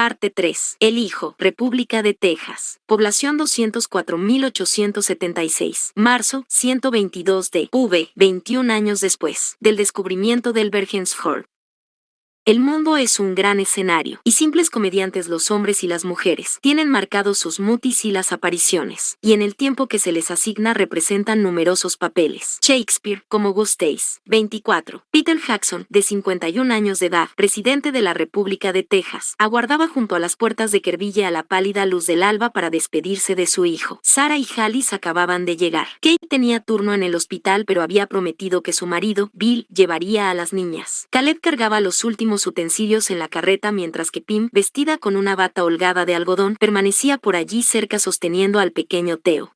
Parte 3. El Hijo, República de Texas. Población 204.876. Marzo, 122 de V, 21 años después del descubrimiento del Bergensford. El mundo es un gran escenario, y simples comediantes los hombres y las mujeres tienen marcados sus mutis y las apariciones, y en el tiempo que se les asigna representan numerosos papeles. Shakespeare, como Gustáez, 24. Peter Jackson, de 51 años de edad, presidente de la República de Texas, aguardaba junto a las puertas de Kerville a la pálida luz del alba para despedirse de su hijo. Sarah y Alice acababan de llegar. Kate tenía turno en el hospital, pero había prometido que su marido, Bill, llevaría a las niñas. Caleb cargaba los últimos utensilios en la carreta, mientras que Pim, vestida con una bata holgada de algodón, permanecía por allí cerca sosteniendo al pequeño Theo.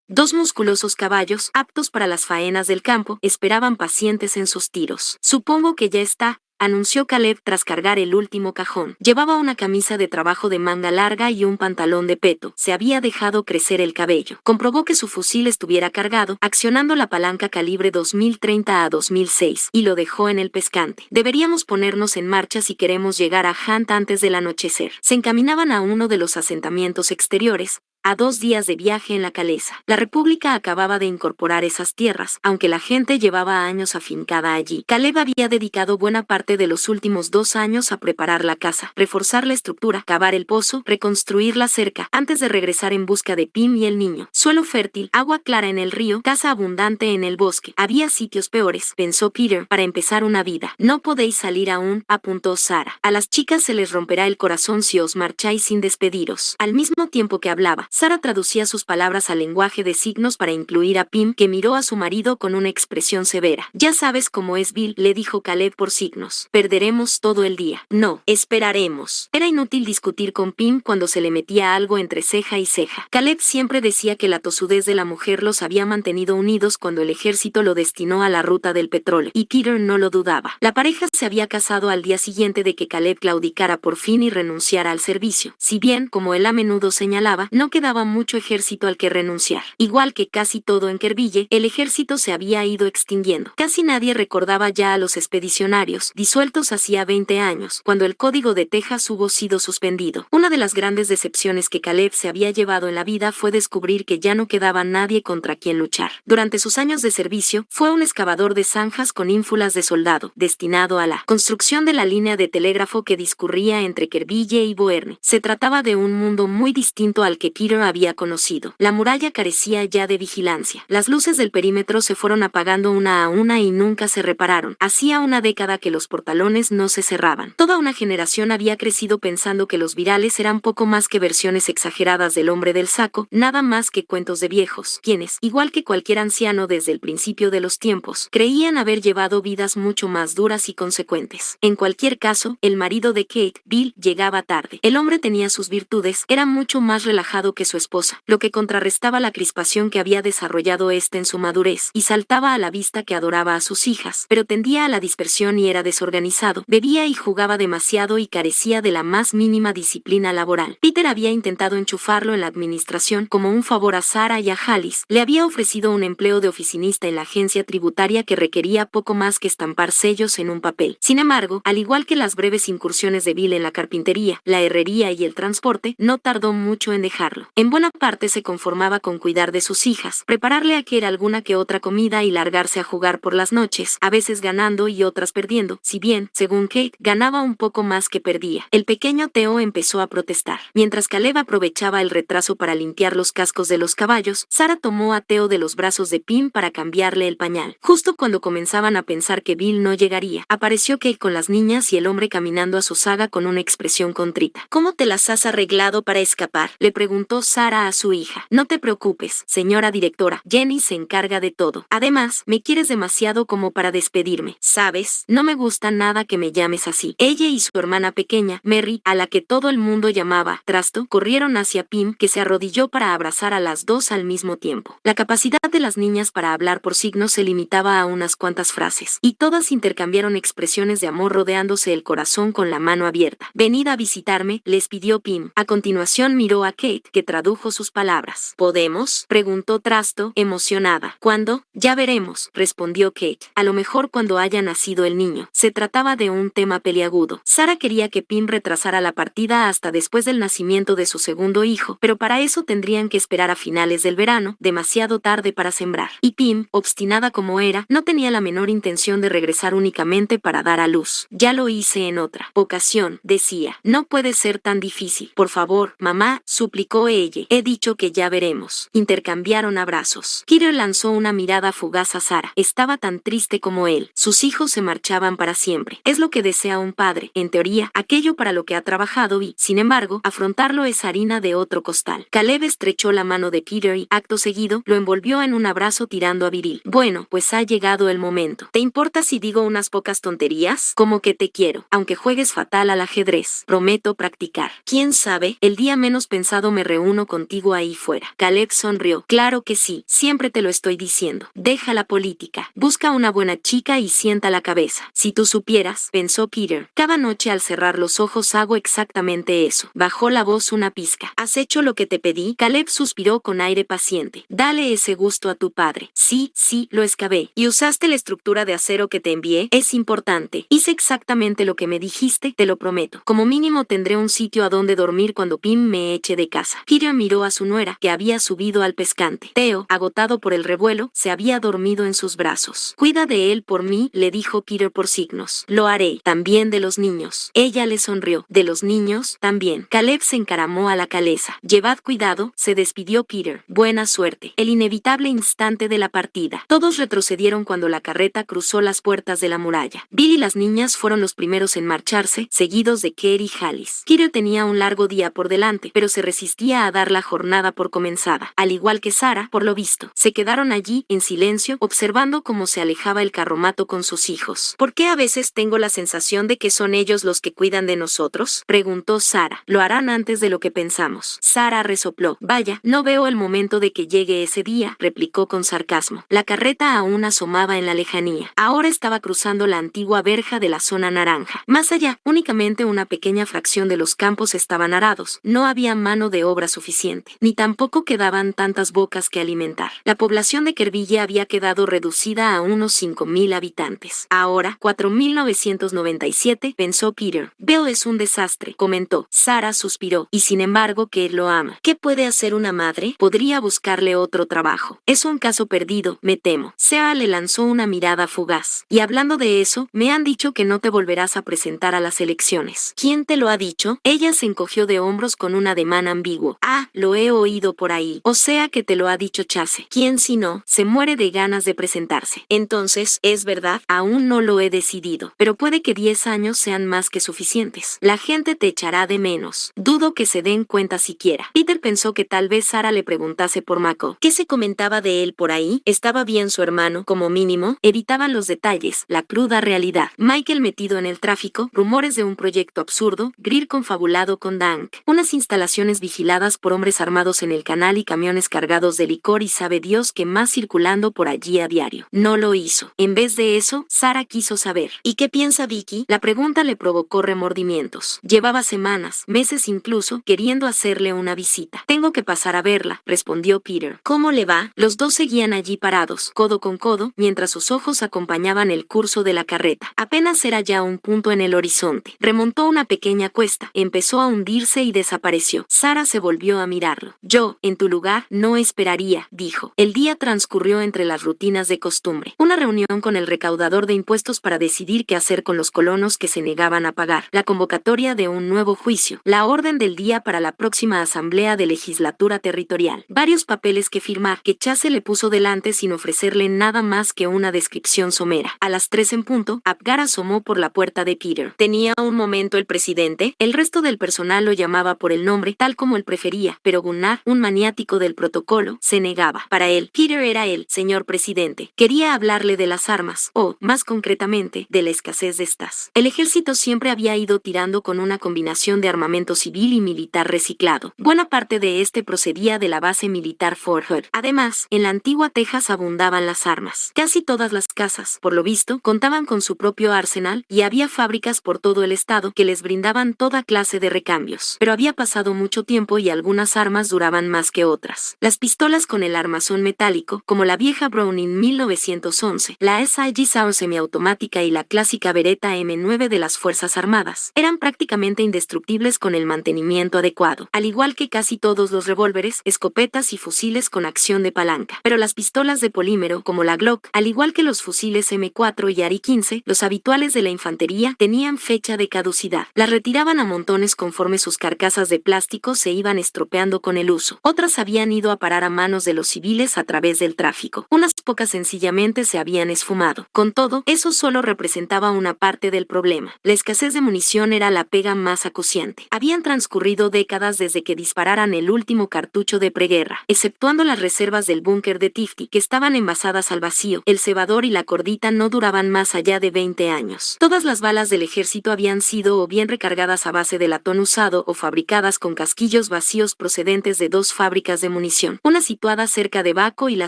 Dos musculosos caballos, aptos para las faenas del campo, esperaban pacientes en sus tiros. Supongo que ya está, anunció Caleb tras cargar el último cajón. Llevaba una camisa de trabajo de manga larga y un pantalón de peto. Se había dejado crecer el cabello. Comprobó que su fusil estuviera cargado, accionando la palanca calibre 2030 a 2006, y lo dejó en el pescante. Deberíamos ponernos en marcha si queremos llegar a Hunt antes del anochecer. Se encaminaban a uno de los asentamientos exteriores, a 2 días de viaje en la Calesa. La República acababa de incorporar esas tierras, aunque la gente llevaba años afincada allí. Caleb había dedicado buena parte de los últimos 2 años a preparar la casa, reforzar la estructura, cavar el pozo, reconstruir la cerca, antes de regresar en busca de Pim y el niño. Suelo fértil, agua clara en el río, casa abundante en el bosque. Había sitios peores, pensó Peter, para empezar una vida. No podéis salir aún, apuntó Sarah. A las chicas se les romperá el corazón si os marcháis sin despediros. Al mismo tiempo que hablaba, Sarah traducía sus palabras al lenguaje de signos para incluir a Pim, que miró a su marido con una expresión severa. Ya sabes cómo es Bill, le dijo Caleb por signos. Perderemos todo el día. No, esperaremos. Era inútil discutir con Pim cuando se le metía algo entre ceja y ceja. Caleb siempre decía que la tosudez de la mujer los había mantenido unidos cuando el ejército lo destinó a la ruta del petróleo, y Peter no lo dudaba. La pareja se había casado al día siguiente de que Caleb claudicara por fin y renunciara al servicio. Si bien, como él a menudo señalaba, no quedaba mucho ejército al que renunciar. Igual que casi todo en Kerville, el ejército se había ido extinguiendo. Casi nadie recordaba ya a los expedicionarios, disueltos hacía 20 años, cuando el Código de Texas hubo sido suspendido. Una de las grandes decepciones que Caleb se había llevado en la vida fue descubrir que ya no quedaba nadie contra quien luchar. Durante sus años de servicio, fue un excavador de zanjas con ínfulas de soldado, destinado a la construcción de la línea de telégrafo que discurría entre Kerville y Boerne. Se trataba de un mundo muy distinto al que Peter había conocido. La muralla carecía ya de vigilancia. Las luces del perímetro se fueron apagando una a una y nunca se repararon. Hacía una década que los portalones no se cerraban. Toda una generación había crecido pensando que los virales eran poco más que versiones exageradas del hombre del saco, nada más que cuentos de viejos, quienes, igual que cualquier anciano desde el principio de los tiempos, creían haber llevado vidas mucho más duras y consecuentes. En cualquier caso, el marido de Kate, Bill, llegaba tarde. El hombre tenía sus virtudes, era mucho más relajado que su esposa, lo que contrarrestaba la crispación que había desarrollado éste en su madurez, y saltaba a la vista que adoraba a sus hijas, pero tendía a la dispersión y era desorganizado, bebía y jugaba demasiado y carecía de la más mínima disciplina laboral. Peter había intentado enchufarlo en la administración como un favor a Sarah y a Alice. Le había ofrecido un empleo de oficinista en la agencia tributaria que requería poco más que estampar sellos en un papel. Sin embargo, al igual que las breves incursiones de Bill en la carpintería, la herrería y el transporte, no tardó mucho en dejarlo. En buena parte se conformaba con cuidar de sus hijas, prepararle a Kate alguna que otra comida y largarse a jugar por las noches, a veces ganando y otras perdiendo, si bien, según Kate, ganaba un poco más que perdía. El pequeño Theo empezó a protestar. Mientras Caleb aprovechaba el retraso para limpiar los cascos de los caballos, Sarah tomó a Theo de los brazos de Pim para cambiarle el pañal. Justo cuando comenzaban a pensar que Bill no llegaría, apareció Kate con las niñas y el hombre caminando a su zaga con una expresión contrita. ¿Cómo te las has arreglado para escapar?, le preguntó Sarah a su hija. No te preocupes, señora directora, Jenny se encarga de todo. Además, me quieres demasiado como para despedirme. ¿Sabes? No me gusta nada que me llames así. Ella y su hermana pequeña, Mary, a la que todo el mundo llamaba Trasto, corrieron hacia Pim, que se arrodilló para abrazar a las dos al mismo tiempo. La capacidad de las niñas para hablar por signos se limitaba a unas cuantas frases, y todas intercambiaron expresiones de amor rodeándose el corazón con la mano abierta. Venid a visitarme, les pidió Pim. A continuación miró a Kate, que que tradujo sus palabras. ¿Podemos?, preguntó Trasto, emocionada. ¿Cuándo? Ya veremos, respondió Kate. A lo mejor cuando haya nacido el niño. Se trataba de un tema peliagudo. Sara quería que Pim retrasara la partida hasta después del nacimiento de su segundo hijo, pero para eso tendrían que esperar a finales del verano, demasiado tarde para sembrar. Y Pim, obstinada como era, no tenía la menor intención de regresar únicamente para dar a luz. Ya lo hice en otra ocasión, decía. No puede ser tan difícil. Por favor, mamá, suplicó ella. He dicho que ya veremos. Intercambiaron abrazos. Peter lanzó una mirada fugaz a Sara. Estaba tan triste como él. Sus hijos se marchaban para siempre. Es lo que desea un padre, en teoría, aquello para lo que ha trabajado y, sin embargo, afrontarlo es harina de otro costal. Caleb estrechó la mano de Peter y, acto seguido, lo envolvió en un abrazo tirando a viril. Bueno, pues ha llegado el momento. ¿Te importa si digo unas pocas tonterías? Como que te quiero, aunque juegues fatal al ajedrez. Prometo practicar. ¿Quién sabe? El día menos pensado me reúno contigo ahí fuera. Caleb sonrió. Claro que sí, siempre te lo estoy diciendo. Deja la política. Busca una buena chica y sienta la cabeza. Si tú supieras, pensó Peter. Cada noche al cerrar los ojos hago exactamente eso. Bajó la voz una pizca. ¿Has hecho lo que te pedí? Caleb suspiró con aire paciente. Dale ese gusto a tu padre. Sí, lo excavé. ¿Y usaste la estructura de acero que te envié? Es importante. Hice exactamente lo que me dijiste, te lo prometo. Como mínimo tendré un sitio a donde dormir cuando Pim me eche de casa. Peter miró a su nuera, que había subido al pescante. Theo, agotado por el revuelo, se había dormido en sus brazos. Cuida de él por mí, le dijo Peter por signos. Lo haré. También de los niños. Ella le sonrió. De los niños, también. Caleb se encaramó a la caleza. Llevad cuidado, se despidió Peter. Buena suerte. El inevitable instante de la partida. Todos retrocedieron cuando la carreta cruzó las puertas de la muralla. Bill y las niñas fueron los primeros en marcharse, seguidos de Kerry y Alice. Peter tenía un largo día por delante, pero se resistía a dar la jornada por comenzada. Al igual que Sara, por lo visto. Se quedaron allí, en silencio, observando cómo se alejaba el carromato con sus hijos. ¿Por qué a veces tengo la sensación de que son ellos los que cuidan de nosotros?, preguntó Sara. Lo harán antes de lo que pensamos. Sara resopló. Vaya, no veo el momento de que llegue ese día, replicó con sarcasmo. La carreta aún asomaba en la lejanía. Ahora estaba cruzando la antigua verja de la zona naranja. Más allá, únicamente una pequeña fracción de los campos estaban arados. No había mano de obra suficiente, ni tampoco quedaban tantas bocas que alimentar. La población de Kerville había quedado reducida a unos 5.000 habitantes. Ahora, 4.997, pensó Peter. Bill es un desastre, comentó. Sara suspiró. Y sin embargo, que lo ama. ¿Qué puede hacer una madre? Podría buscarle otro trabajo. Es un caso perdido, me temo. Sea le lanzó una mirada fugaz. Y hablando de eso, me han dicho que no te volverás a presentar a las elecciones. ¿Quién te lo ha dicho? Ella se encogió de hombros con un ademán ambiguo. Ah, lo he oído por ahí. O sea que te lo ha dicho Chase. ¿Quién si no? Se muere de ganas de presentarse. Entonces, ¿es verdad? Aún no lo he decidido. Pero puede que 10 años sean más que suficientes. La gente te echará de menos. Dudo que se den cuenta siquiera. Peter pensó que tal vez Sara le preguntase por Mako. ¿Qué se comentaba de él por ahí? ¿Estaba bien su hermano? Como mínimo, evitaban los detalles, la cruda realidad. Michael metido en el tráfico, rumores de un proyecto absurdo, Greer confabulado con Dank, unas instalaciones vigiladas por hombres armados en el canal y camiones cargados de licor y sabe Dios qué más circulando por allí a diario. No lo hizo. En vez de eso, Sara quiso saber. ¿Y qué piensa Vicky? La pregunta le provocó remordimientos. Llevaba semanas, meses incluso, queriendo hacerle una visita. Tengo que pasar a verla, respondió Peter. ¿Cómo le va? Los dos seguían allí parados, codo con codo, mientras sus ojos acompañaban el curso de la carreta. Apenas era ya un punto en el horizonte. Remontó una pequeña cuesta, empezó a hundirse y desapareció. Sara se volvió a mirarlo. Yo, en tu lugar, no esperaría, dijo. El día transcurrió entre las rutinas de costumbre. Una reunión con el recaudador de impuestos para decidir qué hacer con los colonos que se negaban a pagar, la convocatoria de un nuevo juicio, la orden del día para la próxima asamblea de legislatura territorial, varios papeles que firmar, que Chase le puso delante sin ofrecerle nada más que una descripción somera. A las 3 en punto, Apgar asomó por la puerta de Peter. ¿Tenía un momento el presidente? El resto del personal lo llamaba por el nombre, tal como él prefería, pero Gunnar, un maniático del protocolo, se negaba. Para él, Peter era el señor presidente. Quería hablarle de las armas, o, más concretamente, de la escasez de estas. El ejército siempre había ido tirando con una combinación de armamento civil y militar reciclado. Buena parte de este procedía de la base militar Fort Hood. Además, en la antigua Texas abundaban las armas. Casi todas las casas, por lo visto, contaban con su propio arsenal y había fábricas por todo el estado que les brindaban toda clase de recambios. Pero había pasado mucho tiempo y algunas armas duraban más que otras. Las pistolas con el armazón metálico, como la vieja Browning 1911, la SIG Sauer semiautomática y la clásica Beretta M9 de las Fuerzas Armadas, eran prácticamente indestructibles con el mantenimiento adecuado, al igual que casi todos los revólveres, escopetas y fusiles con acción de palanca. Pero las pistolas de polímero, como la Glock, al igual que los fusiles M4 y ARI 15, los habituales de la infantería, tenían fecha de caducidad. Las retiraban a montones conforme sus carcasas de plástico se iban estropeando con el uso. Otras habían ido a parar a manos de los civiles a través del tráfico. Unas pocas sencillamente se habían esfumado. Con todo, eso solo representaba una parte del problema. La escasez de munición era la pega más acuciante. Habían transcurrido décadas desde que dispararan el último cartucho de preguerra. Exceptuando las reservas del búnker de Tifty, que estaban envasadas al vacío, el cebador y la cordita no duraban más allá de 20 años. Todas las balas del ejército habían sido o bien recargadas a base de latón usado o fabricadas con casquillos vacíos procedentes de dos fábricas de munición, una situada cerca de Baco y la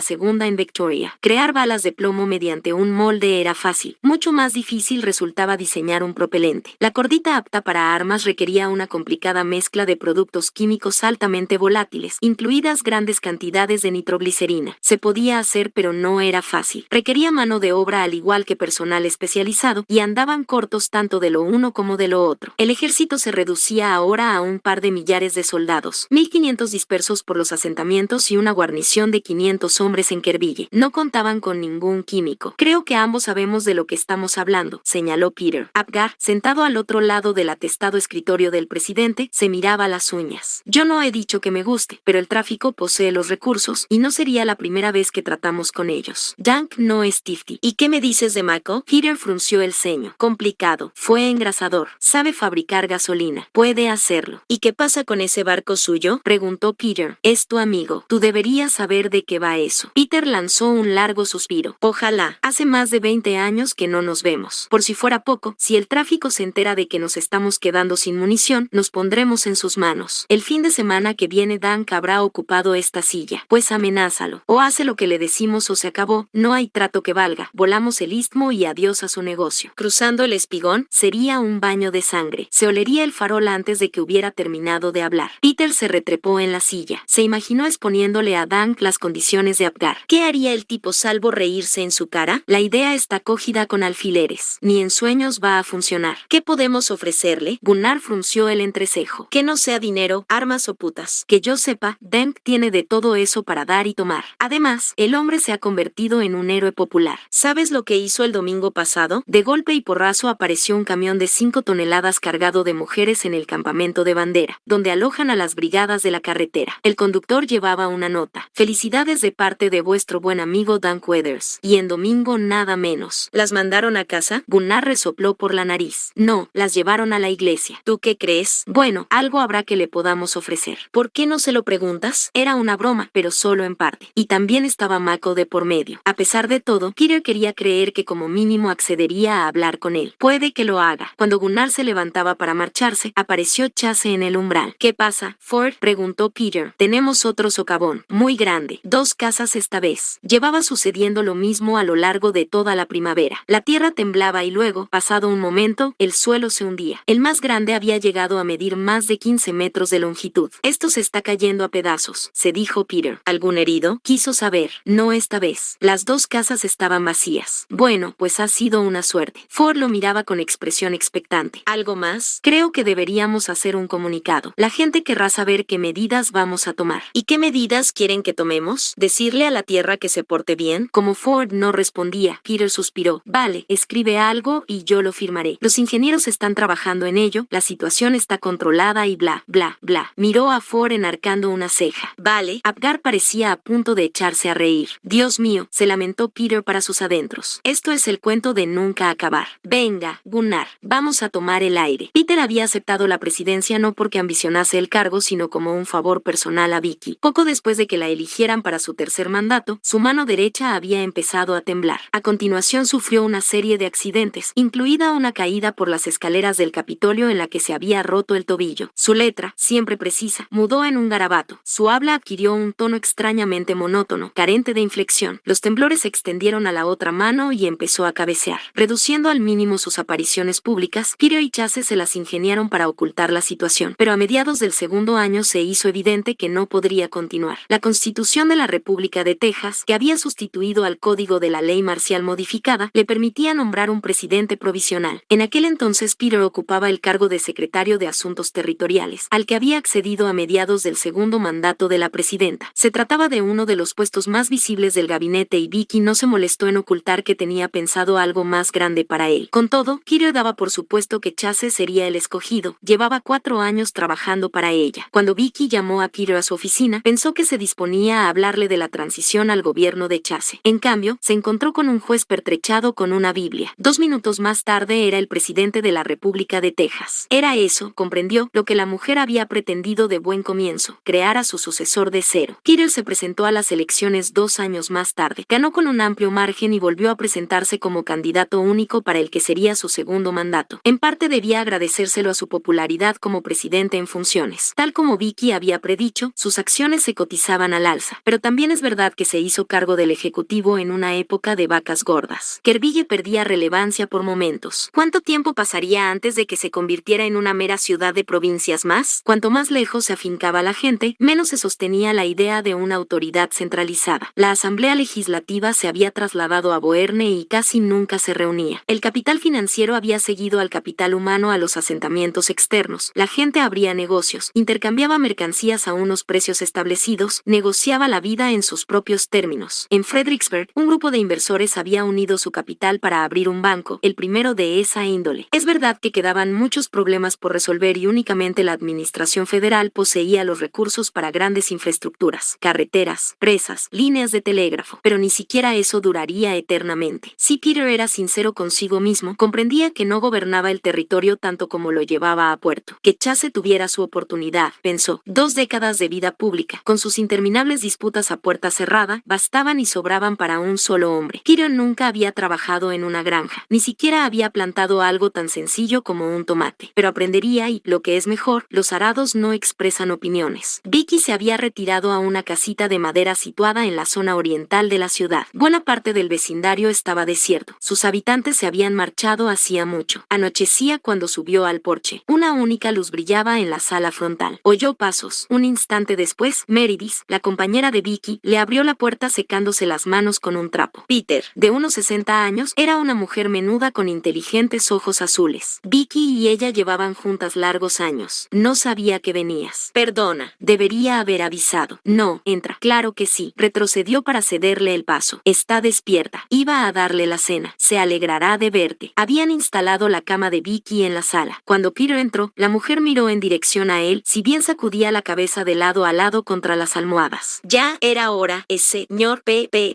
segunda en Victoria. Crear balas de plomo mediante un molde era fácil. Mucho más difícil resultaba diseñar un propelente. La cordita apta para armas requería una complicada mezcla de productos químicos altamente volátiles, incluidas grandes cantidades de nitroglicerina. Se podía hacer, pero no era fácil. Requería mano de obra al igual que personal especializado, y andaban cortos tanto de lo uno como de lo otro. El ejército se reducía ahora a un par de millares de soldados, 1500 dispersos por los asentamientos y una guarnición de 500 hombres en Kerville. No contaban con ningún químico. Creo que ambos sabemos de lo que estamos hablando, señaló Peter. Apgar, sentado al otro lado del atestado escritorio del presidente, se miraba las uñas. Yo no he dicho que me guste, pero el tráfico posee los recursos, y no sería la primera vez que tratamos con ellos. Dank no es Tifty. ¿Y qué me dices de Mako? Peter frunció el ceño. Complicado. Fue engrasador. Sabe fabricar gasolina. Puede hacerlo. ¿Y qué pasa con ese barco suyo? Preguntó Peter. Es tu amigo. Tú deberías saber de qué va eso. Peter lanzó un largo suspiro. Ojalá. Hace más de 20 años que no nos vemos. Por si fuera poco, si el tráfico se entera de que nos estamos quedando sin munición, nos pondremos en sus manos. El fin de semana que viene Dank habrá ocupado esta silla. Pues amenázalo. O hace lo que le decimos o se acabó. No hay trato que valga. Volamos el istmo y adiós a su negocio. Cruzando el espigón, sería un baño de sangre. Se olería el farol antes de que hubiera terminado de hablar. Peter se retrepó en la silla. Se imaginó exponiéndole a Dank las condiciones de Apgar. ¿Qué haría el tipo salvo reírse en su cara? La idea está cogida con alfileres. Ni en sueños va a funcionar. ¿Qué podemos ofrecerle? Gunnar frunció el entrecejo. Que no sea dinero, armas o putas. Que yo sepa, Dank tiene de todo eso para dar y tomar. Además, el hombre se ha convertido en un héroe popular. ¿Sabes lo que hizo el domingo pasado? De golpe y porrazo apareció un camión de 5 toneladas cargado de mujeres en el campamento de bandera, donde alojan a las brigadas de la carretera. El conductor llevaba una nota. Felicidades de parte de vuestro buen amigo Dank Weathers. Y en domingo nada menos. ¿Las mandaron a casa? Gunnar resopló por la nariz. No, las llevaron a la iglesia. ¿Tú qué crees? Bueno, algo habrá que le podamos ofrecer. ¿Por qué no se lo preguntas? Era una broma, pero solo en parte. Y también estaba Mako de por medio. A pesar de todo, Peter quería creer que como mínimo accedería a hablar con él. Puede que lo haga. Cuando Gunnar se levantaba para marcharse, apareció Chase en el umbral. ¿Qué pasa, Ford? Preguntó Peter. Tenemos otro socavón, muy grande. 2 casas esta vez. Llevaba sucediendo lo mismo a lo largo de toda la primavera. La tierra temblaba y luego, pasado un momento, el suelo se hundía. El más grande había llegado a medir más de 15 metros de longitud. Esto se está cayendo a pedazos, se dijo Peter. ¿Algún herido? Quiso saber. No esta vez. Las 2 casas estaban vacías. Bueno, pues ha sido una suerte. Ford lo miraba con expresión expectante. ¿Algo más? Creo que deberíamos hacer un comunicado. La gente querrá saber qué medidas vamos a tomar. ¿Y qué medidas quieren que tomemos? ¿Decirle a la tierra que se porte bien? Como Ford no respondía, Peter suspiró. Vale, escribe algo y yo lo firmaré. Los ingenieros están trabajando en ello, la situación está controlada y bla, bla, bla. Miró a Ford enarcando una ceja. Vale, Apgar parecía a punto de echarse a reír. Dios mío, se lamentó Peter para sus adentros. Esto es el cuento de nunca acabar. Venga, Gunnar, vamos a tomar el aire. Peter había aceptado la presidencia no porque ambicionase el cargo, sino como un favor personal a Vicky. Poco después de que la eligieran para su tercer mandato, su mano derecha había empezado a temblar. A continuación sufrió una serie de accidentes, incluida una caída por las escaleras del Capitolio en la que se había roto el tobillo. Su letra, siempre precisa, mudó en un garabato. Su habla adquirió un tono extrañamente monótono, carente de inflexión. Los temblores se extendieron a la otra mano y empezó a cabecear. Reduciendo al mínimo sus apariciones públicas, Peter y Chase se las ingeniaron para ocultar la situación, pero a mediados del segundo pasado año se hizo evidente que no podría continuar. La Constitución de la República de Texas, que había sustituido al Código de la Ley Marcial modificada, le permitía nombrar un presidente provisional. En aquel entonces Peter ocupaba el cargo de secretario de Asuntos Territoriales, al que había accedido a mediados del segundo mandato de la presidenta. Se trataba de uno de los puestos más visibles del gabinete y Vicky no se molestó en ocultar que tenía pensado algo más grande para él. Con todo, Peter daba por supuesto que Chase sería el escogido. Llevaba 4 años trabajando para ella. Cuando Vicky llamó a Peter a su oficina, pensó que se disponía a hablarle de la transición al gobierno de Chase. En cambio, se encontró con un juez pertrechado con una Biblia. 2 minutos más tarde era el presidente de la República de Texas. Era eso, comprendió, lo que la mujer había pretendido de buen comienzo, crear a su sucesor de cero. Peter se presentó a las elecciones 2 años más tarde, ganó con un amplio margen y volvió a presentarse como candidato único para el que sería su segundo mandato. En parte debía agradecérselo a su popularidad como presidente en funciones. Tal como Vicky había predicho, sus acciones se cotizaban al alza, pero también es verdad que se hizo cargo del ejecutivo en una época de vacas gordas. Kerrville perdía relevancia por momentos. ¿Cuánto tiempo pasaría antes de que se convirtiera en una mera ciudad de provincias más? Cuanto más lejos se afincaba la gente, menos se sostenía la idea de una autoridad centralizada. La Asamblea Legislativa se había trasladado a Boerne y casi nunca se reunía. El capital financiero había seguido al capital humano a los asentamientos externos. La gente abría negocios, intercambiaba mercancías a unos precios establecidos, negociaba la vida en sus propios términos. En Fredericksburg, un grupo de inversores había unido su capital para abrir un banco, el primero de esa índole. Es verdad que quedaban muchos problemas por resolver y únicamente la administración federal poseía los recursos para grandes infraestructuras, carreteras, presas, líneas de telégrafo, pero ni siquiera eso duraría eternamente. Si Peter era sincero consigo mismo, comprendía que no gobernaba el territorio tanto como lo llevaba a puerto. Que Chase tuviera su oportunidad, pensó. 2 décadas de vida pública, con sus interminables disputas a puerta cerrada, bastaban y sobraban para un solo hombre. Peter nunca había trabajado en una granja, ni siquiera había plantado algo tan sencillo como un tomate, pero aprendería y, lo que es mejor, los arados no expresan opiniones. Vicky se había retirado a una casita de madera situada en la zona oriental de la ciudad. Buena parte del vecindario estaba desierto. Sus habitantes se habían marchado hacía mucho. Anochecía cuando subió al porche. Una única luz brillaba en la sala frontal. Oyó pasos. Un instante después, Meredith, la compañera de Vicky, le abrió la puerta secándose las manos con un trapo. Peter, de unos 60 años, era una mujer menuda con inteligentes ojos azules. Vicky y ella llevaban juntas largos años. No sabía que venías. Perdona, debería haber avisado. No, entra. Claro que sí. Retrocedió para cederle el paso. Está despierta. Iba a darle la cena. Se alegrará de verte. Habían instalado la cama de Vicky en la sala. Cuando Peter entró, la mujer miró en dirección a él, si bien sacudía la cabeza de lado a lado contra las almohadas. Ya era hora, señor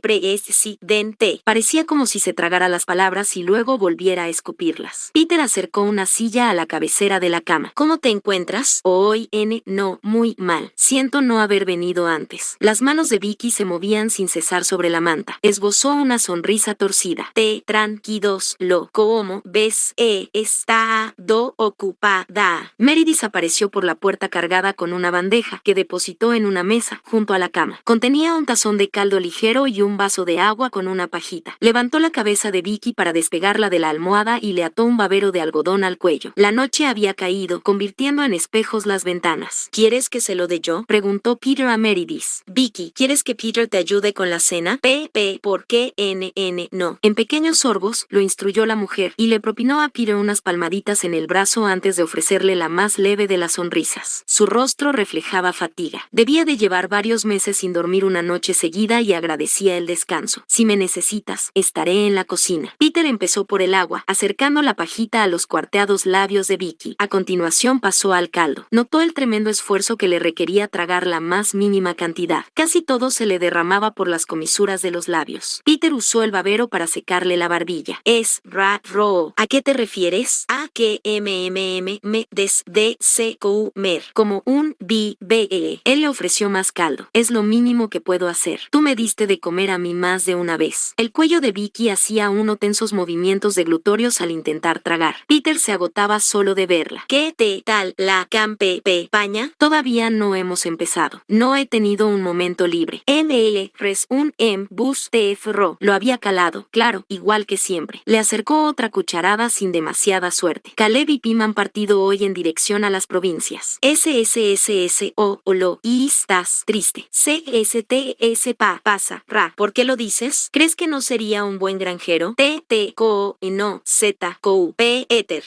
presidente. Parecía como si se tragara las palabras y luego volviera a escupirlas. Peter acercó una silla a la cabecera de la cama. ¿Cómo te encuentras? Hoy, no, muy mal. Siento no haber venido antes. Las manos de Vicky se movían sin cesar sobre la manta. Esbozó una sonrisa torcida. Tranquilos, ¿cómo ves? He estado ocupada. Meredith apareció por la puerta cargada con una bandeja que depositó en una mesa junto a la cama. Contenía un tazón de caldo ligero y un vaso de agua con una pajita. Levantó la cabeza de Vicky para despegarla de la almohada y le ató un babero de algodón al cuello. La noche había caído, convirtiendo en espejos las ventanas. ¿Quieres que se lo dé yo?, preguntó Peter a Meredith. Vicky, ¿quieres que Peter te ayude con la cena? ¿Por qué no? En pequeños sorbos, lo instruyó la mujer, y le propinó a Peter unas palmaditas en el brazo antes de ofrecerle la más leve de las sonrisas. Su rostro reflejaba fatiga. Debía de llevar varios meses sin dormir una noche seguida y agradecía el descanso. Si me necesitas, estaré en la cocina. Peter empezó por el agua, acercando la pajita a los cuarteados labios de Vicky. A continuación pasó al caldo. Notó el tremendo esfuerzo que le requería tragar la más mínima cantidad. Casi todo se le derramaba por las comisuras de los labios. Peter usó el babero para secarle la barbilla. Es raro. ¿A qué te refieres? A que me des de comer. Como un bebé. Él le ofreció más caldo. Es lo mínimo que puedo hacer. Tú me diste de comer a mí más de una vez. El cuello de Vicky hacía tensos movimientos deglutorios al intentar tragar. Peter se agotaba solo de verla. ¿Qué tal la campaña? Todavía no hemos empezado. No he tenido un momento libre. Bus de ferro. Lo había calado, claro, igual que siempre. Le acercó otra cucharada sin demasiada suerte. Caleb y Pim han partido hoy en dirección a las provincias. Es o lo, y estás triste. Pasa, ra. ¿Por qué lo dices? ¿Crees que no sería un buen granjero? No, Peter.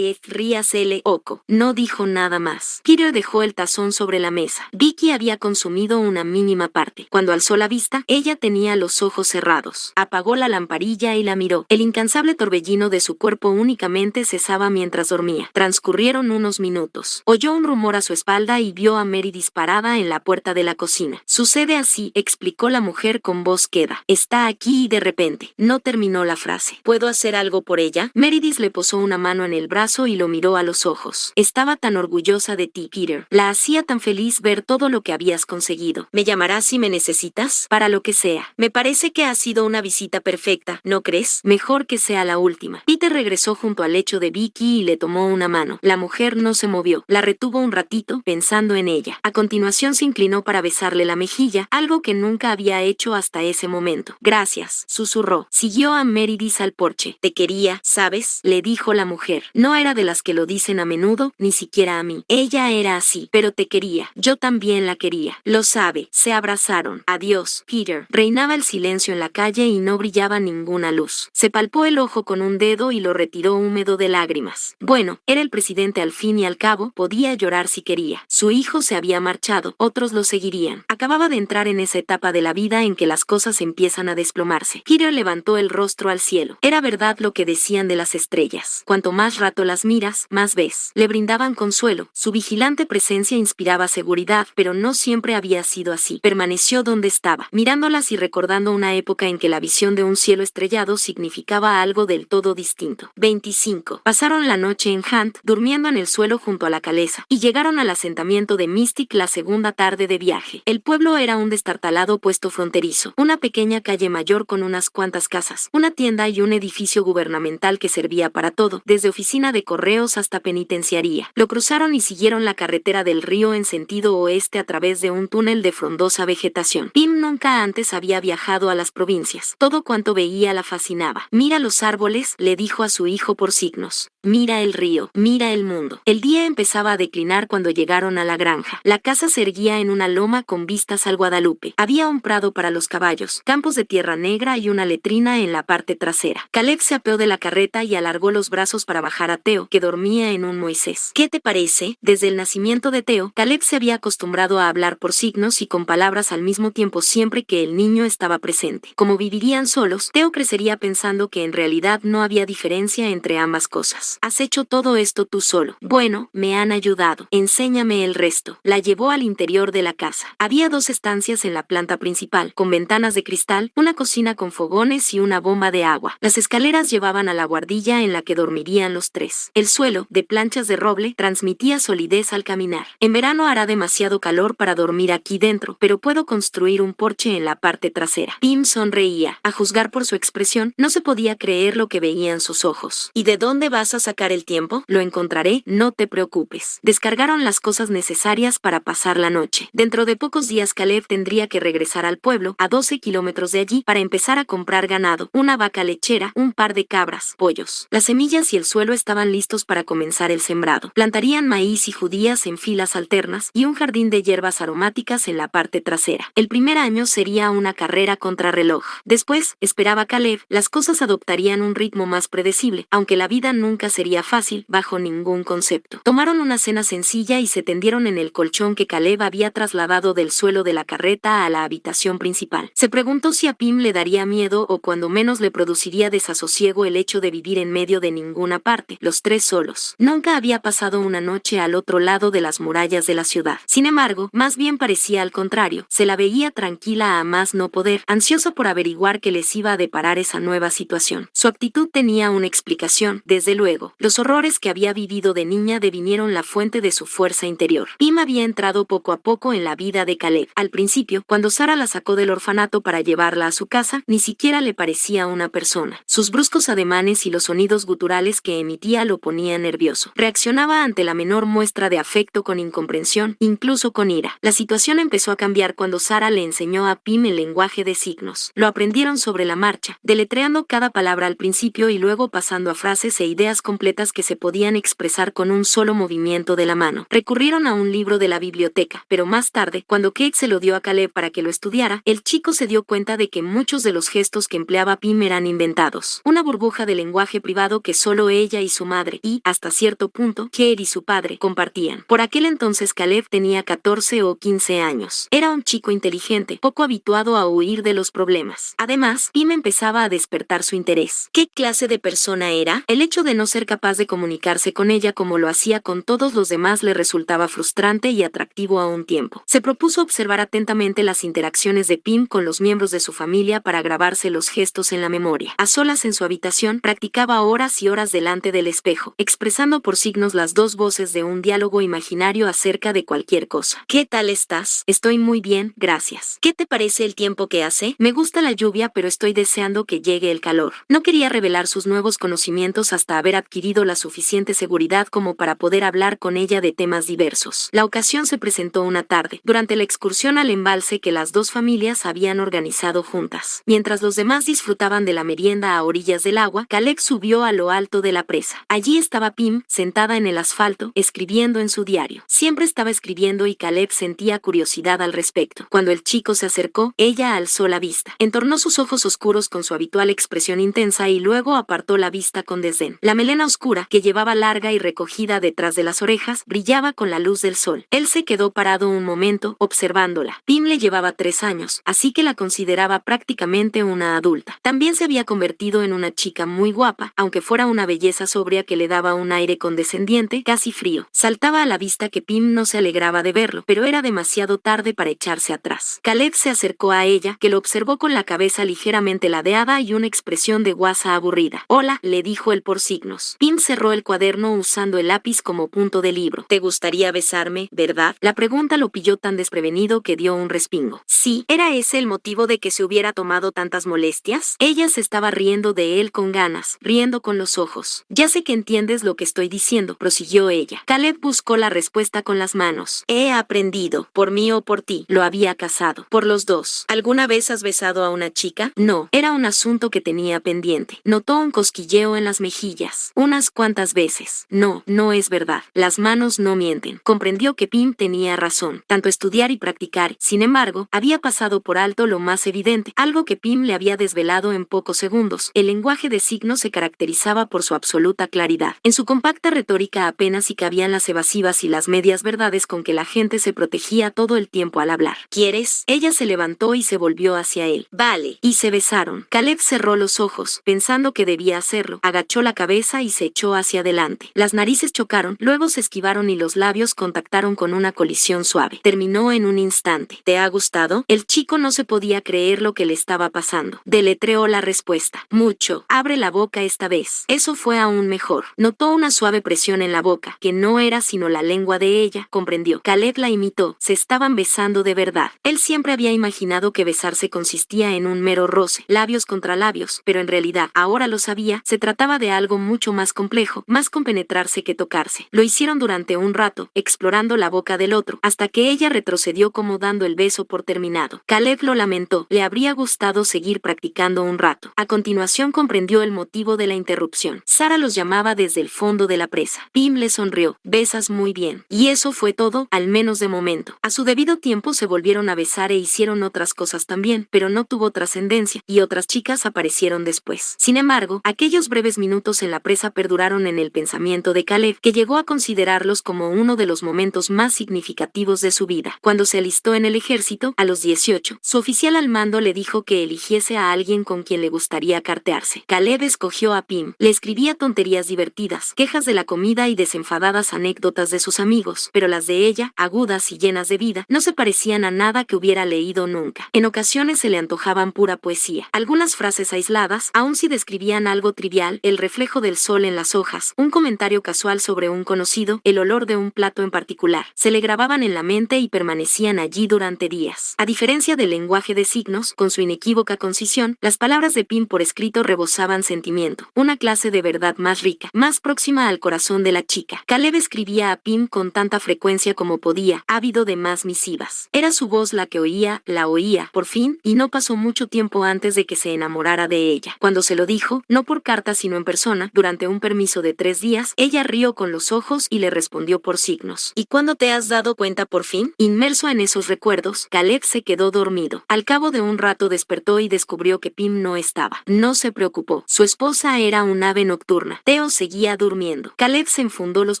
Rías oco. No dijo nada más. Peter dejó el tazón sobre la mesa. Vicky había consumido una mínima parte. Cuando alzó la vista, ella tenía los ojos cerrados. Apagó la lamparilla y la miró. El incansable torbellino de su cuerpo únicamente cesaba mientras dormía. Transcurrieron unos minutos. Oyó un rumor a su espalda y vio a Mary disparada en la puerta de la cocina. Sucede así, explicó la mujer con voz queda. Está aquí y de repente. No terminó la frase. ¿Puedo hacer algo por ella? Meredith le posó una mano en el brazo y lo miró a los ojos. Estaba tan orgullosa de ti, Peter. La hacía tan feliz ver todo lo que habías conseguido. ¿Me llamarás si me necesitas? Para lo que sea. Me parece que ha sido una visita perfecta, ¿no crees? Mejor que sea la última. Peter regresó junto al lecho de Vicky y le tomó una mano. La mujer no se movió. La retuvo un ratito, pensando en ella. A continuación se inclinó para besarle la mejilla, algo que nunca había hecho hasta ese momento. Gracias, susurró. Siguió a Meredith al porche. Te quería, ¿sabes? Le dijo la mujer. No era de las que lo dicen a menudo, ni siquiera a mí. Ella era así, pero te quería. Yo también la quería. Lo sabe. Se abrazaron. Adiós, Peter. Reinaba el silencio en la calle y no brillaba ninguna luz. Se palpó el ojo con un dedo y lo retiró húmedo de lágrimas. Bueno, era el presidente al fin y al cabo, podía llorar si quería. Su hijo se había marchado, otros lo seguirían. Acababa de entrar en esa etapa de la vida en que las cosas empiezan a desplomarse. Peter levantó el rostro al cielo. Era verdad lo que decían de las estrellas. Cuanto más rato las miras, más ves. Le brindaban consuelo. Su vigilante presencia inspiraba seguridad, pero no siempre había sido así. Permaneció donde estaba, mirándolas y recordando una época en que la visión de un cielo estrellado significaba algo del todo distinto. 25. Pasaron la noche en Hunt, durmiendo en el suelo junto a la caleza, y llegaron al asentamiento de Mystic la segunda tarde de viaje. El pueblo era un destartalado puesto fronterizo, una pequeña calle mayor con unas cuantas casas, una tienda y un edificio gubernamental que servía para todo, desde oficina de correos hasta penitenciaría. Lo cruzaron y siguieron la carretera del río en sentido oeste a través de un túnel de frondosa vegetación. Pim nunca antes había viajado a las provincias. Todo cuanto veía la fascinaba. Mira los árboles, le dijo a su hijo por signos. Mira el río, mira el mundo. El día empezaba a declinar cuando llegaron a la granja. La casa se erguía en una loma con vistas al Guadalupe. Había un prado para los caballos, campos de tierra negra y una letrina en la parte trasera. Caleb se apeó de la carreta y alargó los brazos para bajar a Theo, que dormía en un Moisés. ¿Qué te parece? Desde el nacimiento de Theo, Caleb se había acostumbrado a hablar por signos y con palabras al mismo tiempo siempre que el niño estaba presente. Como vivirían solos, Theo crecería pensando que en realidad no había diferencia entre ambas cosas. Has hecho todo esto tú solo. Bueno, me han ayudado. Enséñame el resto. La llevó al interior de la casa. Había dos estancias en la planta principal, con ventanas de cristal, una cocina con fogones y una bomba de agua. Las escaleras llevaban a la guardilla en la que dormirían los tres. El suelo, de planchas de roble, transmitía solidez al caminar. En verano hará demasiado calor para dormir aquí dentro, pero puedo construir un porche en la parte trasera. Pim sonreía. A juzgar por su expresión, no se podía creer lo que veían sus ojos. ¿Y de dónde vas a sacar el tiempo? Lo encontraré, no te preocupes. Descargaron las cosas necesarias para pasar la noche. Dentro de pocos días Caleb tendría que regresar al pueblo, a 12 kilómetros de allí, para empezar a comprar ganado, una vaca lechera, un par de cabras, pollos. Las semillas y el suelo estaban listos para comenzar el sembrado. Plantarían maíz y judías en filas alternas y un jardín de hierbas aromáticas en la parte trasera. El primer año sería una carrera contrarreloj. Después, esperaba Caleb, las cosas adoptarían un ritmo más predecible, aunque la vida nunca sería fácil, bajo ningún concepto. Tomaron una cena sencilla y se tendieron en el colchón que Caleb había trasladado del suelo de la carreta a la habitación principal. Se preguntó si a Pim le daría miedo o cuando menos le produciría desasosiego el hecho de vivir en medio de ninguna parte, los tres solos. Nunca había pasado una noche al otro lado de las murallas de la ciudad. Sin embargo, más bien parecía al contrario, se la veía tranquila a más no poder, ansiosa por averiguar qué les iba a deparar esa nueva situación. Su actitud tenía una explicación, desde luego. Los horrores que había vivido de niña devinieron la fuente de su fuerza interior. Pim había entrado poco a poco en la vida de Caleb. Al principio, cuando Sara la sacó del orfanato para llevarla a su casa, ni siquiera le parecía una persona. Sus bruscos ademanes y los sonidos guturales que emitía lo ponían nervioso. Reaccionaba ante la menor muestra de afecto con incomprensión, incluso con ira. La situación empezó a cambiar cuando Sara le enseñó a Pim el lenguaje de signos. Lo aprendieron sobre la marcha, deletreando cada palabra al principio y luego pasando a frases e ideas completas que se podían expresar con un solo movimiento movimiento de la mano. Recurrieron a un libro de la biblioteca, pero más tarde, cuando Kate se lo dio a Caleb para que lo estudiara, el chico se dio cuenta de que muchos de los gestos que empleaba Pim eran inventados. Una burbuja de lenguaje privado que solo ella y su madre, y, hasta cierto punto, Kate y su padre, compartían. Por aquel entonces Caleb tenía 14 o 15 años. Era un chico inteligente, poco habituado a huir de los problemas. Además, Pim empezaba a despertar su interés. ¿Qué clase de persona era? El hecho de no ser capaz de comunicarse con ella como lo hacía con todos los demás le resultaba frustrante y atractivo a un tiempo. Se propuso observar atentamente las interacciones de Pim con los miembros de su familia para grabarse los gestos en la memoria. A solas en su habitación, practicaba horas y horas delante del espejo, expresando por signos las dos voces de un diálogo imaginario acerca de cualquier cosa. ¿Qué tal estás? Estoy muy bien, gracias. ¿Qué te parece el tiempo que hace? Me gusta la lluvia, pero estoy deseando que llegue el calor. No quería revelar sus nuevos conocimientos hasta haber adquirido la suficiente seguridad como para poder hablar con ella de temas diversos. La ocasión se presentó una tarde, durante la excursión al embalse que las dos familias habían organizado juntas. Mientras los demás disfrutaban de la merienda a orillas del agua, Caleb subió a lo alto de la presa. Allí estaba Pim, sentada en el asfalto, escribiendo en su diario. Siempre estaba escribiendo y Caleb sentía curiosidad al respecto. Cuando el chico se acercó, ella alzó la vista. Entornó sus ojos oscuros con su habitual expresión intensa y luego apartó la vista con desdén. La melena oscura, que llevaba larga y recogida detrás de las orejas, brillaba con la luz del sol. Él se quedó parado un momento, observándola. Pim le llevaba 3 años, así que la consideraba prácticamente una adulta. También se había convertido en una chica muy guapa, aunque fuera una belleza sobria que le daba un aire condescendiente, casi frío. Saltaba a la vista que Pim no se alegraba de verlo, pero era demasiado tarde para echarse atrás. Caleb se acercó a ella, que lo observó con la cabeza ligeramente ladeada y una expresión de guasa aburrida. Hola, le dijo él por signos. Pim cerró el cuaderno usando el lápiz como punto de libro. ¿Te gustaría besarme, verdad? La pregunta lo pilló tan desprevenido que dio un respingo. Sí, ¿era ese el motivo de que se hubiera tomado tantas molestias? Ella se estaba riendo de él con ganas, riendo con los ojos. Ya sé que entiendes lo que estoy diciendo, prosiguió ella. Caleb buscó la respuesta con las manos. He aprendido, por mí o por ti. Lo había casado. Por los dos. ¿Alguna vez has besado a una chica? No, era un asunto que tenía pendiente. Notó un cosquilleo en las mejillas. Unas cuantas veces. No, no es verdad. Las manos no mienten. Comprendió que Pim tenía razón. Tanto estudiar y practicar. Sin embargo, había pasado por alto lo más evidente, algo que Pim le había desvelado en pocos segundos. El lenguaje de signos se caracterizaba por su absoluta claridad. En su compacta retórica apenas si cabían las evasivas y las medias verdades con que la gente se protegía todo el tiempo al hablar. ¿Quieres? Ella se levantó y se volvió hacia él. Vale. Y se besaron. Caleb cerró los ojos, pensando que debía hacerlo. Agachó la cabeza y se echó hacia adelante. Las narices chocaron, luego se esquivaron y los labios contactaron con una colisión suave. Terminó en un instante. ¿Te ha gustado? El chico no se podía creer lo que le estaba pasando. Deletreó la respuesta. Mucho. Abre la boca esta vez. Eso fue aún mejor. Notó una suave presión en la boca, que no era sino la lengua de ella, comprendió. Caleb la imitó. Se estaban besando de verdad. Él siempre había imaginado que besarse consistía en un mero roce, labios contra labios, pero en realidad, ahora lo sabía, se trataba de algo mucho más complejo, más compenetrarse que tocarse. Lo hicieron durante un rato, explorando la boca del otro, hasta que ella retrocedió como dando el beso por terminado. Caleb lo lamentó, le habría gustado seguir practicando un rato. A continuación comprendió el motivo de la interrupción. Sara los llamaba desde el fondo de la presa. Pim le sonrió. Besas muy bien. Y eso fue todo, al menos de momento. A su debido tiempo se volvieron a besar e hicieron otras cosas también, pero no tuvo trascendencia, y otras chicas aparecieron después. Sin embargo, aquellos breves minutos en la presa perduraron en el pensamiento de Caleb, que llegó a considerarlos como uno de los momentos más significativos de su vida. Cuando se alistó en el ejército, a los 18, su oficial al mando le dijo que eligiese a alguien con quien le gustaría cartearse. Caleb escogió a Pim. Le escribía tonterías divertidas, quejas de la comida y desenfadadas anécdotas de sus amigos, pero las de ella, agudas y llenas de vida, no se parecían a nada que hubiera leído nunca. En ocasiones se le antojaban pura poesía. Algunas frases aisladas, aun si describían algo trivial, el reflejo del sol en las hojas, un comentario casual sobre un conocido, el olor de un plato en particular, se le grababan en la mente y permanecían allí durante días. A diferencia del lenguaje de signos, con su inequívoca concisión, las palabras de Pim por escrito rebosaban sentimiento, una clase de verdad más rica, más próxima al corazón de la chica. Caleb escribía a Pim con tanta frecuencia como podía, ávido de más misivas. Era su voz la que la oía, por fin, y no pasó mucho tiempo antes de que se enamorara de ella. Cuando se lo dijo, no por carta sino en persona, durante un permiso de 3 días, ella rió con los ojos ojos y le respondió por signos. ¿Y cuándo te has dado cuenta por fin? Inmerso en esos recuerdos, Caleb se quedó dormido. Al cabo de un rato despertó y descubrió que Pim no estaba. No se preocupó. Su esposa era un ave nocturna. Theo seguía durmiendo. Caleb se enfundó los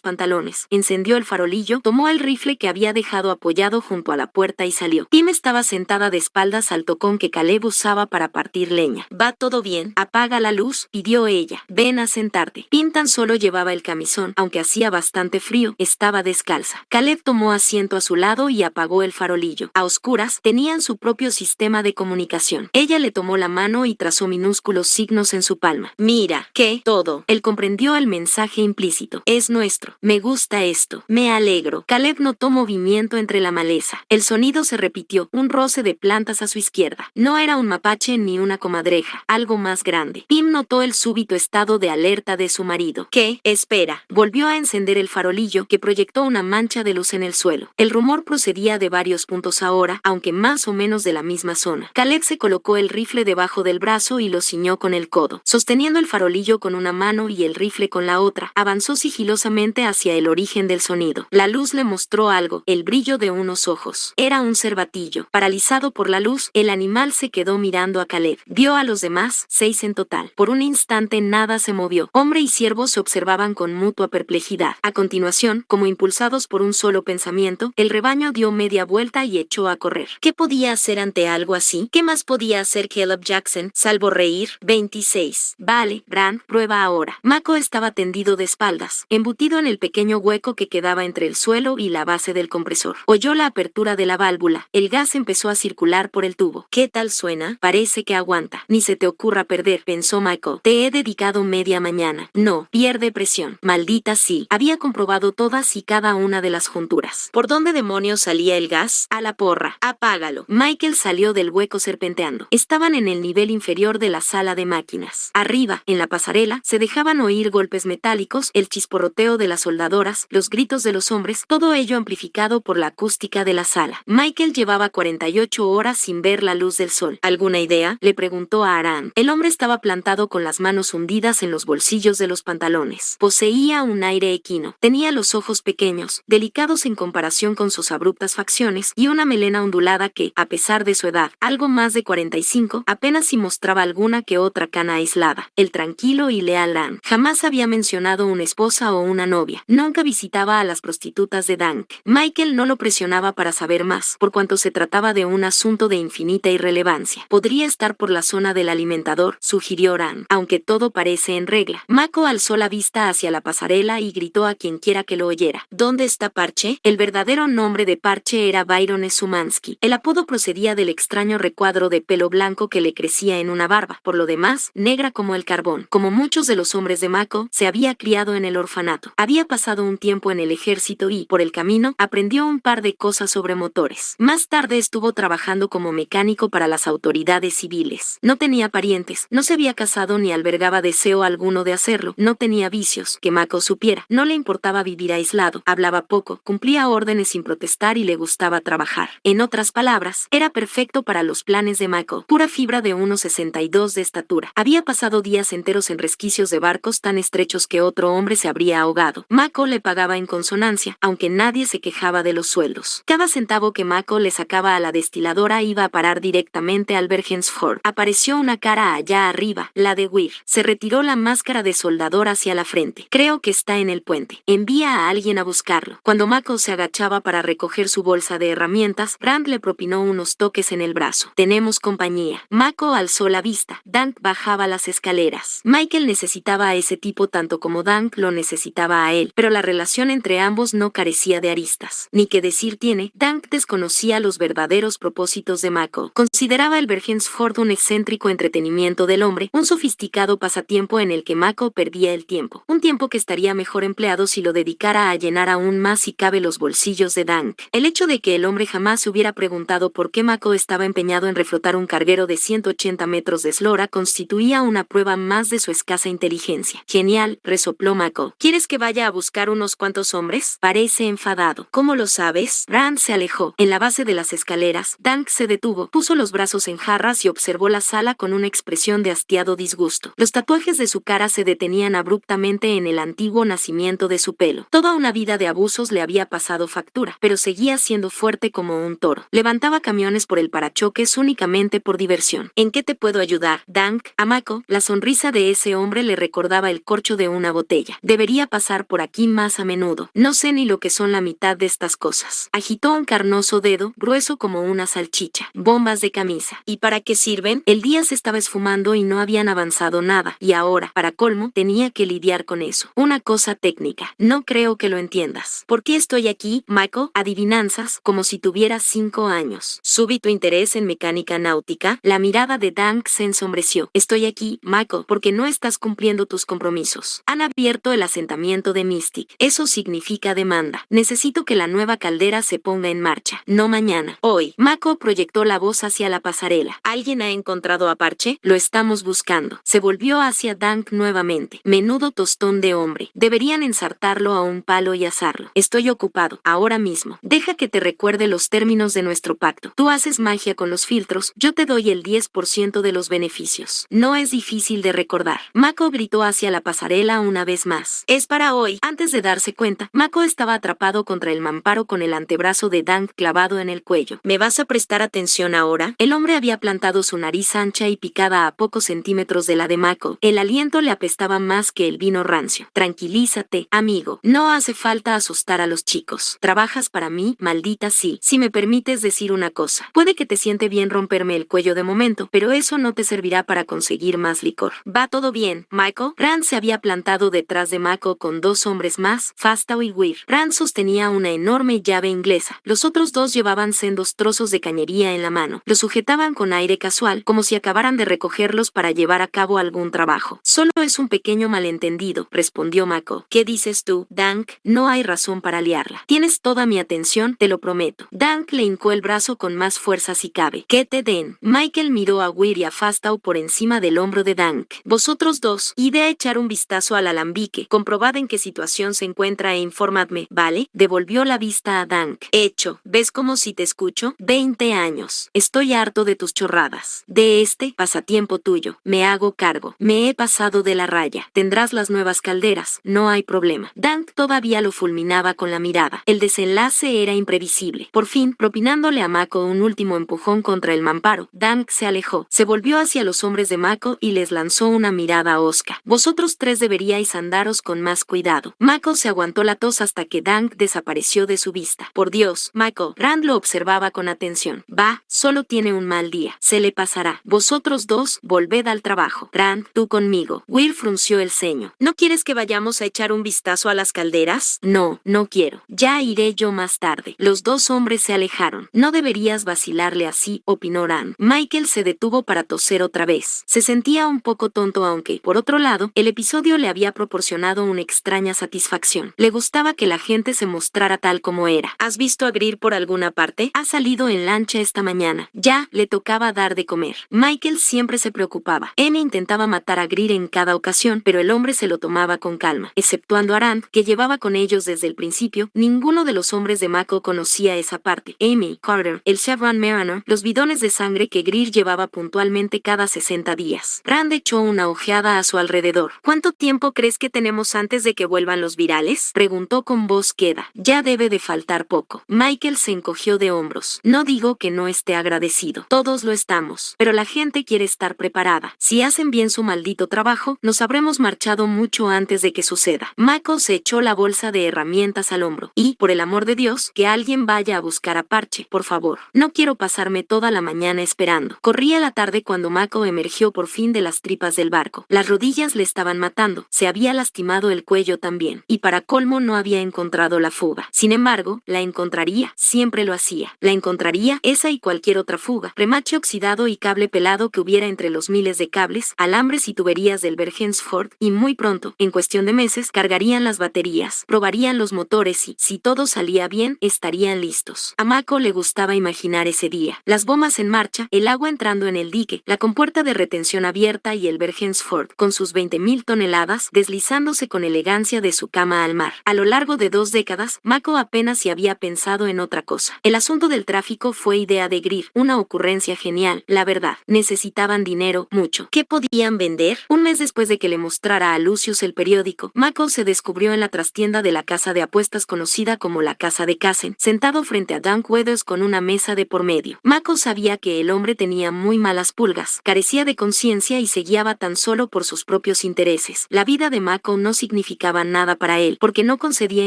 pantalones, encendió el farolillo, tomó el rifle que había dejado apoyado junto a la puerta y salió. Pim estaba sentada de espaldas al tocón que Caleb usaba para partir leña. ¿Va todo bien? Apaga la luz, pidió ella. Ven a sentarte. Pim tan solo llevaba el camisón, aunque hacía bastante frío, estaba descalza. Caleb tomó asiento a su lado y apagó el farolillo. A oscuras, tenían su propio sistema de comunicación. Ella le tomó la mano y trazó minúsculos signos en su palma. Mira, ¿qué? Todo. Él comprendió el mensaje implícito. Es nuestro. Me gusta esto. Me alegro. Caleb notó movimiento entre la maleza. El sonido se repitió, un roce de plantas a su izquierda. No era un mapache ni una comadreja, algo más grande. Pim notó el súbito estado de alerta de su marido. ¿Qué? Espera. Volvió a encender el farolillo que proyectó una mancha de luz en el suelo. El rumor procedía de varios puntos ahora, aunque más o menos de la misma zona. Caleb se colocó el rifle debajo del brazo y lo ciñó con el codo. Sosteniendo el farolillo con una mano y el rifle con la otra, avanzó sigilosamente hacia el origen del sonido. La luz le mostró algo, el brillo de unos ojos. Era un cervatillo. Paralizado por la luz, el animal se quedó mirando a Caleb. Vio a los demás, 6 en total. Por un instante nada se movió. Hombre y ciervo se observaban con mutua perplejidad. A continuación, como impulsados por un solo pensamiento, el rebaño dio media vuelta y echó a correr. ¿Qué podía hacer ante algo así? ¿Qué más podía hacer Caleb Jackson, salvo reír? 26. Vale, Bran, prueba ahora. Mako estaba tendido de espaldas, embutido en el pequeño hueco que quedaba entre el suelo y la base del compresor. Oyó la apertura de la válvula. El gas empezó a circular por el tubo. ¿Qué tal suena? Parece que aguanta. Ni se te ocurra perder, pensó Michael. Te he dedicado media mañana. No, pierde presión. Maldita sí. Había comprobado todas y cada una de las junturas. ¿Por dónde demonios salía el gas? A la porra. Apágalo. Michael salió del hueco serpenteando. Estaban en el nivel inferior de la sala de máquinas. Arriba, en la pasarela, se dejaban oír golpes metálicos, el chisporroteo de las soldadoras, los gritos de los hombres, todo ello amplificado por la acústica de la sala. Michael llevaba 48 horas sin ver la luz del sol. ¿Alguna idea? Le preguntó a Aram. El hombre estaba plantado con las manos hundidas en los bolsillos de los pantalones. Poseía un aire equino. Tenía los ojos pequeños, delicados en comparación con sus abruptas facciones, y una melena ondulada que, a pesar de su edad, algo más de 45, apenas si mostraba alguna que otra cana aislada. El tranquilo y leal Dan. Jamás había mencionado una esposa o una novia. Nunca visitaba a las prostitutas de Dank. Michael no lo presionaba para saber más, por cuanto se trataba de un asunto de infinita irrelevancia. Podría estar por la zona del alimentador, sugirió Dan. Aunque todo parece en regla. Mako alzó la vista hacia la pasarela y gritó a quien quiera que lo oyera. ¿Dónde está Parche? El verdadero nombre de Parche era Byron Sumansky. El apodo procedía del extraño recuadro de pelo blanco que le crecía en una barba. Por lo demás, negra como el carbón. Como muchos de los hombres de Mako, se había criado en el orfanato. Había pasado un tiempo en el ejército y, por el camino, aprendió un par de cosas sobre motores. Más tarde estuvo trabajando como mecánico para las autoridades civiles. No tenía parientes, no se había casado ni albergaba deseo alguno de hacerlo, no tenía vicios, que Mako supiera, no le importaba vivir aislado, hablaba poco, cumplía órdenes sin protestar y le gustaba trabajar. En otras palabras, era perfecto para los planes de Mako, pura fibra de 1,62 de estatura. Había pasado días enteros en resquicios de barcos tan estrechos que otro hombre se habría ahogado. Mako le pagaba en consonancia, aunque nadie se quejaba de los sueldos. Cada centavo que Mako le sacaba a la destiladora iba a parar directamente al Bergensfjord. Apareció una cara allá arriba, la de Weir. Se retiró la máscara de soldador hacia la frente. Creo que está en el puente. Envía a alguien a buscarlo. Cuando Mako se agachaba para recoger su bolsa de herramientas, Brand le propinó unos toques en el brazo. Tenemos compañía. Mako alzó la vista. Dank bajaba las escaleras. Michael necesitaba a ese tipo tanto como Dank lo necesitaba a él, pero la relación entre ambos no carecía de aristas. Ni qué decir tiene, Dank desconocía los verdaderos propósitos de Mako. Consideraba el Bergensfjord un excéntrico entretenimiento del hombre, un sofisticado pasatiempo en el que Mako perdía el tiempo. Un tiempo que estaría mejor empleado si lo dedicara a llenar aún más si cabe los bolsillos de Dank. El hecho de que el hombre jamás se hubiera preguntado por qué Mako estaba empeñado en reflotar un carguero de 180 metros de eslora constituía una prueba más de su escasa inteligencia. Genial, resopló Mako. ¿Quieres que vaya a buscar unos cuantos hombres? Parece enfadado. ¿Cómo lo sabes? Brand se alejó. En la base de las escaleras, Dank se detuvo, puso los brazos en jarras y observó la sala con una expresión de hastiado disgusto. Los tatuajes de su cara se detenían abruptamente en el antiguo nacimiento crecimiento de su pelo. Toda una vida de abusos le había pasado factura, pero seguía siendo fuerte como un toro. Levantaba camiones por el parachoques únicamente por diversión. ¿En qué te puedo ayudar, Dank? A Mako, la sonrisa de ese hombre le recordaba el corcho de una botella. Debería pasar por aquí más a menudo. No sé ni lo que son la mitad de estas cosas. Agitó un carnoso dedo, grueso como una salchicha. Bombas de camisa. ¿Y para qué sirven? El día se estaba esfumando y no habían avanzado nada. Y ahora, para colmo, tenía que lidiar con eso. Una cosa técnica. No creo que lo entiendas. ¿Por qué estoy aquí, Michael? Adivinanzas, como si tuviera 5 años. Súbito interés en mecánica náutica. La mirada de Dank se ensombreció. Estoy aquí, Michael, porque no estás cumpliendo tus compromisos. Han abierto el asentamiento de Mystic. Eso significa demanda. Necesito que la nueva caldera se ponga en marcha. No mañana. Hoy. Mako proyectó la voz hacia la pasarela. ¿Alguien ha encontrado a Parche? Lo estamos buscando. Se volvió hacia Dank nuevamente. Menudo tostón de hombre. Deberían ensartarlo a un palo y asarlo. Estoy ocupado. Ahora mismo. Deja que te recuerde los términos de nuestro pacto. Tú haces magia con los filtros. Yo te doy el 10% de los beneficios. No es difícil de recordar. Mako gritó hacia la pasarela una vez más. Es para hoy. Antes de darse cuenta, Mako estaba atrapado contra el mamparo con el antebrazo de Dank clavado en el cuello. ¿Me vas a prestar atención ahora? El hombre había plantado su nariz ancha y picada a pocos centímetros de la de Mako. El aliento le apestaba más que el vino rancio. Tranquilízate, amigo. No hace falta asustar a los chicos. Trabajas para mí, maldita sí. Si me permites decir una cosa. Puede que te siente bien romperme el cuello de momento, pero eso no te servirá para conseguir más licor. ¿Va todo bien, Michael? Rand se había plantado detrás de Mako con 2 hombres más, Fastow y Weir. Rand sostenía una enorme llave inglesa. Los otros 2 llevaban sendos trozos de cañería en la mano. Los sujetaban con aire casual, como si acabaran de recogerlos para llevar a cabo algún trabajo. Solo es un pequeño malentendido, respondió Mako. ¿Qué dices tú, Dank? No hay razón para liarla. Tienes toda mi atención, te lo prometo. Dank le hincó el brazo con más fuerza si cabe. ¿Qué te den? Michael miró a Weir y a Fastow por encima del hombro de Dank. Vosotros 2, id a echar un vistazo al alambique, comprobad en qué situación se encuentra e informadme, ¿vale? Devolvió la vista a Dank. Hecho. ¿Ves como si te escucho? 20 años. Estoy harto de tus chorradas. De este pasatiempo tuyo. Me hago cargo. Me he pasado de la raya. Tendrás las nuevas calderas. No hay problema. Dank todavía lo fulminaba con la mirada. El desenlace era imprevisible. Por fin, propinándole a Mako un último empujón contra el mamparo, Dank se alejó. Se volvió hacia los hombres de Mako y les lanzó una mirada hosca. Vosotros 3 deberíais andaros con más cuidado. Mako se aguantó la tos hasta que Dank desapareció de su vista. Por Dios, Mako. Rand lo observaba con atención. Va, solo tiene un mal día. Se le pasará. Vosotros 2, volved al trabajo. Rand, tú conmigo. Will frunció el ceño. ¿No quieres que vayamos a echar un vistazo a las calderas? No, no quiero. Ya iré yo más tarde. Los 2 hombres se alejaron. No deberías vacilarle así, opinó Rand. Michael se detuvo para toser otra vez. Se sentía un poco tonto aunque, por otro lado, el episodio le había proporcionado una extraña satisfacción. Le gustaba que la gente se mostrara tal como era. ¿Has visto a Greer por alguna parte? Ha salido en lancha esta mañana. Ya, le tocaba dar de comer. Michael siempre se preocupaba. Amy intentaba matar a Greer en cada ocasión, pero el hombre se lo tomaba con calma. Exceptuando a Rand, que llevaba con ellos desde el principio, ninguno de los hombres de Mako conocía esa parte. Amy, Carter, el Chevron Mariner, los bidones de sangre que Greer llevaba puntualmente cada 60 días. Rand echó una ojeada a su alrededor. ¿Cuánto tiempo crees que tenemos antes de que vuelvan los virales? Preguntó con voz queda. Ya debe de faltar poco. Michael se encogió de hombros. No digo que no esté agradecido. Todos lo estamos. Pero la gente quiere estar preparada. Si hacen bien su maldito trabajo, nos habremos marchado mucho antes de que suceda. Michael se echó la bolsa de herramientas al hombro. Y, por el amor de Dios, que alguien vaya a buscar a Parche, por favor. No quiero pasarme toda la mañana esperando. Corría la tarde cuando Mako emergió por fin de las tripas del barco. Las rodillas le estaban matando. Se había lastimado el cuello también. Y para colmo no había encontrado la fuga. Sin embargo, la encontraría. Siempre lo hacía. La encontraría, esa y cualquier otra fuga. Remache oxidado y cable pelado que hubiera entre los miles de cables, alambres y tuberías del Bergensford, y muy pronto, en cuestión de meses, cargarían las baterías, probarían los motores y, si todo salía bien, estarían listos. A Mako le gustaba imaginar ese día. Las bombas en marcha, el agua entrando en el dique, la compuerta de retención abierta y el Bergensford, con sus 20.000 toneladas, deslizándose con elegancia de su cama al mar. A lo largo de 2 décadas, Mako apenas si había pensado en otra cosa. El asunto del tráfico fue idea de Greer, una ocurrencia genial, la verdad. Necesitaban dinero, mucho. ¿Qué podían vender? Un mes después de que le mostrara a Lucius el periódico, Mako se se descubrió en la trastienda de la casa de apuestas conocida como la Casa de Kassen, sentado frente a Dank Weathers con una mesa de por medio. Mako sabía que el hombre tenía muy malas pulgas, carecía de conciencia y se guiaba tan solo por sus propios intereses. La vida de Mako no significaba nada para él, porque no concedía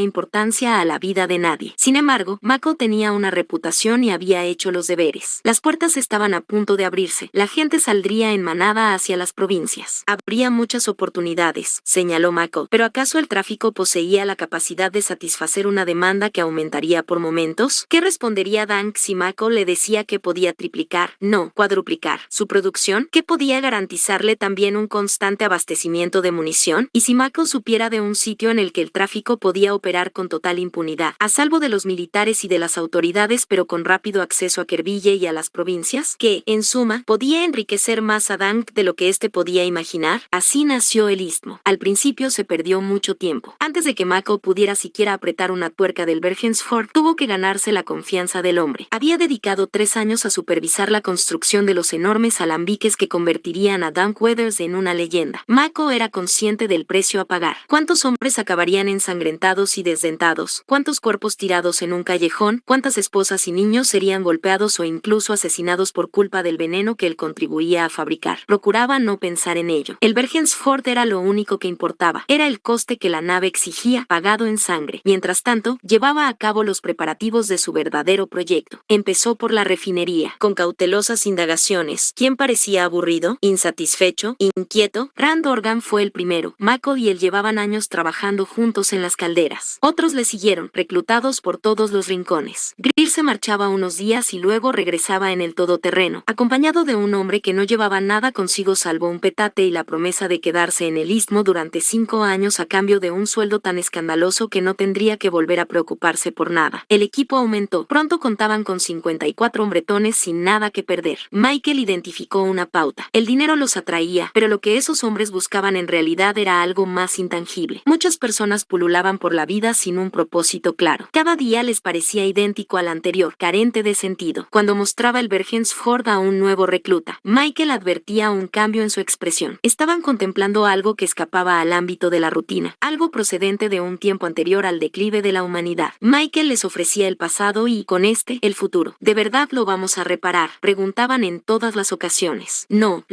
importancia a la vida de nadie. Sin embargo, Mako tenía una reputación y había hecho los deberes. Las puertas estaban a punto de abrirse, la gente saldría en manada hacia las provincias. Habría muchas oportunidades, señaló Mako, pero ¿acaso el tráfico poseía la capacidad de satisfacer una demanda que aumentaría por momentos? ¿Qué respondería Dank si Mako le decía que podía triplicar, no, cuadruplicar, su producción? ¿Qué podía garantizarle también un constante abastecimiento de munición? ¿Y si Mako supiera de un sitio en el que el tráfico podía operar con total impunidad, a salvo de los militares y de las autoridades, pero con rápido acceso a Kerville y a las provincias, que, en suma, podía enriquecer más a Dank de lo que éste podía imaginar? Así nació el istmo. Al principio se perdió mucho tiempo. Antes de que Mako pudiera siquiera apretar una tuerca del Bergensfjord, tuvo que ganarse la confianza del hombre. Había dedicado 3 años a supervisar la construcción de los enormes alambiques que convertirían a Dank Weathers en una leyenda. Mako era consciente del precio a pagar. ¿Cuántos hombres acabarían ensangrentados y desdentados? ¿Cuántos cuerpos tirados en un callejón? ¿Cuántas esposas y niños serían golpeados o incluso asesinados por culpa del veneno que él contribuía a fabricar? Procuraba no pensar en ello. El Bergensfjord era lo único que importaba. Era el coste que la nave exigía, pagado en sangre. Mientras tanto, llevaba a cabo los preparativos de su verdadero proyecto. Empezó por la refinería, con cautelosas indagaciones. ¿Quién parecía aburrido, insatisfecho, inquieto? Rand Organ fue el primero. Mako y él llevaban años trabajando juntos en las calderas. Otros le siguieron, reclutados por todos los rincones. Greer se marchaba unos días y luego regresaba en el todoterreno, acompañado de un hombre que no llevaba nada consigo salvo un petate y la promesa de quedarse en el istmo durante 5 años a cambio de un sueldo tan escandaloso que no tendría que volver a preocuparse por nada. El equipo aumentó. Pronto contaban con 54 hombretones sin nada que perder. Michael identificó una pauta. El dinero los atraía, pero lo que esos hombres buscaban en realidad era algo más intangible. Muchas personas pululaban por la vida sin un propósito claro. Cada día les parecía idéntico al anterior, carente de sentido. Cuando mostraba el Bergensfjord a un nuevo recluta, Michael advertía un cambio en su expresión. Estaban contemplando algo que escapaba al ámbito de la rutina, algo procedente de un tiempo anterior al declive de la humanidad. Michael les ofrecía el pasado y, con este, el futuro. ¿De verdad lo vamos a reparar?, preguntaban en todas las ocasiones. No,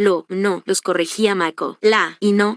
los corregía Mako.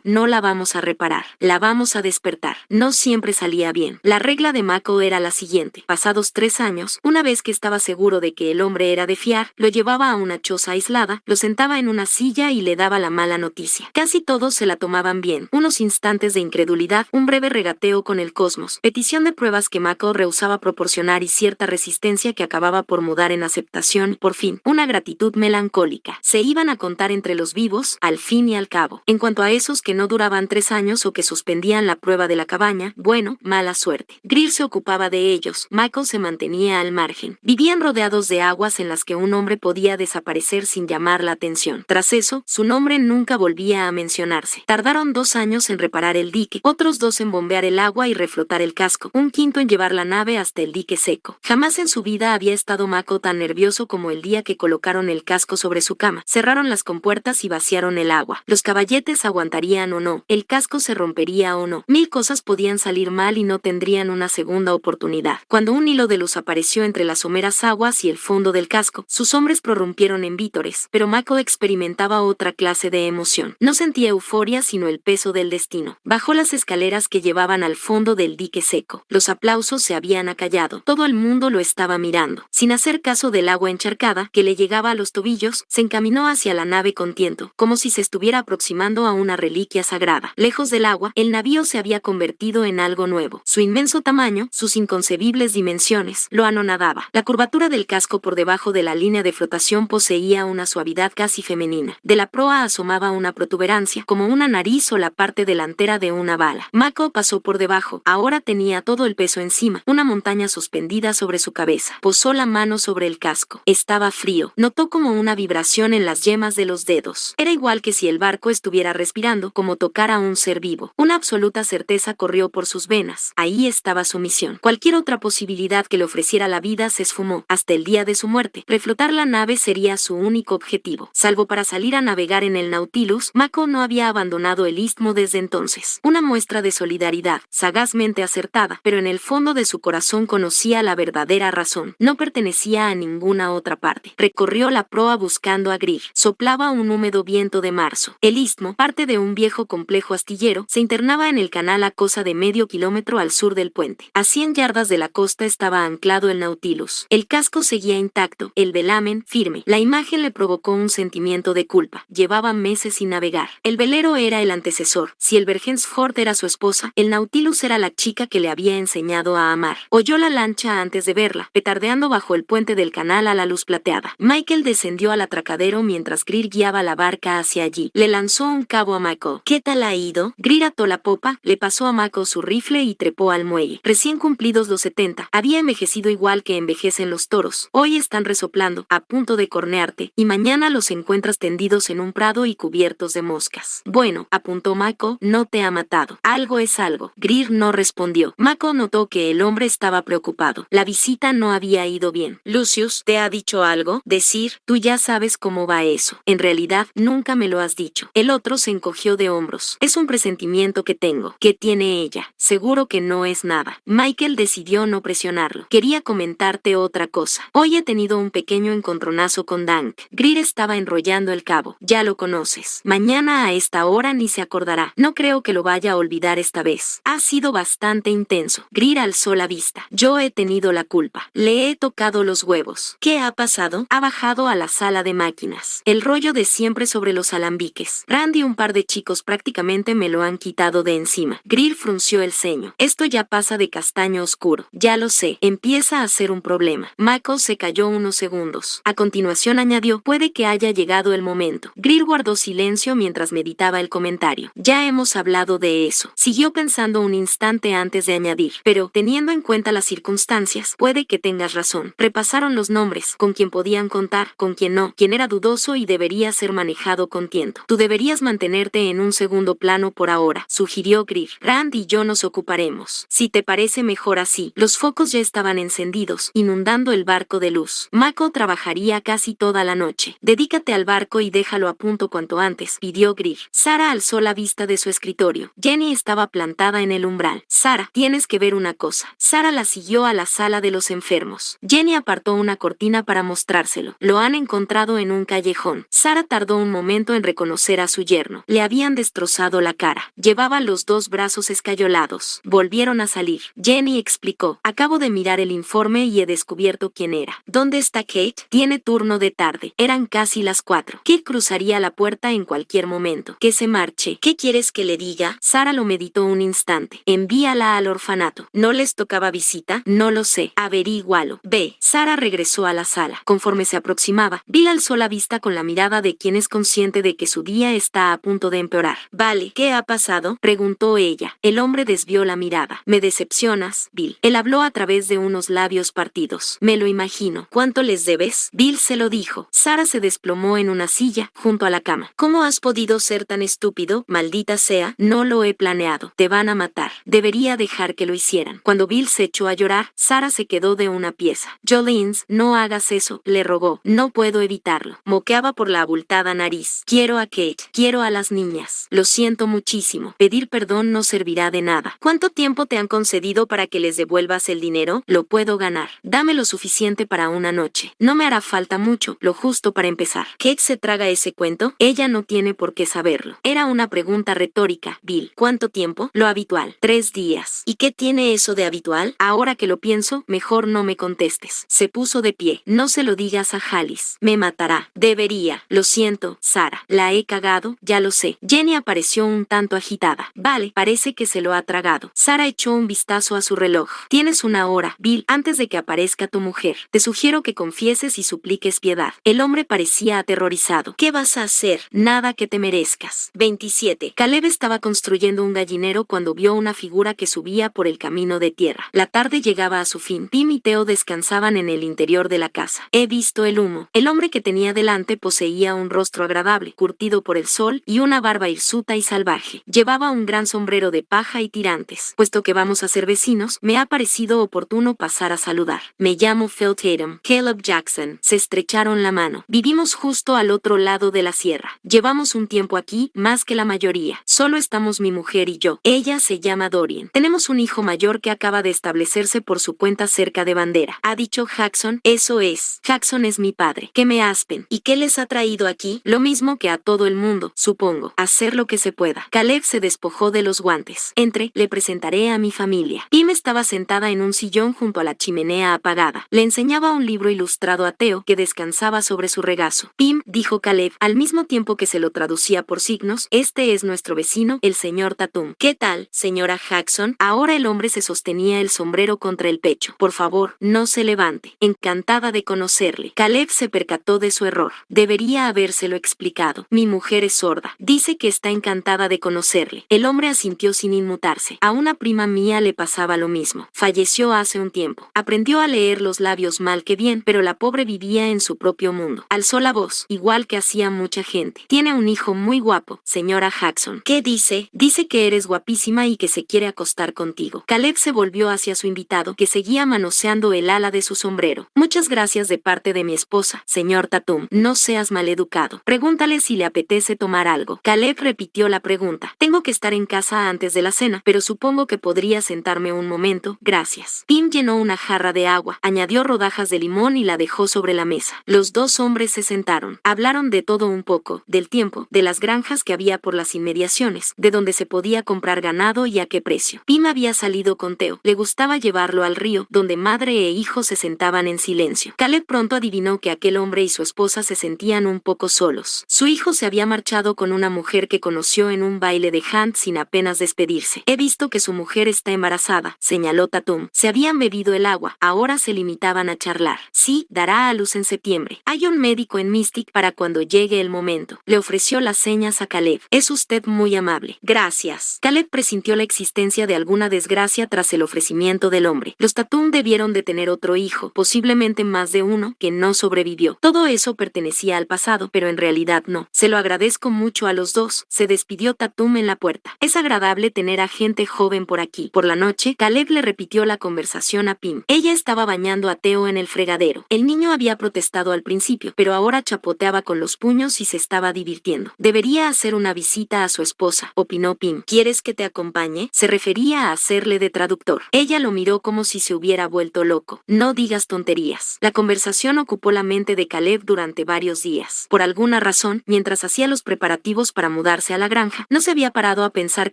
No la vamos a reparar. La vamos a despertar. No siempre salía bien. La regla de Mako era la siguiente. Pasados 3 años, una vez que estaba seguro de que el hombre era de fiar, lo llevaba a una choza aislada, lo sentaba en una silla y le daba la mala noticia. Casi todos se la tomaban bien. Unos instantes de incredulidad, un breve regateo con el cosmos, petición de pruebas que Mako rehusaba proporcionar y cierta resistencia que acababa por mudar en aceptación, por fin, una gratitud melancólica. Se iban a contar entre los vivos, al fin y al cabo. En cuanto a esos que no duraban 3 años o que suspendían la prueba de la cabaña, bueno, mala suerte. Greer se ocupaba de ellos, Mako se mantenía al margen. Vivían rodeados de aguas en las que un hombre podía desaparecer sin llamar la atención. Tras eso, su nombre nunca volvía a mencionarse. Tardaron 2 años en reparar el dique, otros 2 en bombear el agua y reflotar el casco, un quinto en llevar la nave hasta el dique seco. Jamás en su vida había estado Mako tan nervioso como el día que colocaron el casco sobre su cama. Cerraron las compuertas y vaciaron el agua. Los caballetes aguantarían o no, el casco se rompería o no. 1000 cosas podían salir mal y no tendrían una segunda oportunidad. Cuando un hilo de luz apareció entre las someras aguas y el fondo del casco, sus hombres prorrumpieron en vítores, pero Mako experimentaba otra clase de emoción. No sentía euforia sino el peso del destino. Bajó las escaleras que llevaban al fondo del dique seco. Los aplausos se habían acallado. Todo el mundo lo estaba mirando. Sin hacer caso del agua encharcada, que le llegaba a los tobillos, se encaminó hacia la nave con tiento, como si se estuviera aproximando a una reliquia sagrada. Lejos del agua, el navío se había convertido en algo nuevo. Su inmenso tamaño, sus inconcebibles dimensiones, lo anonadaba. La curvatura del casco por debajo de la línea de flotación poseía una suavidad casi femenina. De la proa asomaba una protuberancia, como una nariz o la parte delantera de una bala. Mako pasó por debajo. Ahora tenía todo el peso encima, una montaña suspendida sobre su cabeza. Posó la mano sobre el casco. Estaba frío. Notó como una vibración en las yemas de los dedos. Era igual que si el barco estuviera respirando, como tocar a un ser vivo. Una absoluta certeza corrió por sus venas. Ahí estaba su misión. Cualquier otra posibilidad que le ofreciera la vida se esfumó. Hasta el día de su muerte, reflotar la nave sería su único objetivo. Salvo para salir a navegar en el Nautilus, Mako no había abandonado el istmo desde entonces. Una muestra muestra de solidaridad, sagazmente acertada, pero en el fondo de su corazón conocía la verdadera razón. No pertenecía a ninguna otra parte. Recorrió la proa buscando a Greer. Soplaba un húmedo viento de marzo. El istmo, parte de un viejo complejo astillero, se internaba en el canal a cosa de medio kilómetro al sur del puente. A 100 yardas de la costa estaba anclado el Nautilus. El casco seguía intacto, el velamen firme. La imagen le provocó un sentimiento de culpa. Llevaba meses sin navegar. El velero era el antecesor. Si el Bergensford era su esposa, el Nautilus era la chica que le había enseñado a amar. Oyó la lancha antes de verla, petardeando bajo el puente del canal a la luz plateada. Michael descendió al atracadero mientras Greer guiaba la barca hacia allí. Le lanzó un cabo a Michael. ¿Qué tal ha ido? Greer ató la popa, le pasó a Michael su rifle y trepó al muelle. Recién cumplidos los 70, había envejecido igual que envejecen los toros. Hoy están resoplando, a punto de cornearte, y mañana los encuentras tendidos en un prado y cubiertos de moscas. Bueno, apuntó Michael, no te ha matado. Algo es algo. Greer no respondió. Michael notó que el hombre estaba preocupado. La visita no había ido bien. Lucius, ¿te ha dicho algo? Decir, tú ya sabes cómo va eso. En realidad, nunca me lo has dicho. El otro se encogió de hombros. Es un presentimiento que tengo. ¿Qué tiene ella? Seguro que no es nada. Michael decidió no presionarlo. Quería comentarte otra cosa. Hoy he tenido un pequeño encontronazo con Dank. Greer estaba enrollando el cabo. Ya lo conoces. Mañana a esta hora ni se acordará. No creo que lo vaya a olvidar esta vez. Ha sido bastante intenso. Greer alzó la vista. Yo he tenido la culpa. Le he tocado los huevos. ¿Qué ha pasado? Ha bajado a la sala de máquinas. El rollo de siempre sobre los alambiques. Randy y un par de chicos prácticamente me lo han quitado de encima. Greer frunció el ceño. Esto ya pasa de castaño oscuro. Ya lo sé. Empieza a ser un problema. Michael se calló unos segundos. A continuación añadió, puede que haya llegado el momento. Greer guardó silencio mientras meditaba el comentario. Ya hemos hablado de eso. Siguió pensando un instante antes de añadir. Pero, teniendo en cuenta las circunstancias, puede que tengas razón. Repasaron los nombres, con quien podían contar, con quien no, quien era dudoso y debería ser manejado con tiento. Tú deberías mantenerte en un segundo plano por ahora, sugirió Greer. Rand y yo nos ocuparemos. Si te parece mejor así. Los focos ya estaban encendidos, inundando el barco de luz. Mako trabajaría casi toda la noche. Dedícate al barco y déjalo a punto cuanto antes, pidió Greer. Sara alzó la vista de su escritorio. Jenny estaba plantada en el umbral. Sara, tienes que ver una cosa. Sara la siguió a la sala de los enfermos. Jenny apartó una cortina para mostrárselo. Lo han encontrado en un callejón. Sara tardó un momento en reconocer a su yerno. Le habían destrozado la cara. Llevaba los dos brazos escayolados. Volvieron a salir. Jenny explicó. Acabo de mirar el informe y he descubierto quién era. ¿Dónde está Kate? Tiene turno de tarde. Eran casi las 4. Kate cruzaría la puerta en cualquier momento. Que se marche. ¿Qué quieres que le diga? Sara lo meditó un instante. Envíala al orfanato. ¿No les tocaba visita? No lo sé. Averígualo. Ve. Sara regresó a la sala. Conforme se aproximaba, Bill alzó la vista con la mirada de quien es consciente de que su día está a punto de empeorar. Vale, ¿qué ha pasado? Preguntó ella. El hombre desvió la mirada. Me decepcionas, Bill. Él habló a través de unos labios partidos. Me lo imagino. ¿Cuánto les debes? Bill se lo dijo. Sara se desplomó en una silla, junto a la cama. ¿Cómo has podido ser tan estúpido? Maldita sea, no lo he planeado. Te van a matar. Debería dejar que lo hicieran. Cuando Bill se echó a llorar, Sara se quedó de una pieza. Jolines, no hagas eso, le rogó. No puedo evitarlo. Moqueaba por la abultada nariz. Quiero a Kate. Quiero a las niñas. Lo siento muchísimo. Pedir perdón no servirá de nada. ¿Cuánto tiempo te han concedido para que les devuelvas el dinero? Lo puedo ganar. Dame lo suficiente para una noche. No me hará falta mucho, lo justo para empezar. ¿Kate se traga ese cuento? Ella no tiene por qué saberlo. Era una pregunta retórica, Bill. ¿Cuánto tiempo? Lo habitual. 3 días. ¿Y qué tiene eso de habitual? Ahora que lo pienso, mejor no me contestes. Se puso de pie. No se lo digas a Alice. Me matará. Debería. Lo siento, Sara. La he cagado, ya lo sé. Jenny apareció un tanto agitada. Vale, parece que se lo ha tragado. Sara echó un vistazo a su reloj. Tienes una hora, Bill, antes de que aparezca tu mujer. Te sugiero que confieses y supliques piedad. El hombre parecía aterrorizado. ¿Qué vas a hacer? Nada que te merezcas. 27. Caleb estaba construyendo un gallinero cuando vio una figura que subía por el camino de tierra. La tarde llegaba a su fin. Tim y Theo descansaban en el interior de la casa. He visto el humo. El hombre que tenía delante poseía un rostro agradable, curtido por el sol, y una barba hirsuta y salvaje. Llevaba un gran sombrero de paja y tirantes. Puesto que vamos a ser vecinos, me ha parecido oportuno pasar a saludar. Me llamo Phil Tatum. Caleb Jackson. Se estrecharon la mano. Vivimos justo al otro lado de la sierra. Llevamos un tiempo aquí, más que la mayoría. Solo estamos mi mujer mujer y yo. Ella se llama Dorian. Tenemos un hijo mayor que acaba de establecerse por su cuenta cerca de Bandera. Ha dicho Jackson. Eso es. Jackson es mi padre. ¿Qué me Aspen? ¿Y qué les ha traído aquí? Lo mismo que a todo el mundo, supongo. Hacer lo que se pueda. Caleb se despojó de los guantes. Le presentaré a mi familia. Pim estaba sentada en un sillón junto a la chimenea apagada. Le enseñaba un libro ilustrado a Theo, que descansaba sobre su regazo. Pim, dijo Caleb, al mismo tiempo que se lo traducía por signos, este es nuestro vecino, el señor Tatum. ¿Qué tal, señora Jackson? Ahora el hombre se sostenía el sombrero contra el pecho. Por favor, no se levante. Encantada de conocerle. Caleb se percató de su error. Debería habérselo explicado. Mi mujer es sorda. Dice que está encantada de conocerle. El hombre asintió sin inmutarse. A una prima mía le pasaba lo mismo. Falleció hace un tiempo. Aprendió a leer los labios mal que bien, pero la pobre vivía en su propio mundo. Alzó la voz, igual que hacía mucha gente. Tiene un hijo muy guapo, señora Jackson. ¿Qué dice? Dice que eres guapísima y que se quiere acostar contigo. Caleb se volvió hacia su invitado, que seguía manoseando el ala de su sombrero. Muchas gracias de parte de mi esposa, señor Tatum. No seas maleducado. Pregúntale si le apetece tomar algo. Caleb repitió la pregunta. Tengo que estar en casa antes de la cena, pero supongo que podría sentarme un momento, gracias. Pim llenó una jarra de agua, añadió rodajas de limón y la dejó sobre la mesa. Los dos hombres se sentaron. Hablaron de todo un poco, del tiempo, de las granjas que había por las inmediaciones, de dónde se podía comprar ganado y a qué precio. Pim había salido con Theo. Le gustaba llevarlo al río, donde madre e hijo se sentaban en silencio. Caleb pronto adivinó que aquel hombre y su esposa se sentían un poco solos. Su hijo se había marchado con una mujer que conoció en un baile de Hunt sin apenas despedirse. He visto que su mujer está embarazada, señaló Tatum. Se habían bebido el agua, ahora se limitaban a charlar. Sí, dará a luz en septiembre. Hay un médico en Mystic para cuando llegue el momento. Le ofreció las señas a Caleb. Es usted muy amable. Gracias. Caleb presintió la existencia de alguna desgracia tras el ofrecimiento del hombre. Los Tatum debieron de tener otro hijo, posiblemente más de uno, que no sobrevivió. Todo eso pertenecía al pasado, pero en realidad no. Se lo agradezco mucho a los dos. Se despidió Tatum en la puerta. Es agradable tener a gente joven por aquí. Por la noche, Caleb le repitió la conversación a Pim. Ella estaba bañando a Theo en el fregadero. El niño había protestado al principio, pero ahora chapoteaba con los puños y se estaba divirtiendo. Debería hacer una visita a su esposa, opinó Pim. ¿Quieres que te acompañe? Se refería a hacerle de traductor. Ella lo miró como si se hubiera vuelto loco. No digas tonterías. La conversación ocupó la mente de Caleb durante varios días. Por alguna razón, mientras hacía los preparativos para mudarse a la granja, no se había parado a pensar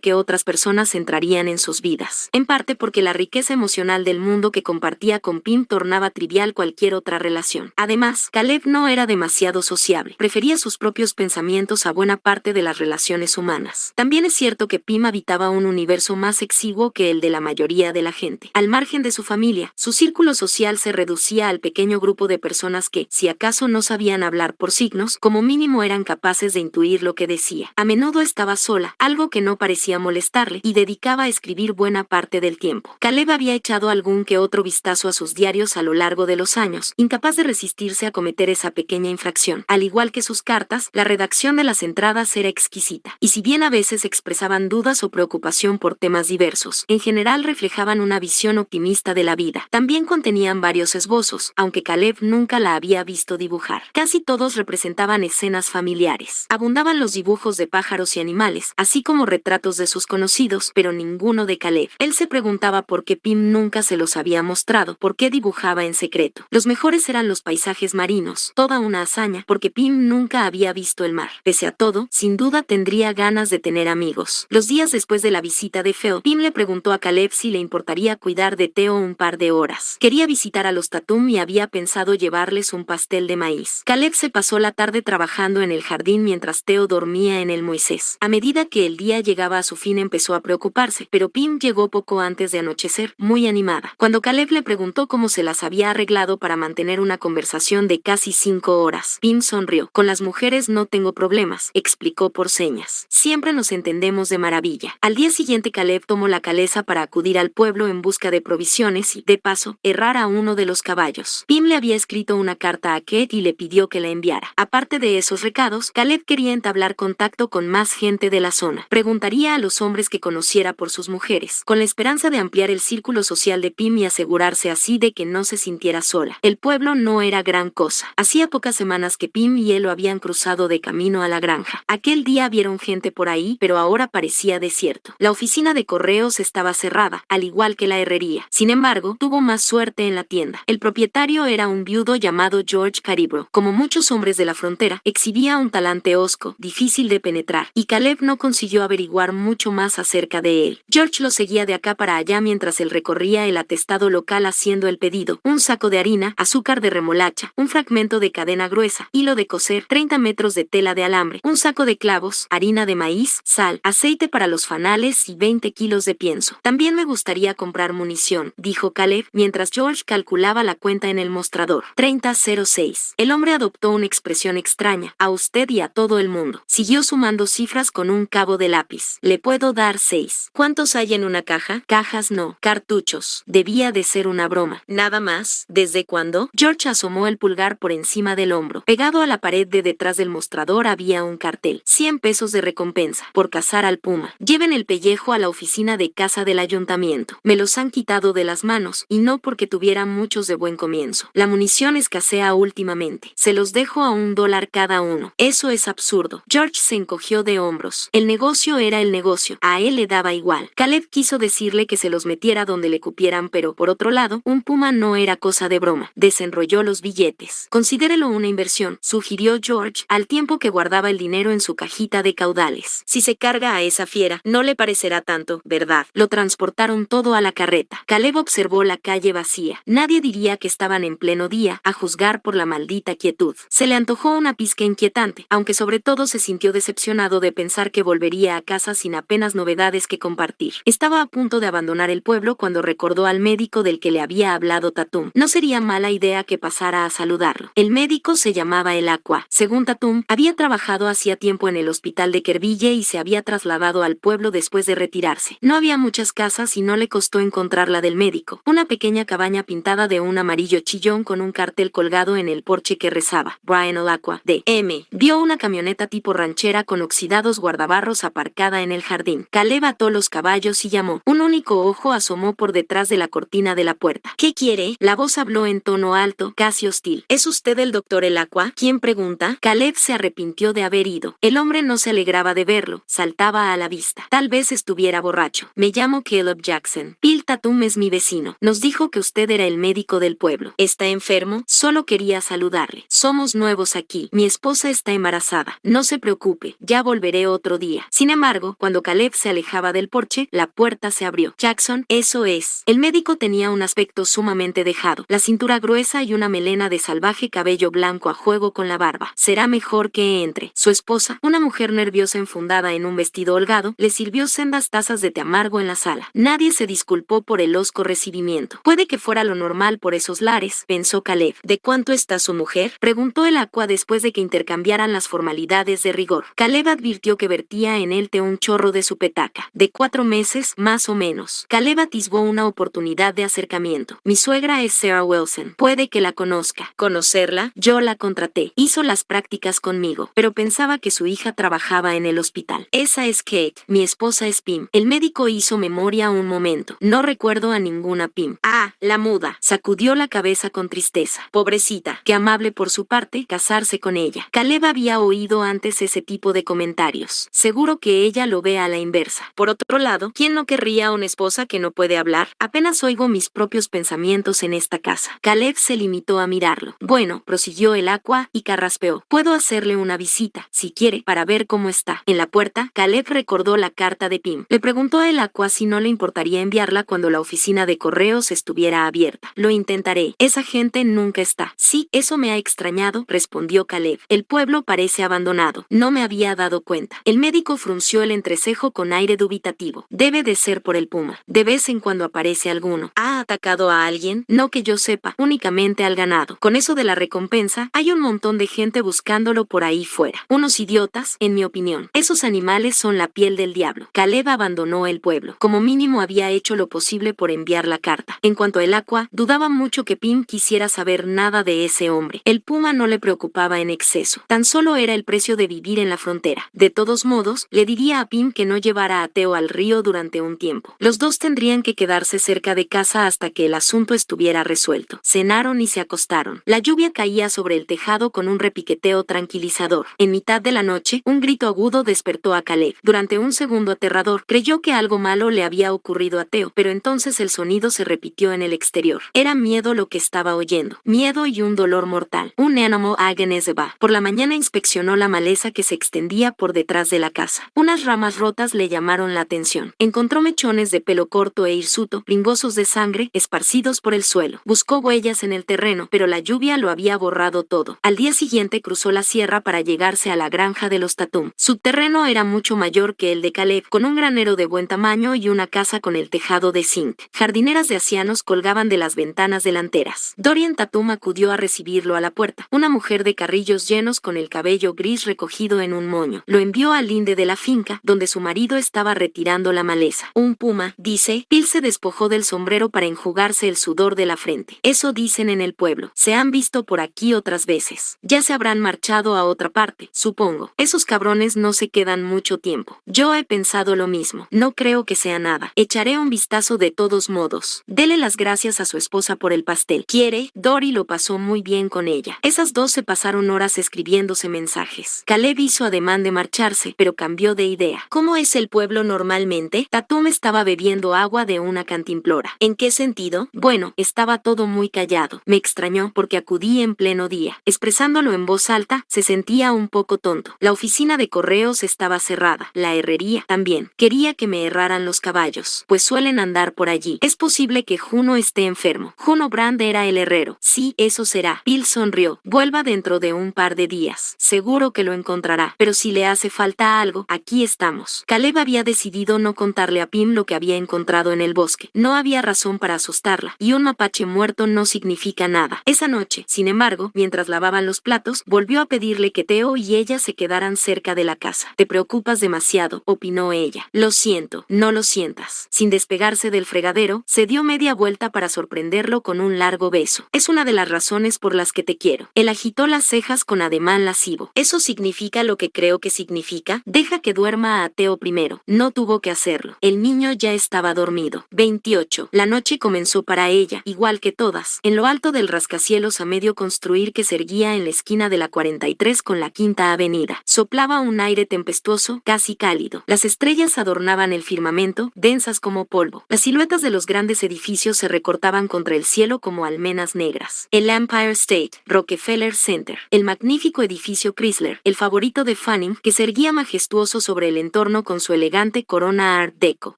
que otras personas entrarían en sus vidas. En parte porque la riqueza emocional del mundo que compartía con Pim tornaba trivial cualquier otra relación. Además, Caleb no era demasiado sociable. Prefería sus propios pensamientos a buena parte de las relaciones humanas. También es cierto que Pim habitaba un universo más exiguo que el de la mayoría de la gente. Al margen de su familia, su círculo social se reducía al pequeño grupo de personas que, si acaso no sabían hablar por signos, como mínimo eran capaces de intuir lo que decía. A menudo estaba sola, algo que no parecía molestarle, y dedicaba a escribir buena parte del tiempo. Caleb había echado algún que otro vistazo a sus diarios a lo largo de los años, incapaz de resistirse a cometer esa pequeña infracción. Al igual que sus cartas, la redacción de las entradas era exquisita, y si bien a veces expresaban dudas o preocupación por temas diversos, en general reflejaban una visión optimista de la vida. También contenían varios esbozos, aunque Caleb nunca la había visto dibujar. Casi todos representaban escenas familiares. Abundaban los dibujos de pájaros y animales, así como retratos de sus conocidos, pero ninguno de Caleb. Él se preguntaba por qué Pim nunca se los había mostrado, por qué dibujaba en secreto. Los mejores eran los paisajes marinos, toda una hazaña, porque Pim nunca había visto el mar. Pese a todo, sin duda tendría ganas de tener amigos. Los días después de la visita de Phil, Pim le preguntó a Caleb si le importaría cuidar de Theo un par de horas. Quería visitar a los Tatum y había pensado llevarles un pastel de maíz. Caleb se pasó la tarde trabajando en el jardín mientras Theo dormía en el Moisés. A medida que el día llegaba a su fin empezó a preocuparse, pero Pim llegó poco antes de anochecer, muy animada. Cuando Caleb le preguntó cómo se las había arreglado para mantener una conversación de casi 5 horas, Pim sonrió. Con las mujeres no tengo problemas, explicó por señas. Siempre nos entendemos de maravilla. Al día siguiente Caleb tomó la caleza para acudir al pueblo en busca de provisiones y, de paso, herrar a uno de los caballos. Pim le había escrito una carta a Kate y le pidió que la enviara. Aparte de esos recados, Caleb quería entablar contacto con más gente de la zona. Preguntaría a los hombres que conociera por sus mujeres, con la esperanza de ampliar el círculo social de Pim y asegurarse así de que no se sintiera sola. El pueblo no era gran cosa. Hacía pocas semanas que Pim y él lo habían cruzado de camino a la granja. Aquel día vieron gente por ahí, pero ahora parecía parecía desierto. La oficina de correos estaba cerrada, al igual que la herrería. Sin embargo, tuvo más suerte en la tienda. El propietario era un viudo llamado George Caribro. Como muchos hombres de la frontera, exhibía un talante hosco, difícil de penetrar, y Caleb no consiguió averiguar mucho más acerca de él. George lo seguía de acá para allá mientras él recorría el atestado local haciendo el pedido: un saco de harina, azúcar de remolacha, un fragmento de cadena gruesa, hilo de coser, 30 metros de tela de alambre, un saco de clavos, harina de maíz, sal, aceite para los fanales y 20 kilos de pienso. También me gustaría comprar munición, dijo Caleb, mientras George calculaba la cuenta en el mostrador. 30:06. El hombre adoptó una expresión extraña: a usted y a todo el mundo. Siguió sumando cifras con un cabo de lápiz. Le puedo dar 6. ¿Cuántos hay en una caja? Cajas no, cartuchos. Debía de ser una broma. ¿Nada más? ¿Desde cuándo? George asomó el pulgar por encima del hombro. Pegado a la pared de detrás del mostrador había un cartel: 100 pesos de recompensa por cazar al puma. Lleven el pellejo a la oficina de caza del ayuntamiento. Me los han quitado de las manos, y no porque tuviera muchos de buen comienzo. La munición escasea últimamente. Se los dejo a $1 cada uno. Eso es absurdo. George se encogió de hombros. El negocio era el negocio. A él le daba igual. Caleb quiso decirle que se los metiera donde le cupieran, pero, por otro lado, un puma no era cosa de broma. Desenrolló los billetes. Considérelo una inversión, sugirió George, al tiempo que guardaba el dinero en su cajita de caudales. Si se carga a esa fiera, no le parecerá tanto, ¿verdad? Lo transportaron todo a la carreta. Caleb observó la calle vacía. Nadie diría que estaban en pleno día, a juzgar por la maldita quietud. Se le antojó una pizca inquietante, aunque sobre todo se sintió decepcionado de pensar que volvería a casa sin apenas novedades que compartir. Estaba a punto de abandonar el pueblo cuando recordó al médico del que le había hablado Tatum. No sería mala idea que pasara a saludarlo. El médico se llamaba El Aqua. Según Tatum, había trabajado hacía tiempo en el hospital de Kerville y se había trasladado al pueblo después de retirarse. No había muchas casas y no le costó encontrar la del médico: una pequeña cabaña pintada de un amarillo chillón con un cartel colgado en el porche que rezaba: Brian El Aqua, D.M. Vio una camioneta tipo ranchera con oxidados guardabarros aparcada en el jardín. Caleb ató los caballos y llamó. Un único ojo asomó por detrás de la cortina de la puerta. ¿Qué quiere? La voz habló en tono alto, casi hostil. ¿Es usted el doctor El Aqua? ¿Quién pregunta? Caleb se arrepintió de haber ido. El hombre no se alegraba de verlo, saltaba a la vista. Tal vez estuviera borracho. Me llamo Caleb Jackson. Bill Tatum es mi vecino. Nos dijo que usted era el médico del pueblo. ¿Está enfermo? Solo quería saludarle. Somos nuevos aquí. Mi esposa está embarazada. No se preocupe, ya volveré otro día. Sin embargo, cuando Caleb se alejaba del porche, la puerta se abrió. Jackson, eso es. El médico tenía un aspecto sumamente dejado, la cintura gruesa y una melena de salvaje cabello blanco a juego con la barba. Será mejor que entre. Su esposa, una mujer nerviosa enfundada en un vestido holgado, le sirvió sendas tazas de té amargo en la sala. Nadie se disculpó por el hosco recibimiento. Puede que fuera lo normal por esos lares, pensó Caleb. ¿De cuánto está su mujer?, preguntó El Aqua después de que intercambiaran las formalidades de rigor. Caleb advirtió que vertía en el té un chorro de su petaca. De 4 meses, más o menos. Caleb atisbó una oportunidad de acercamiento. Mi suegra es Sarah Wilson. Puede que la conozca. ¿Conocerla? Yo la contraté. Hizo las prácticas conmigo, pero pensaba que su hija trabajaba en el hospital. Esa es Kate. Mi esposa es Pim. El médico hizo memoria un momento. No recuerdo a ninguna Pim. Ah, la muda. Sacudió la cabeza con tristeza. Pobrecita. Qué amable por su parte casarse con ella. Caleb había oído antes ese tipo de comentarios. Seguro que ella lo ve a la inversa. Por otro lado, ¿quién no querría una esposa que no puede hablar? Apenas oigo mis propios pensamientos en esta casa. Caleb se limitó a mirarlo. Bueno, prosiguió El Aqua y carraspeó. Puedo hacerle una visita, si quiere, para ver cómo está. En la puerta, Caleb recordó la carta de Pim. Le preguntó a El Aqua si no le importaría enviarla cuando la oficina de correos estuviera abierta. Lo intentaré. Esa gente nunca está. Sí, eso me ha extrañado, respondió Caleb. El pueblo parece abandonado. No me había dado cuenta. El médico frunció el entrecejo con aire dubitativo. Debe de ser por el puma. De vez en cuando aparece alguno. ¿Ha atacado a alguien? No que yo sepa, únicamente al ganado. Con eso de la recompensa, hay un montón de gente buscándolo por ahí fuera. Unos idiotas, en mi opinión. Esos animales son la piel del diablo. Caleb abandonó el pueblo. Como mínimo había hecho lo posible por enviar la carta. En cuanto a El Aqua, dudaba mucho que Pim quisiera saber nada de ese hombre. El puma no le preocupaba en exceso. Tan solo era el precio de vivir en la frontera. De todos modos, le diría a Pim que no llevara a Theo al río durante un tiempo. Los dos tendrían que quedarse cerca de casa hasta que el asunto estuviera resuelto. Cenaron y se acostaron. La lluvia caía sobre el tejado con un repiqueteo tranquilizador. En mitad de la noche, un grito agudo despertó a Caleb. Durante Durante un segundo aterrador, creyó que algo malo le había ocurrido a Theo, pero entonces el sonido se repitió en el exterior. Era miedo lo que estaba oyendo. Miedo y un dolor mortal. Un animal against the bar. Por la mañana inspeccionó la maleza que se extendía por detrás de la casa. Unas ramas rotas le llamaron la atención. Encontró mechones de pelo corto e hirsuto, pringosos de sangre, esparcidos por el suelo. Buscó huellas en el terreno, pero la lluvia lo había borrado todo. Al día siguiente cruzó la sierra para llegarse a la granja de los Tatum. Su terreno era mucho mayor que el de Caleb, con un granero de buen tamaño y una casa con el tejado de zinc. Jardineras de ancianos colgaban de las ventanas delanteras. Dorian Tatum acudió a recibirlo a la puerta. Una mujer de carrillos llenos con el cabello gris recogido en un moño. Lo envió al linde de la finca, donde su marido estaba retirando la maleza. Un puma, dice. Bill se despojó del sombrero para enjugarse el sudor de la frente. Eso dicen en el pueblo. Se han visto por aquí otras veces. Ya se habrán marchado a otra parte, supongo. Esos cabrones no se quedan mucho tiempo. Yo he pensado lo mismo. No creo que sea nada. Echaré un vistazo de todos modos. Dele las gracias a su esposa por el pastel. ¿Quiere? Dory lo pasó muy bien con ella. Esas dos se pasaron horas escribiéndose mensajes. Caleb hizo ademán de marcharse, pero cambió de idea. ¿Cómo es el pueblo normalmente? Tatum estaba bebiendo agua de una cantimplora. ¿En qué sentido? Bueno, estaba todo muy callado. Me extrañó porque acudí en pleno día. Expresándolo en voz alta, se sentía un poco tonto. La oficina de correos estaba cerrada. La herrería también. Quería que me herraran los caballos, pues suelen andar por allí. Es posible que Juno esté enfermo. Juno Brand era el herrero. Sí, eso será. Bill sonrió. Vuelva dentro de un par de días. Seguro que lo encontrará. Pero si le hace falta algo, aquí estamos. Caleb había decidido no contarle a Pim lo que había encontrado en el bosque. No había razón para asustarla, y un mapache muerto no significa nada. Esa noche, sin embargo, mientras lavaban los platos, volvió a pedirle que Theo y ella se quedaran cerca de la casa. Te preocupas demasiado, opinó ella. Lo siento, no lo sientas. Sin despegarse del fregadero, se dio media vuelta para sorprenderlo con un largo beso. Es una de las razones por las que te quiero. Él agitó las cejas con ademán lascivo. ¿Eso significa lo que creo que significa? Deja que duerma a Theo primero. No tuvo que hacerlo. El niño ya estaba dormido. 28. La noche comenzó para ella, igual que todas, en lo alto del rascacielos a medio construir que se erguía en la esquina de la 43 con la Quinta Avenida. Soplaba un aire tempestuoso, casi cálido. Las estrellas adornaban el firmamento, densas como polvo. Las siluetas de los grandes edificios se recortaban contra el cielo como almenas negras. El Empire State, Rockefeller Center, el magnífico edificio Chrysler, el favorito de Fanning, que se erguía majestuoso sobre el entorno con su elegante corona Art Deco.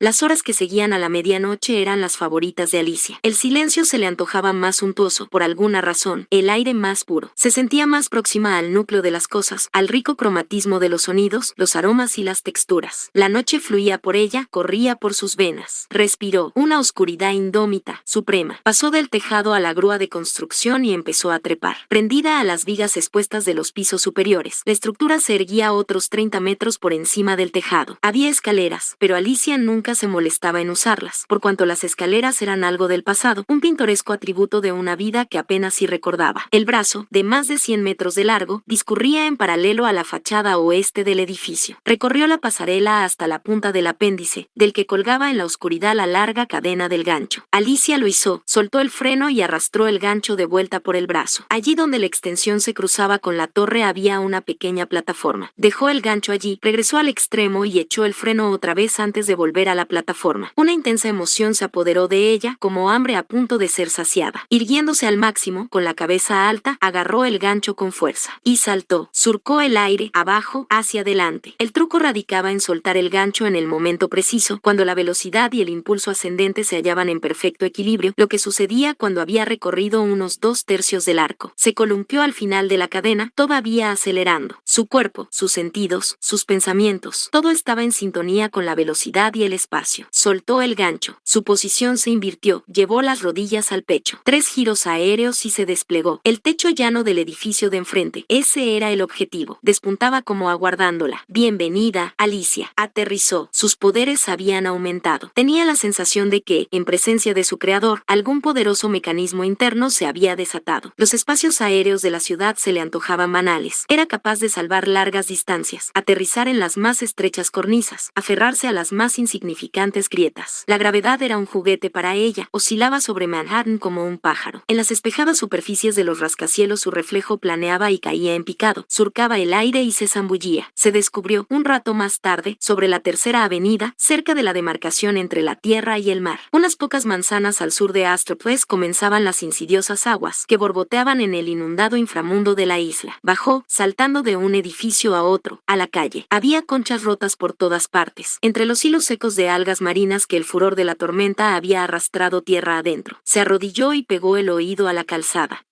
Las horas que seguían a la medianoche eran las favoritas de Alicia. El silencio se le antojaba más suntuoso, por alguna razón, el aire más puro. Se sentía más próxima al núcleo de las cosas, al rico cromatismo de los sonidos, los aromas y las texturas. La noche fluía por ella, corría por sus venas. Respiró, una oscuridad indómita, suprema. Pasó del tejado a la grúa de construcción y empezó a trepar. Prendida a las vigas expuestas de los pisos superiores, la estructura se erguía a otros 30 metros por encima del tejado. Había escaleras, pero Alicia nunca se molestaba en usarlas, por cuanto las escaleras eran algo del pasado, un pintoresco atributo de una vida que apenas sí recordaba. El brazo, de más de 100 metros de largo, discurría en paralelo a la fachada oeste del edificio. Recorrió la pasarela hasta la punta del apéndice, del que colgaba en la oscuridad la larga cadena del gancho. Alicia lo hizo, soltó el freno y arrastró el gancho de vuelta por el brazo. Allí donde la extensión se cruzaba con la torre había una pequeña plataforma. Dejó el gancho allí, regresó al extremo y echó el freno otra vez antes de volver a la plataforma. Una intensa emoción se apoderó de ella, como hambre a punto de ser saciada. Irguiéndose al máximo, con la cabeza alta, agarró el gancho con fuerza. Y saltó. Surcó el aire, abajo, hacia adelante. El truco radicaba en soltar el gancho en el momento preciso, cuando la velocidad y el impulso ascendente se hallaban en perfecto equilibrio, lo que sucedía cuando había recorrido unos 2/3 del arco. Se columpió al final de la cadena, todavía acelerando. Su cuerpo, sus sentidos, sus pensamientos, todo estaba en sintonía con la velocidad y el espacio. Soltó el gancho. Su posición se invirtió, llevó las rodillas al pecho. 3 giros aéreos y se desplegó. El techo llano del edificio de enfrente. Ese era el objetivo. Despuntaba como aguardándola. Bienvenida, Alicia. Aterrizó. Sus poderes habían aumentado. Tenía la sensación de que, en presencia de su creador, algún poderoso mecanismo interno se había desatado. Los espacios aéreos de la ciudad se le antojaban banales. Era capaz de salvar largas distancias, aterrizar en las más estrechas cornisas, aferrarse a las más insignificantes grietas. La gravedad era un juguete para ella. Oscilaba sobre Manhattan como un pájaro. En las espejadas superficies de los rascacielos su reflejo planeaba y caía en picado, surcaba el aire y se zambullía. Se descubrió, un rato más más tarde, sobre la Tercera Avenida, cerca de la demarcación entre la tierra y el mar. Unas pocas manzanas al sur de Astor Place comenzaban las insidiosas aguas que borboteaban en el inundado inframundo de la isla. Bajó, saltando de un edificio a otro, a la calle. Había conchas rotas por todas partes, entre los hilos secos de algas marinas que el furor de la tormenta había arrastrado tierra adentro. Se arrodilló y pegó el oído a la calzada.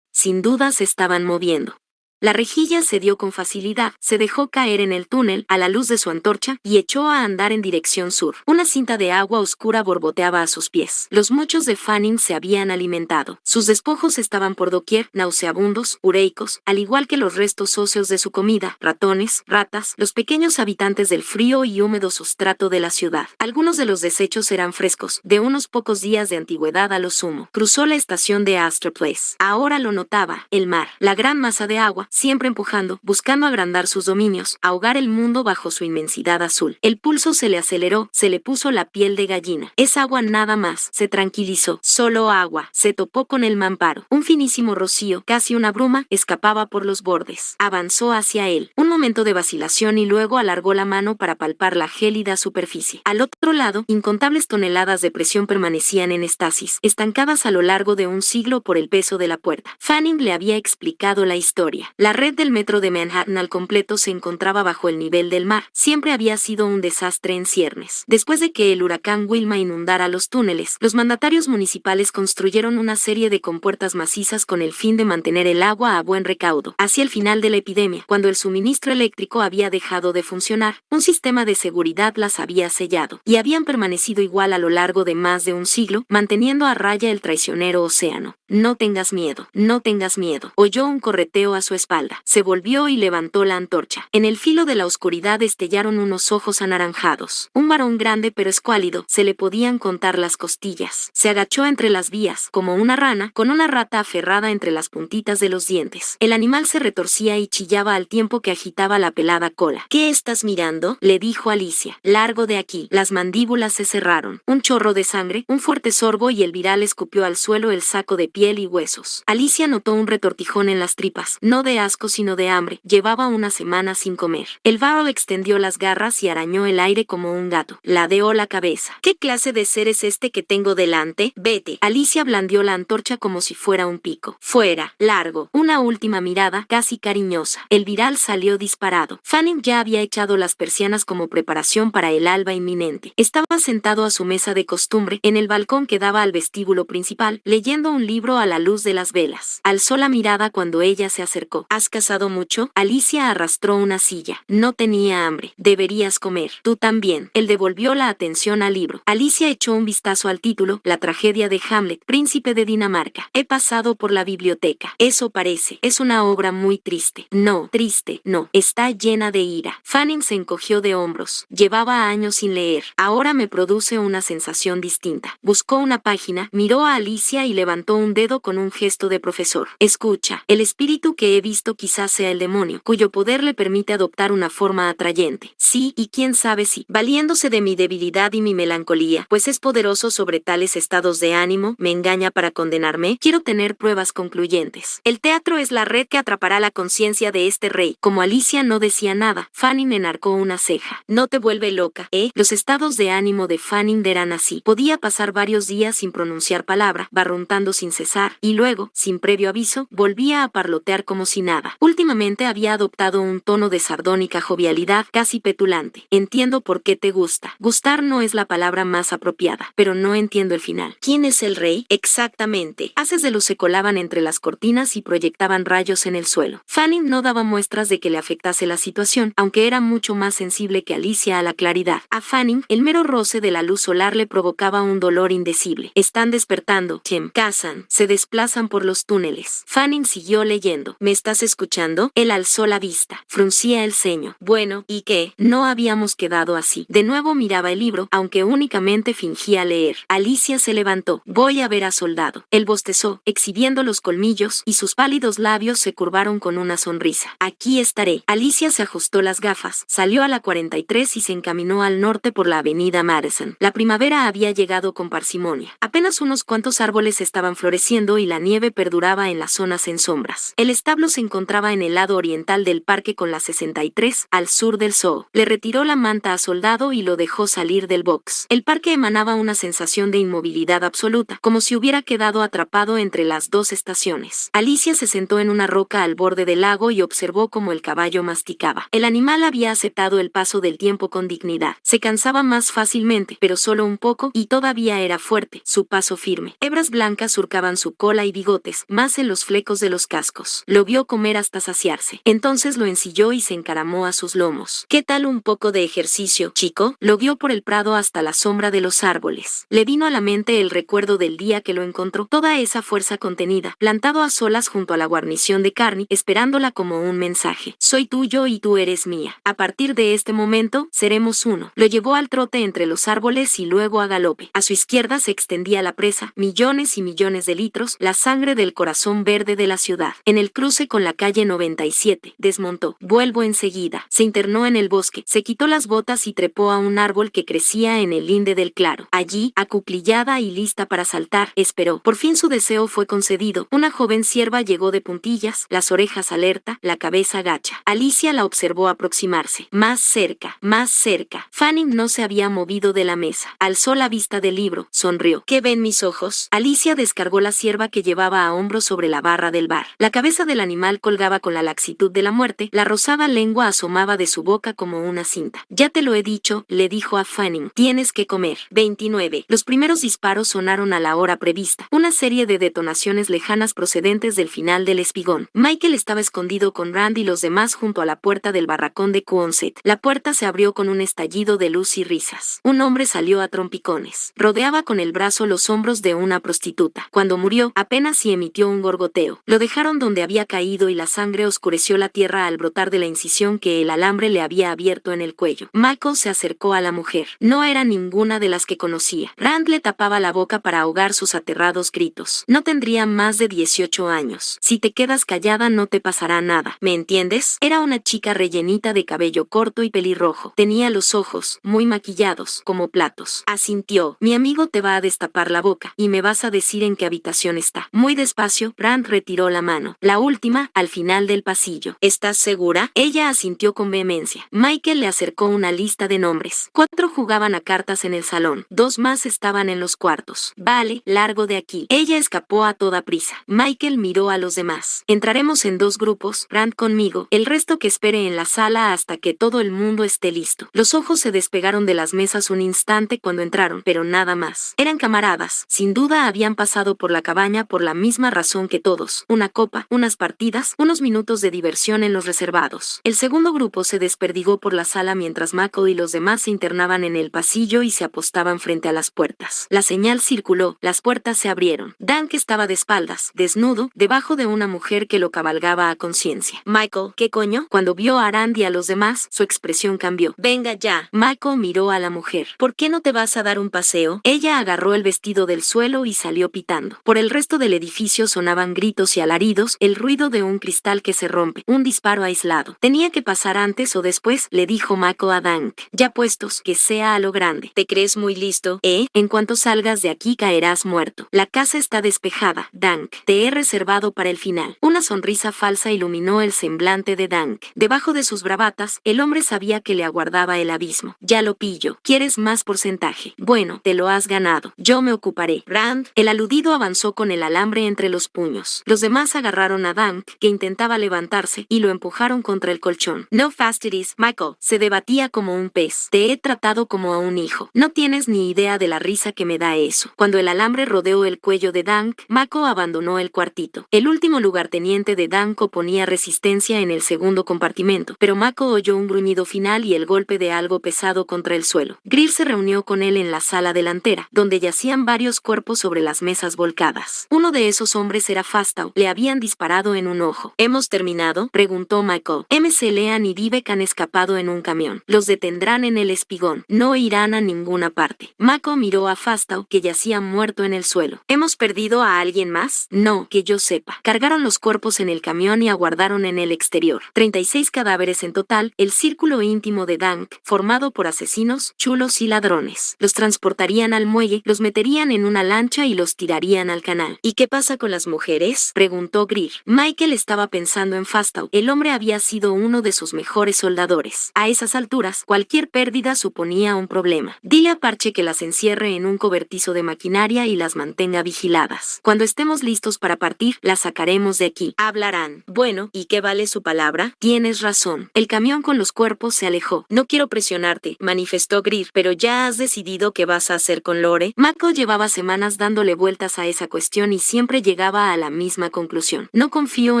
Sin duda se estaban moviendo. La rejilla cedió con facilidad, se dejó caer en el túnel a la luz de su antorcha y echó a andar en dirección sur. Una cinta de agua oscura borboteaba a sus pies. Los mochos de Fanning se habían alimentado. Sus despojos estaban por doquier, nauseabundos, ureicos, al igual que los restos óseos de su comida, ratones, ratas, los pequeños habitantes del frío y húmedo sustrato de la ciudad. Algunos de los desechos eran frescos, de unos pocos días de antigüedad a lo sumo. Cruzó la estación de Astor Place. Ahora lo notaba, el mar, la gran masa de agua, siempre empujando, buscando agrandar sus dominios, ahogar el mundo bajo su inmensidad azul. El pulso se le aceleró, se le puso la piel de gallina. Es agua nada más, se tranquilizó. Solo agua. Se topó con el mamparo. Un finísimo rocío, casi una bruma, escapaba por los bordes. Avanzó hacia él. Un momento de vacilación y luego alargó la mano para palpar la gélida superficie. Al otro lado, incontables toneladas de presión permanecían en estasis, estancadas a lo largo de un siglo por el peso de la puerta. Fanning le había explicado la historia. La red del metro de Manhattan al completo se encontraba bajo el nivel del mar. Siempre había sido un desastre en ciernes. Después de que el huracán Wilma inundara los túneles, los mandatarios municipales construyeron una serie de compuertas macizas con el fin de mantener el agua a buen recaudo. Hacia el final de la epidemia, cuando el suministro eléctrico había dejado de funcionar, un sistema de seguridad las había sellado, y habían permanecido igual a lo largo de más de un siglo, manteniendo a raya el traicionero océano. No tengas miedo, no tengas miedo. Oyó un correteo a su espalda. Se volvió y levantó la antorcha. En el filo de la oscuridad destellaron unos ojos anaranjados. Un varón grande pero escuálido, se le podían contar las costillas. Se agachó entre las vías, como una rana, con una rata aferrada entre las puntitas de los dientes. El animal se retorcía y chillaba al tiempo que agitaba la pelada cola. ¿Qué estás mirando?, le dijo Alicia. Largo de aquí. Las mandíbulas se cerraron. Un chorro de sangre, un fuerte sorbo y el viral escupió al suelo el saco de piel y huesos. Alicia notó un retortijón en las tripas, no de asco sino de hambre. Llevaba una semana sin comer. El vaho extendió las garras y arañó el aire como un gato. Ladeó la cabeza. ¿Qué clase de ser es este que tengo delante? Vete. Alicia blandió la antorcha como si fuera un pico. Fuera. Largo. Una última mirada, casi cariñosa. El viral salió disparado. Fanning ya había echado las persianas como preparación para el alba inminente. Estaba sentado a su mesa de costumbre, en el balcón que daba al vestíbulo principal, leyendo un libro a la luz de las velas. Alzó la mirada cuando ella se acercó. ¿Has cazado mucho? Alicia arrastró una silla. No tenía hambre. Deberías comer. Tú también. Él devolvió la atención al libro. Alicia echó un vistazo al título, La tragedia de Hamlet, príncipe de Dinamarca. He pasado por la biblioteca. Eso parece. Es una obra muy triste. No, triste, no. Está llena de ira. Fanning se encogió de hombros. Llevaba años sin leer. Ahora me produce una sensación distinta. Buscó una página, miró a Alicia y levantó un dedo con un gesto de profesor. Escucha, el espíritu que he visto quizás sea el demonio, cuyo poder le permite adoptar una forma atrayente. Sí, y quién sabe si, valiéndose de mi debilidad y mi melancolía, pues es poderoso sobre tales estados de ánimo, me engaña para condenarme. Quiero tener pruebas concluyentes. El teatro es la red que atrapará la conciencia de este rey. Como Alicia no decía nada, Fanning enarcó una ceja. No te vuelve loca, ¿eh? Los estados de ánimo de Fanning eran así. Podía pasar varios días sin pronunciar palabra, barruntando sin cesar, y luego, sin previo aviso, volvía a parlotear como si nada. Últimamente había adoptado un tono de sardónica jovialidad, casi petulante. Entiendo por qué te gusta. Gustar no es la palabra más apropiada, pero no entiendo el final. ¿Quién es el rey? Exactamente. Haces de luz se colaban entre las cortinas y proyectaban rayos en el suelo. Fanning no daba muestras de que le afectase la situación, aunque era mucho más sensible que Alicia a la claridad. A Fanning, el mero roce de la luz solar le provocaba un dolor indecible. Están despertando, Tim. Cazan, se desplazan por los túneles. Fanning siguió leyendo. ¿Me estás escuchando? Él alzó la vista. Fruncía el ceño. Bueno, ¿y qué? No habíamos quedado así. De nuevo miraba el libro, aunque únicamente fingía leer. Alicia se levantó. Voy a ver a Soldado. Él bostezó, exhibiendo los colmillos, y sus pálidos labios se curvaron con una sonrisa. Aquí estaré. Alicia se ajustó las gafas, salió a la 43 y se encaminó al norte por la avenida Madison. La primavera había llegado con parsimonia. Apenas unos cuantos árboles estaban floreciendo y la nieve perduraba en las zonas en sombras. El establo se se encontraba en el lado oriental del parque con la 63, al sur del zoo. Le retiró la manta a Soldado y lo dejó salir del box. El parque emanaba una sensación de inmovilidad absoluta, como si hubiera quedado atrapado entre las dos estaciones. Alicia se sentó en una roca al borde del lago y observó cómo el caballo masticaba. El animal había aceptado el paso del tiempo con dignidad. Se cansaba más fácilmente, pero solo un poco, y todavía era fuerte, su paso firme. Hebras blancas surcaban su cola y bigotes, más en los flecos de los cascos. Lo vio comer hasta saciarse. Entonces lo ensilló y se encaramó a sus lomos. ¿Qué tal un poco de ejercicio, chico? Lo guió por el prado hasta la sombra de los árboles. Le vino a la mente el recuerdo del día que lo encontró, toda esa fuerza contenida, plantado a solas junto a la guarnición de Carney, esperándola como un mensaje. Soy tuyo y tú eres mía. A partir de este momento, seremos uno. Lo llevó al trote entre los árboles y luego a galope. A su izquierda se extendía la presa, millones y millones de litros, la sangre del corazón verde de la ciudad. En el cruce con la calle 97, desmontó. Vuelvo enseguida. Se internó en el bosque, se quitó las botas y trepó a un árbol que crecía en el linde del claro. Allí, acuclillada y lista para saltar, esperó. Por fin su deseo fue concedido. Una joven cierva llegó de puntillas, las orejas alerta, la cabeza gacha. Alicia la observó aproximarse. Más cerca, más cerca. Fanning no se había movido de la mesa. Alzó la vista del libro, sonrió. ¿Qué ven mis ojos? Alicia descargó la cierva que llevaba a hombros sobre la barra del bar. La cabeza del animal colgaba con la laxitud de la muerte, la rosada lengua asomaba de su boca como una cinta. Ya te lo he dicho, le dijo a Fanning. Tienes que comer. 29. Los primeros disparos sonaron a la hora prevista. Una serie de detonaciones lejanas procedentes del final del espigón. Michael estaba escondido con Rand y los demás junto a la puerta del barracón de Quonset. La puerta se abrió con un estallido de luz y risas. Un hombre salió a trompicones. Rodeaba con el brazo los hombros de una prostituta. Cuando murió, apenas si emitió un gorgoteo. Lo dejaron donde había caído y la sangre oscureció la tierra al brotar de la incisión que el alambre le había abierto en el cuello. Michael se acercó a la mujer. No era ninguna de las que conocía. Rand le tapaba la boca para ahogar sus aterrados gritos. No tendría más de 18 años. Si te quedas callada no te pasará nada. ¿Me entiendes? Era una chica rellenita de cabello corto y pelirrojo. Tenía los ojos, muy maquillados, como platos. Asintió. Mi amigo te va a destapar la boca, y me vas a decir en qué habitación está. Muy despacio, Rand retiró la mano. La última, al final del pasillo. ¿Estás segura? Ella asintió con vehemencia. Michael le acercó una lista de nombres. 4 jugaban a cartas en el salón. 2 más estaban en los cuartos. Vale, largo de aquí. Ella escapó a toda prisa. Michael miró a los demás. Entraremos en 2 grupos, Rand conmigo, el resto que espere en la sala hasta que todo el mundo esté listo. Los ojos se despegaron de las mesas un instante cuando entraron, pero nada más. Eran camaradas. Sin duda habían pasado por la cabaña por la misma razón que todos. Una copa, unas partidas, unos minutos de diversión en los reservados. El segundo grupo se desperdigó por la sala mientras Mako y los demás se internaban en el pasillo y se apostaban frente a las puertas. La señal circuló, las puertas se abrieron. Dank estaba de espaldas, desnudo, debajo de una mujer que lo cabalgaba a conciencia. Michael, ¿qué coño? Cuando vio a Rand y a los demás, su expresión cambió. Venga ya. Michael miró a la mujer. ¿Por qué no te vas a dar un paseo? Ella agarró el vestido del suelo y salió pitando. Por el resto del edificio sonaban gritos y alaridos, el ruido de un cristal que se rompe, un disparo aislado. Tenía que pasar antes o después, le dijo Mako a Dank. Ya puestos, que sea a lo grande. ¿Te crees muy listo? En cuanto salgas de aquí caerás muerto. La casa está despejada, Dank. Te he reservado para el final. Una sonrisa falsa iluminó el semblante de Dank. Debajo de sus bravatas, el hombre sabía que le aguardaba el abismo. Ya lo pillo. ¿Quieres más porcentaje? Bueno, te lo has ganado. Yo me ocuparé. Rand, el aludido avanzó con el alambre entre los puños. Los demás agarraron a Dank, que intentaba levantarse, y lo empujaron contra el colchón. No fastidies, Michael. Se debatía como un pez. Te he tratado como a un hijo. No tienes ni idea de la risa que me da eso. Cuando el alambre rodeó el cuello de Dank, Mako abandonó el cuartito. El último lugarteniente de Dank oponía resistencia en el segundo compartimento, pero Mako oyó un gruñido final y el golpe de algo pesado contra el suelo. Greer se reunió con él en la sala delantera, donde yacían varios cuerpos sobre las mesas volcadas. Uno de esos hombres era Fastow. Le habían disparado en un ojo. ¿Hemos terminado?, preguntó Michael. MC Lean y Vivek han escapado en un camión. Los detendrán en el espigón. No irán a ninguna parte. Mako miró a Fastow, que yacía muerto en el suelo. ¿Hemos perdido a alguien más? No, que yo sepa. Cargaron los cuerpos en el camión y aguardaron en el exterior. 36 cadáveres en total, el círculo íntimo de Dank, formado por asesinos, chulos y ladrones. Los transportarían al muelle, los meterían en una lancha y los tirarían al canal. ¿Y qué pasa con las mujeres?, preguntó Greer. Michael Michael estaba pensando en Fastow. El hombre había sido uno de sus mejores soldadores. A esas alturas, cualquier pérdida suponía un problema. Dile a Parche que las encierre en un cobertizo de maquinaria y las mantenga vigiladas. Cuando estemos listos para partir, las sacaremos de aquí. Hablarán. Bueno, ¿y qué vale su palabra? Tienes razón. El camión con los cuerpos se alejó. No quiero presionarte, manifestó Greer, pero ¿ya has decidido qué vas a hacer con Lore? Mako llevaba semanas dándole vueltas a esa cuestión y siempre llegaba a la misma conclusión. No confío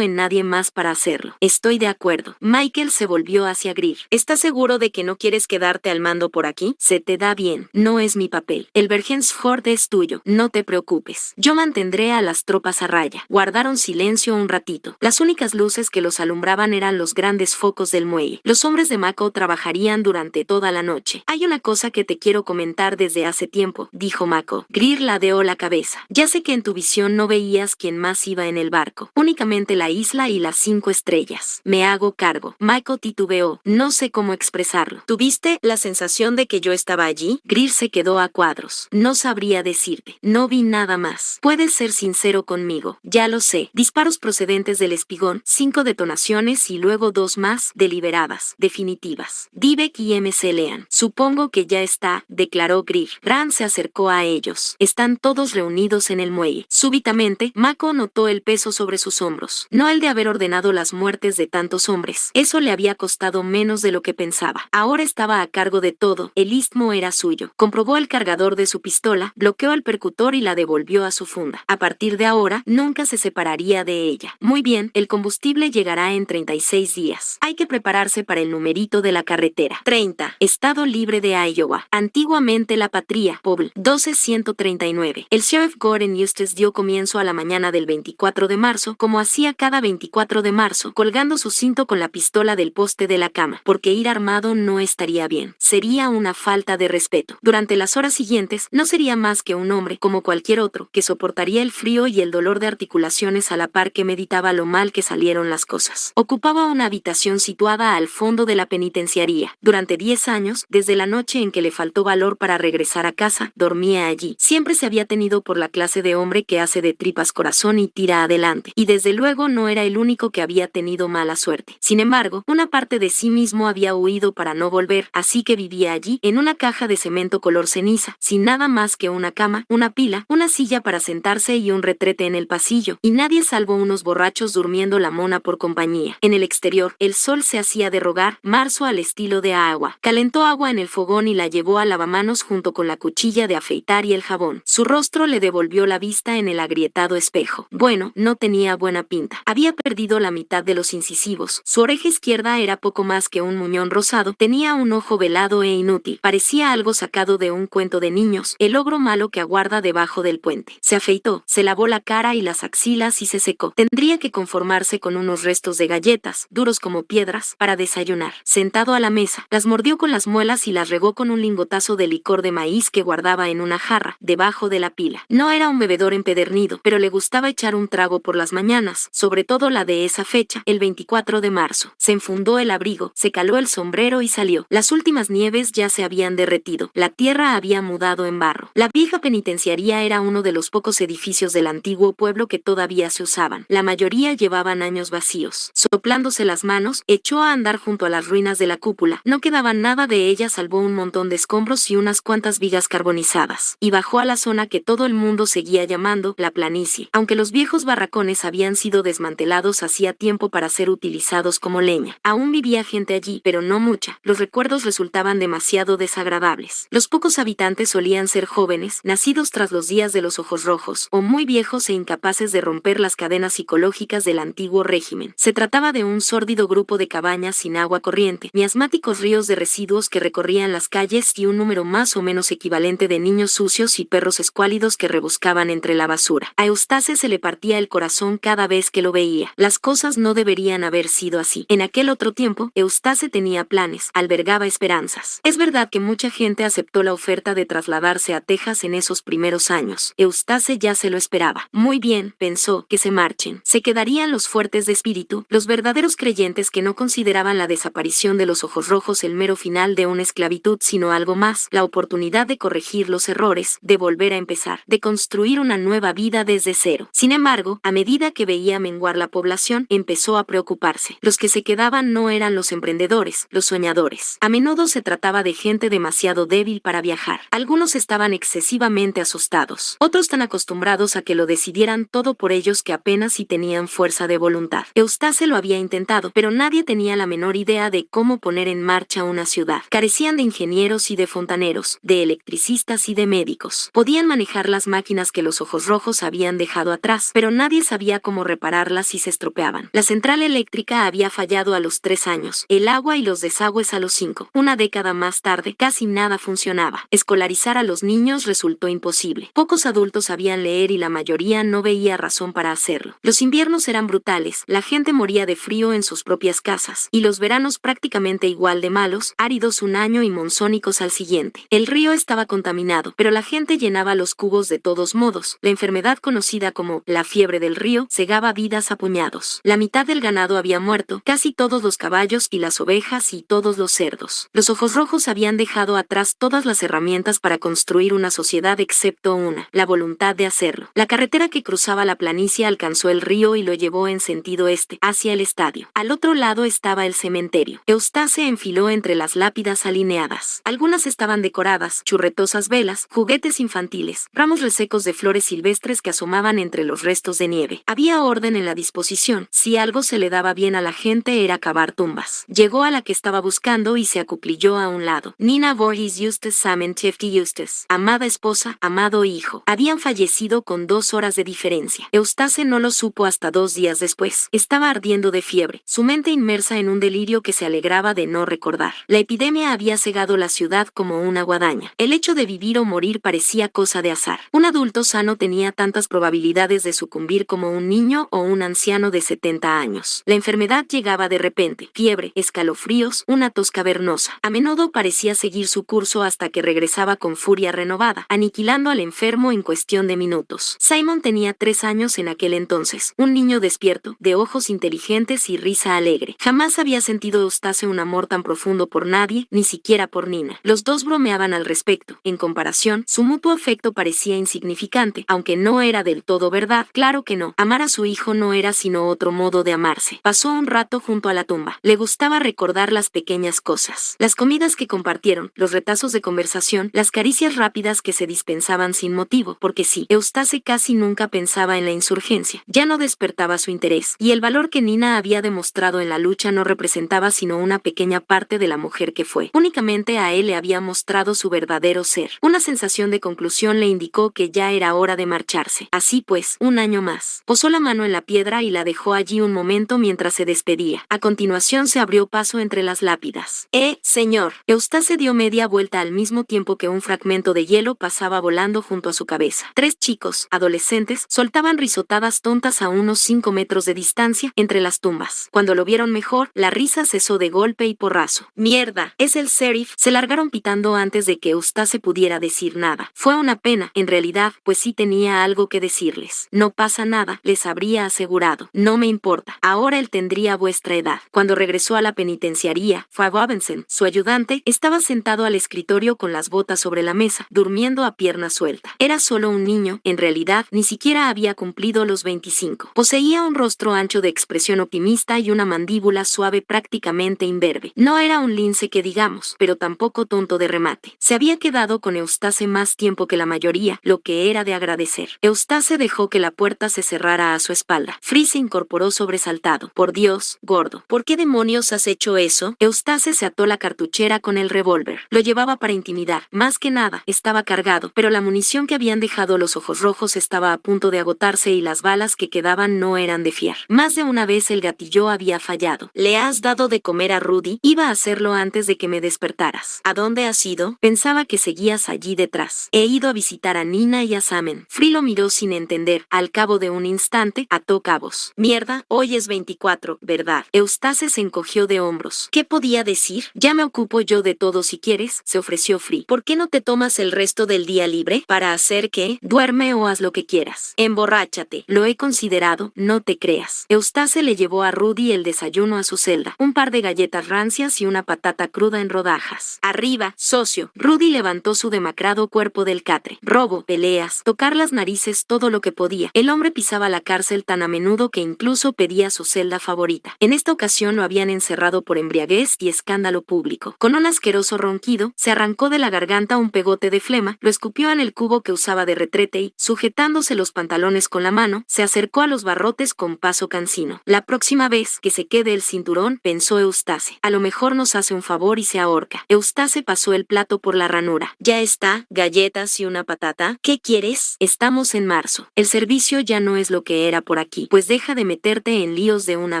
en nadie más para hacerlo. Estoy de acuerdo. Michael se volvió hacia Greer. ¿Estás seguro de que no quieres quedarte al mando por aquí? Se te da bien. No es mi papel. El Vergensfjord es tuyo. No te preocupes. Yo mantendré a las tropas a raya. Guardaron silencio un ratito. Las únicas luces que los alumbraban eran los grandes focos del muelle. Los hombres de Mako trabajarían durante toda la noche. Hay una cosa que te quiero comentar desde hace tiempo, dijo Mako. Greer ladeó la cabeza. Ya sé que en tu visión no veías quién más iba en el barco. Únicamente la isla y las 5 estrellas. Me hago cargo. Mako titubeó. No sé cómo expresarlo. ¿Tuviste la sensación de que yo estaba allí? Greer se quedó a cuadros. No sabría decirte. No vi nada más. Puedes ser sincero conmigo. Ya lo sé. Disparos procedentes del espigón, 5 detonaciones y luego 2 más, deliberadas, definitivas. Divek y MC Lean. Supongo que ya está, declaró Greer. Rand se acercó a ellos. Están todos reunidos en el muelle. Súbitamente, Mako notó el peso sobre sus hombros. No el de haber ordenado las muertes de tantos hombres. Eso le había costado menos de lo que pensaba. Ahora estaba a cargo de todo. El istmo era suyo. Comprobó el cargador de su pistola, bloqueó el percutor y la devolvió a su funda. A partir de ahora, nunca se separaría de ella. Muy bien, el combustible llegará en 36 días. Hay que prepararse para el numerito de la carretera. 30. Estado libre de Iowa. Antiguamente la patria. Pobl. 12139. El sheriff Gordon Eustace dio comienzo a la mañana del 24 de marzo, como hacía cada 24 de marzo, colgando su cinto con la pistola del poste de la cama, porque ir armado no estaría bien. Sería una falta de respeto. Durante las horas siguientes, no sería más que un hombre, como cualquier otro, que soportaría el frío y el dolor de articulaciones a la par que meditaba lo mal que salieron las cosas. Ocupaba una habitación situada al fondo de la penitenciaría. Durante 10 años, desde la noche en que le faltó valor para regresar a casa, dormía allí. Siempre se había tenido por la clase de hombre que hace de tripas corazón y tira adelante. Y desde luego no era el único que había tenido mala suerte. Sin embargo, una parte de sí mismo había huido para no volver, así que vivía allí, en una caja de cemento color ceniza, sin nada más que una cama, una pila, una silla para sentarse y un retrete en el pasillo, y nadie salvo unos borrachos durmiendo la mona por compañía. En el exterior, el sol se hacía de rogar, marzo al estilo de agua. Calentó agua en el fogón y la llevó al lavamanos junto con la cuchilla de afeitar y el jabón. Su rostro le devolvió la vista en el agrietado espejo. Bueno, no tenía buena pinta. Había perdido la mitad de los incisivos. Su oreja izquierda era poco más que un muñón rosado, tenía un ojo velado e inútil. Parecía algo sacado de un cuento de niños, el ogro malo que aguarda debajo del puente. Se afeitó, se lavó la cara y las axilas y se secó. Tendría que conformarse con unos restos de galletas, duros como piedras, para desayunar. Sentado a la mesa, las mordió con las muelas y las regó con un lingotazo de licor de maíz que guardaba en una jarra, debajo de la pila. No era un bebedor empedernido, pero le gustaba echar un trago por las mañanas, sobre todo la de esa fecha, el 24 de marzo. Se enfundó el abrigo, se caló el sombrero y salió. Las últimas nieves ya se habían derretido. La tierra había mudado en barro. La vieja penitenciaría era uno de los pocos edificios del antiguo pueblo que todavía se usaban. La mayoría llevaban años vacíos. Soplándose las manos, echó a andar junto a las ruinas de la cúpula. No quedaba nada de ella salvo un montón de escombros y unas cuantas vigas carbonizadas. Y bajó a la zona que todo el mundo seguía llamando la planicie. Aunque los viejos barracones habían sido desmantelados hacía tiempo para ser utilizados como leña. Aún vivía gente allí, pero no mucha. Los recuerdos resultaban demasiado desagradables. Los pocos habitantes solían ser jóvenes, nacidos tras los días de los ojos rojos, o muy viejos e incapaces de romper las cadenas psicológicas del antiguo régimen. Se trataba de un sórdido grupo de cabañas sin agua corriente, miasmáticos ríos de residuos que recorrían las calles y un número más o menos equivalente de niños sucios y perros escuálidos que rebuscaban entre la basura. A Eustace se le partía el corazón cada vez que lo veía. Las cosas no deberían haber sido así. En aquel otro tiempo, Eustace tenía planes, albergaba esperanzas. Es verdad que mucha gente aceptó la oferta de trasladarse a Texas en esos primeros años. Eustace ya se lo esperaba. Muy bien, pensó, que se marchen. Se quedarían los fuertes de espíritu, los verdaderos creyentes que no consideraban la desaparición de los ojos rojos el mero final de una esclavitud, sino algo más, la oportunidad de corregir los errores, de volver a empezar, de construir una nueva vida desde cero. Sin embargo, a medida que veía menguar menguar la población, empezó a preocuparse. Los que se quedaban no eran los emprendedores, los soñadores. A menudo se trataba de gente demasiado débil para viajar. Algunos estaban excesivamente asustados. Otros tan acostumbrados a que lo decidieran todo por ellos que apenas si tenían fuerza de voluntad. Eustace lo había intentado, pero nadie tenía la menor idea de cómo poner en marcha una ciudad. Carecían de ingenieros y de fontaneros, de electricistas y de médicos. Podían manejar las máquinas que los ojos rojos habían dejado atrás, pero nadie sabía cómo repararlas si se estropeaban. La central eléctrica había fallado a los 3 años, el agua y los desagües a los 5. Una década más tarde, casi nada funcionaba. Escolarizar a los niños resultó imposible. Pocos adultos sabían leer y la mayoría no veía razón para hacerlo. Los inviernos eran brutales, la gente moría de frío en sus propias casas, y los veranos prácticamente igual de malos, áridos un año y monzónicos al siguiente. El río estaba contaminado, pero la gente llenaba los cubos de todos modos. La enfermedad conocida como la fiebre del río cegaba vidas a puñados. La mitad del ganado había muerto, casi todos los caballos y las ovejas y todos los cerdos. Los ojos rojos habían dejado atrás todas las herramientas para construir una sociedad excepto una, la voluntad de hacerlo. La carretera que cruzaba la planicie alcanzó el río y lo llevó en sentido este, hacia el estadio. Al otro lado estaba el cementerio. Eustace enfiló entre las lápidas alineadas. Algunas estaban decoradas, churretosas velas, juguetes infantiles, ramos resecos de flores silvestres que asomaban entre los restos de nieve. Había orden en la disposición. Si algo se le daba bien a la gente era cavar tumbas. Llegó a la que estaba buscando y se acuclilló a un lado. Nina Voorhees Eustace Salmon Chefty Eustace, amada esposa, amado hijo, habían fallecido con 2 horas de diferencia. Eustace no lo supo hasta 2 días después. Estaba ardiendo de fiebre, su mente inmersa en un delirio que se alegraba de no recordar. La epidemia había cegado la ciudad como una guadaña. El hecho de vivir o morir parecía cosa de azar. Un adulto sano tenía tantas probabilidades de sucumbir como un niño o un anciano de 70 años. La enfermedad llegaba de repente, fiebre, escalofríos, una tos cavernosa. A menudo parecía seguir su curso hasta que regresaba con furia renovada, aniquilando al enfermo en cuestión de minutos. Simon tenía 3 años en aquel entonces, un niño despierto, de ojos inteligentes y risa alegre. Jamás había sentido Eustace un amor tan profundo por nadie, ni siquiera por Nina. Los dos bromeaban al respecto. En comparación, su mutuo afecto parecía insignificante, aunque no era del todo verdad. Claro que no. Amar a su hijo no era sino otro modo de amarse. Pasó un rato junto a la tumba. Le gustaba recordar las pequeñas cosas. Las comidas que compartieron, los retazos de conversación, las caricias rápidas que se dispensaban sin motivo, porque sí, Eustace casi nunca pensaba en la insurgencia. Ya no despertaba su interés, y el valor que Nina había demostrado en la lucha no representaba sino una pequeña parte de la mujer que fue. Únicamente a él le había mostrado su verdadero ser. Una sensación de conclusión le indicó que ya era hora de marcharse. Así pues, un año más. Posó la mano en la piedra y la dejó allí un momento mientras se despedía. A continuación se abrió paso entre las lápidas. Señor. Eustace dio media vuelta al mismo tiempo que un fragmento de hielo pasaba volando junto a su cabeza. 3 chicos, adolescentes, soltaban risotadas tontas a unos 5 metros de distancia entre las tumbas. Cuando lo vieron mejor, la risa cesó de golpe y porrazo. ¡Mierda! ¡Es el sheriff! Se largaron pitando antes de que Eustace pudiera decir nada. Fue una pena, en realidad, pues sí tenía algo que decirles. No pasa nada, les habría asegurado. No me importa. Ahora él tendría vuestra edad. Cuando regresó a la penitenciaría, Fue Robinson, su ayudante, estaba sentado al escritorio con las botas sobre la mesa, durmiendo a pierna suelta. Era solo un niño, en realidad, ni siquiera había cumplido los 25. Poseía un rostro ancho de expresión optimista y una mandíbula suave prácticamente imberbe. No era un lince que digamos, pero tampoco tonto de remate. Se había quedado con Eustace más tiempo que la mayoría, lo que era de agradecer. Eustace dejó que la puerta se cerrara a su espalda. Free se incorporó sobresaltado. Por Dios, gordo, ¿por qué demonios has hecho eso? Eustace se ató la cartuchera con el revólver. Lo llevaba para intimidar. Más que nada, estaba cargado, pero la munición que habían dejado los ojos rojos estaba a punto de agotarse y las balas que quedaban no eran de fiar. Más de una vez el gatillo había fallado. ¿Le has dado de comer a Rudy? Iba a hacerlo antes de que me despertaras. ¿A dónde has ido? Pensaba que seguías allí detrás. He ido a visitar a Nina y a Samen. Free lo miró sin entender. Al cabo de un instante, ató cabos. Mierda, hoy es 24, ¿verdad? Eustace se encogió de hombros. ¿Qué podía decir? Ya me ocupo yo de todo si quieres, se ofreció Free. ¿Por qué no te tomas el resto del día libre? ¿Para hacer qué? Duerme o haz lo que quieras. Emborráchate. Lo he considerado, no te creas. Eustace le llevó a Rudy el desayuno a su celda. Un par de galletas rancias y una patata cruda en rodajas. Arriba, socio. Rudy levantó su demacrado cuerpo del catre. Robo, peleas, tocar las narices, todo lo que podía. El hombre pisaba la cárcel tan tan a menudo que incluso pedía su celda favorita. En esta ocasión lo habían encerrado por embriaguez y escándalo público. Con un asqueroso ronquido, se arrancó de la garganta un pegote de flema, lo escupió en el cubo que usaba de retrete y, sujetándose los pantalones con la mano, se acercó a los barrotes con paso cansino. La próxima vez que se quede el cinturón, pensó Eustace, a lo mejor nos hace un favor y se ahorca. Eustace pasó el plato por la ranura. Ya está, galletas y una patata. ¿Qué quieres? Estamos en marzo. El servicio ya no es lo que era por aquí, pues deja de meterte en líos de una